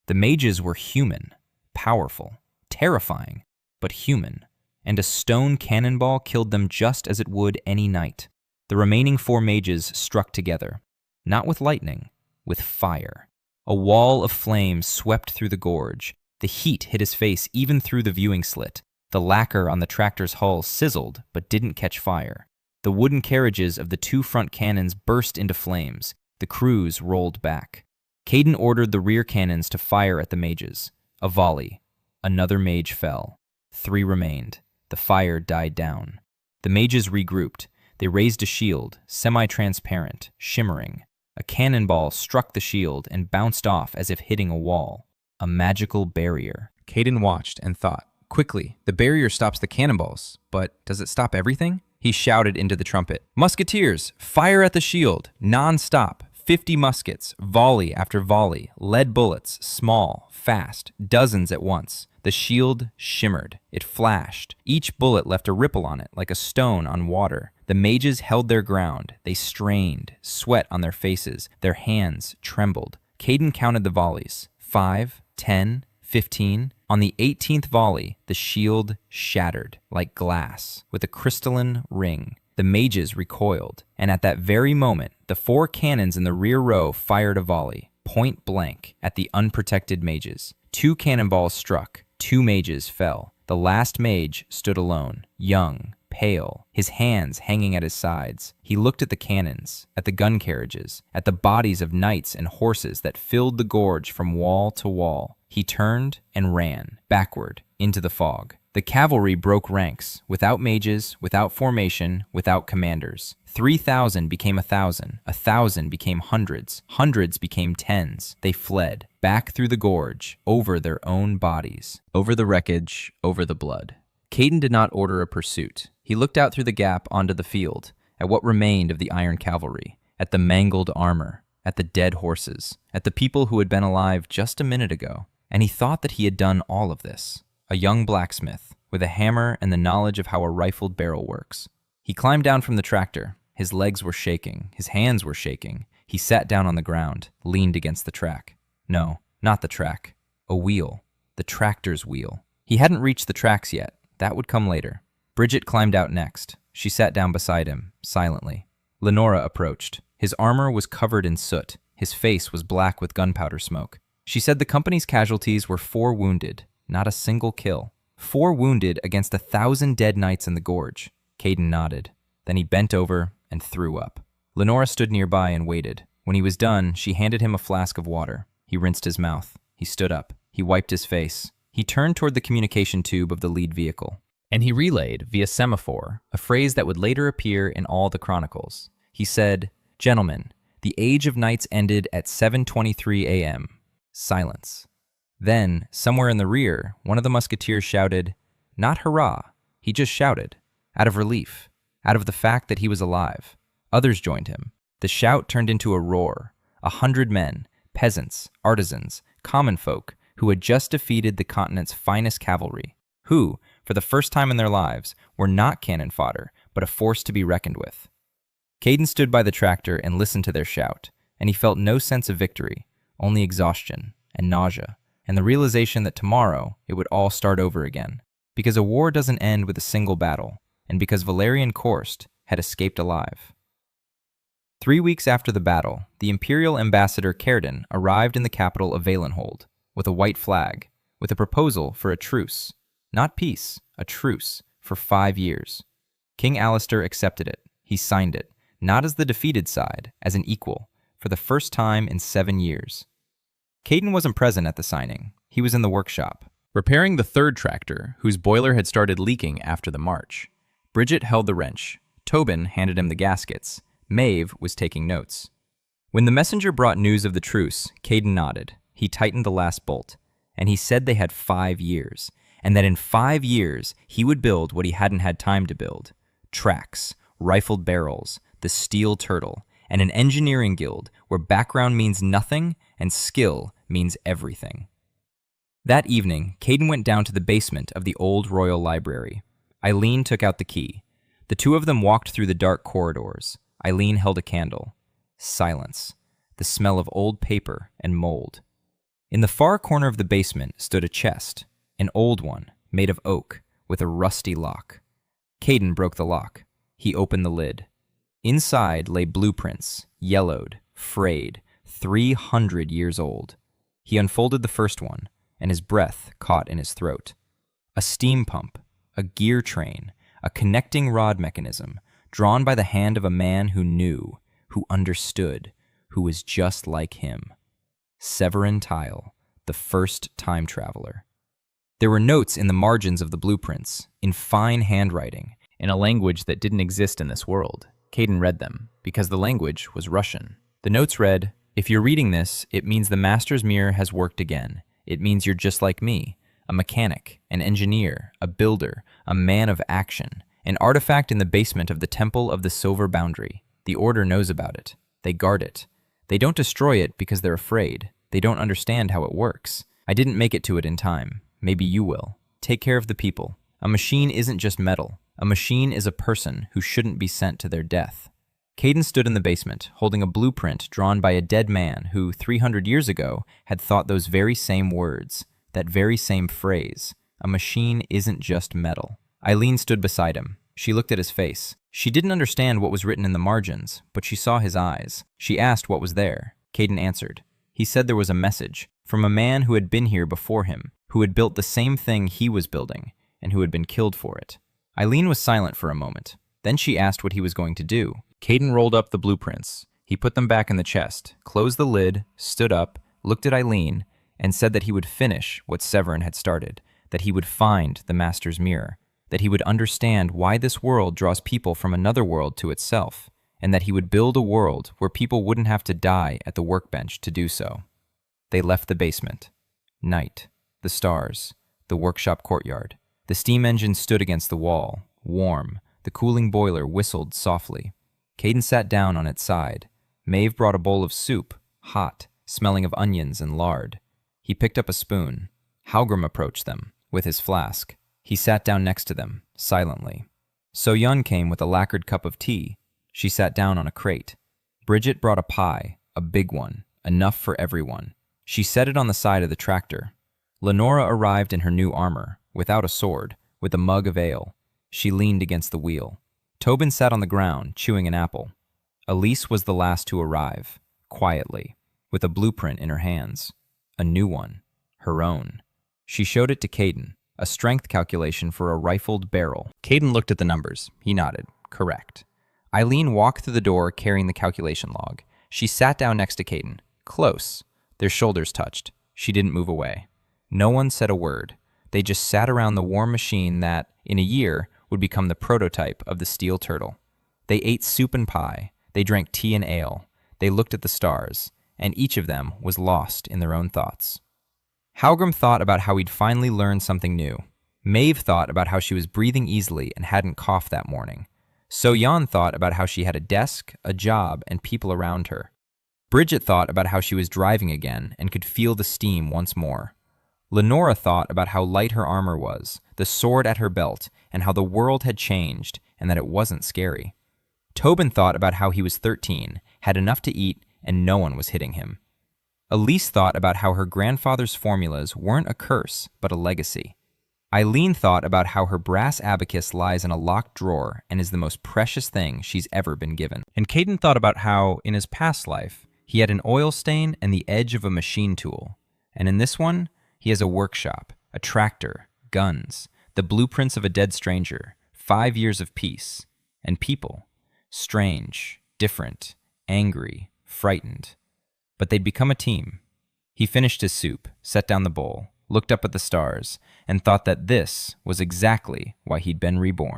The mages were human, powerful, terrifying, but human, and a stone cannonball killed them just as it would any knight. The remaining 4 mages struck together, not with lightning, with fire. A wall of flame swept through the gorge. The heat hit his face even through the viewing slit. The lacquer on the tractor's hull sizzled but didn't catch fire. The wooden carriages of the 2 front cannons burst into flames. The crews rolled back. Caden ordered the rear cannons to fire at the mages. A volley. Another mage fell. 3 remained. The fire died down. The mages regrouped. They raised a shield, semi-transparent, shimmering. A cannonball struck the shield and bounced off as if hitting a wall. A magical barrier. Caden watched and thought, quickly, the barrier stops the cannonballs, but does it stop everything? He shouted into the trumpet, "Musketeers, fire at the shield, non-stop, 50 muskets, volley after volley, lead bullets, small, fast, dozens at once." The shield shimmered. It flashed. Each bullet left a ripple on it, like a stone on water. The mages held their ground. They strained, sweat on their faces. Their hands trembled. Caden counted the volleys. 5, 10, 15. On the 18th volley, the shield shattered like glass with a crystalline ring. The mages recoiled, and at that very moment, the 4 cannons in the rear row fired a volley, point blank, at the unprotected mages. 2 cannonballs struck. 2 mages fell. The last mage stood alone, young, pale, his hands hanging at his sides. He looked at the cannons, at the gun carriages, at the bodies of knights and horses that filled the gorge from wall to wall. He turned and ran, backward, into the fog. The cavalry broke ranks, without mages, without formation, without commanders. 3,000 became 1,000, 1,000 became hundreds, hundreds became tens. They fled, back through the gorge, over their own bodies, over the wreckage, over the blood. Caden did not order a pursuit. He looked out through the gap onto the field, at what remained of the iron cavalry, at the mangled armor, at the dead horses, at the people who had been alive just a minute ago. And he thought that he had done all of this. A young blacksmith, with a hammer and the knowledge of how a rifled barrel works. He climbed down from the tractor. His legs were shaking. His hands were shaking. He sat down on the ground, leaned against the track. No, not the track. A wheel. The tractor's wheel. He hadn't reached the tracks yet. That would come later. Bridget climbed out next. She sat down beside him, silently. Lenora approached. His armor was covered in soot. His face was black with gunpowder smoke. She said the company's casualties were 4 wounded, not a single kill. 4 wounded against 1,000 dead knights in the gorge. Caden nodded. Then he bent over and threw up. Lenora stood nearby and waited. When he was done, she handed him a flask of water. He rinsed his mouth. He stood up. He wiped his face. He turned toward the communication tube of the lead vehicle. And he relayed, via semaphore, a phrase that would later appear in all the chronicles. He said, "Gentlemen, the age of knights ended at 7:23 a.m. Silence. Then, somewhere in the rear, one of the musketeers shouted, not hurrah, he just shouted, out of relief, out of the fact that he was alive. Others joined him. The shout turned into a roar. 100 men, peasants, artisans, common folk, who had just defeated the continent's finest cavalry, who, for the first time in their lives, were not cannon fodder, but a force to be reckoned with. Caden stood by the tractor and listened to their shout, and he felt no sense of victory, only exhaustion and nausea, and the realization that tomorrow it would all start over again, because a war doesn't end with a single battle, and because Valerian Korst had escaped alive. 3 weeks after the battle, the Imperial Ambassador Caerden arrived in the capital of Valenhold with a white flag, with a proposal for a truce. Not peace, a truce, for 5 years. King Alistair accepted it. He signed it, not as the defeated side, as an equal, for the first time in 7 years. Caden wasn't present at the signing. He was in the workshop, repairing the third tractor, whose boiler had started leaking after the march. Bridget held the wrench. Tobin handed him the gaskets. Maeve was taking notes. When the messenger brought news of the truce, Caden nodded. He tightened the last bolt, and he said they had 5 years, and that in 5 years he would build what he hadn't had time to build: tracks, rifled barrels, the steel turtle, and an engineering guild where background means nothing and skill means everything. That evening, Caden went down to the basement of the old royal library. Eileen took out the key. The two of them walked through the dark corridors. Eileen held a candle. Silence. The smell of old paper and mold. In the far corner of the basement stood a chest, an old one, made of oak, with a rusty lock. Caden broke the lock. He opened the lid. Inside lay blueprints, yellowed, frayed, 300 years old. He unfolded the first one, and his breath caught in his throat. A steam pump, a gear train, a connecting rod mechanism, drawn by the hand of a man who knew, who understood, who was just like him. Severin Tile, the first time traveler. There were notes in the margins of the blueprints, in fine handwriting, in a language that didn't exist in this world. Caden read them, because the language was Russian. The notes read, "If you're reading this, it means the Master's Mirror has worked again. It means you're just like me, a mechanic, an engineer, a builder, a man of action, an artifact in the basement of the Temple of the Silver Boundary. The Order knows about it. They guard it. They don't destroy it because they're afraid. They don't understand how it works. I didn't make it to it in time. Maybe you will. Take care of the people. A machine isn't just metal. A machine is a person who shouldn't be sent to their death." Caden stood in the basement, holding a blueprint drawn by a dead man who, 300 years ago, had thought those very same words, that very same phrase: "A machine isn't just metal." Eileen stood beside him. She looked at his face. She didn't understand what was written in the margins, but she saw his eyes. She asked what was there. Caden answered. He said there was a message from a man who had been here before him, who had built the same thing he was building, and who had been killed for it. Eileen was silent for a moment. Then she asked what he was going to do. Caden rolled up the blueprints. He put them back in the chest, closed the lid, stood up, looked at Eileen, and said that he would finish what Severin had started, that he would find the Master's Mirror, that he would understand why this world draws people from another world to itself, and that he would build a world where people wouldn't have to die at the workbench to do so. They left the basement. Night, the stars, the workshop courtyard. The steam engine stood against the wall, warm. The cooling boiler whistled softly. Caden sat down on its side. Maeve brought a bowl of soup, hot, smelling of onions and lard. He picked up a spoon. Halgrim approached them, with his flask. He sat down next to them, silently. So-Yun came with a lacquered cup of tea. She sat down on a crate. Bridget brought a pie, a big one, enough for everyone. She set it on the side of the tractor. Lenora arrived in her new armor, without a sword, with a mug of ale. She leaned against the wheel. Tobin sat on the ground, chewing an apple. Elise was the last to arrive, quietly, with a blueprint in her hands. A new one, her own. She showed it to Caden, a strength calculation for a rifled barrel. Caden looked at the numbers. He nodded. Correct. Eileen walked through the door carrying the calculation log. She sat down next to Caden. Close. Their shoulders touched. She didn't move away. No one said a word. They just sat around the warm machine that, in a year, would become the prototype of the steel turtle. They ate soup and pie. They drank tea and ale. They looked at the stars, and each of them was lost in their own thoughts. Halgrim thought about how he'd finally learned something new. Maeve thought about how she was breathing easily and hadn't coughed that morning. So-Yun thought about how she had a desk, a job, and people around her. Bridget thought about how she was driving again and could feel the steam once more. Lenora thought about how light her armor was, the sword at her belt, and how the world had changed and that it wasn't scary. Tobin thought about how he was 13, had enough to eat, and no one was hitting him. Elise thought about how her grandfather's formulas weren't a curse, but a legacy. Eileen thought about how her brass abacus lies in a locked drawer and is the most precious thing she's ever been given. And Caden thought about how, in his past life, he had an oil stain and the edge of a machine tool. And in this one, he has a workshop, a tractor, guns, the blueprints of a dead stranger, 5 years of peace, and people. Strange, different, angry, frightened. But they'd become a team. He finished his soup, set down the bowl, looked up at the stars, and thought that this was exactly why he'd been reborn.